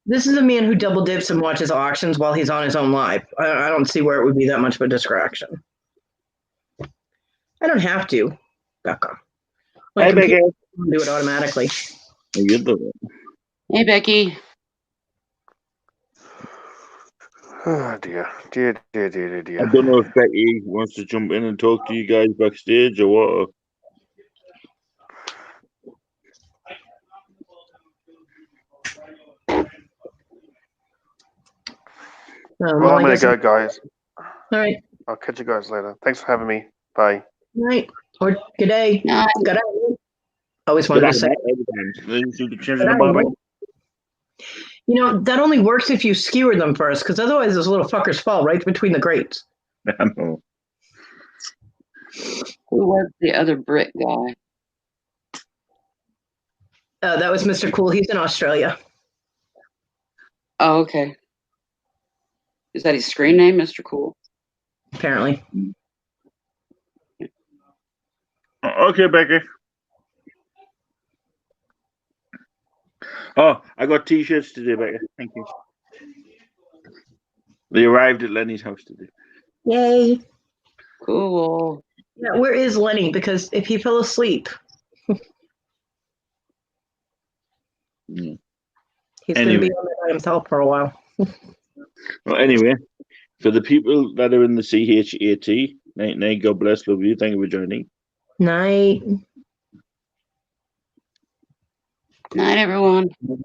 This is a man who double dips and watches auctions while he's on his own live. I don't see where it would be that much of a distraction. I don't have to, Becca. My computer will do it automatically. Hey, Becky. Oh dear. Dear. I don't know if Becky wants to jump in and talk to you guys backstage or what. Well, I'm going to go, guys. All right. I'll catch you guys later. Thanks for having me. Bye. Night. Or good day. Good night. Always wanted to say. You know, that only works if you skewer them first, because otherwise those little fuckers fall right between the grates. I know. Who was the other Brit guy? That was Mr. Cool. He's in Australia. Oh, okay. Is that his screen name, Mr. Cool? Apparently. Okay, Becky. Oh, I got T-shirts today, Becky. Thank you. They arrived at Lenny's house today. Yay. Cool. Yeah, where is Lenny? Because if he fell asleep, he's going to be on there by himself for a while. Well, anyway, for the people that are in the CHAT, night, God bless, love you. Thank you for joining. Night. Night, everyone.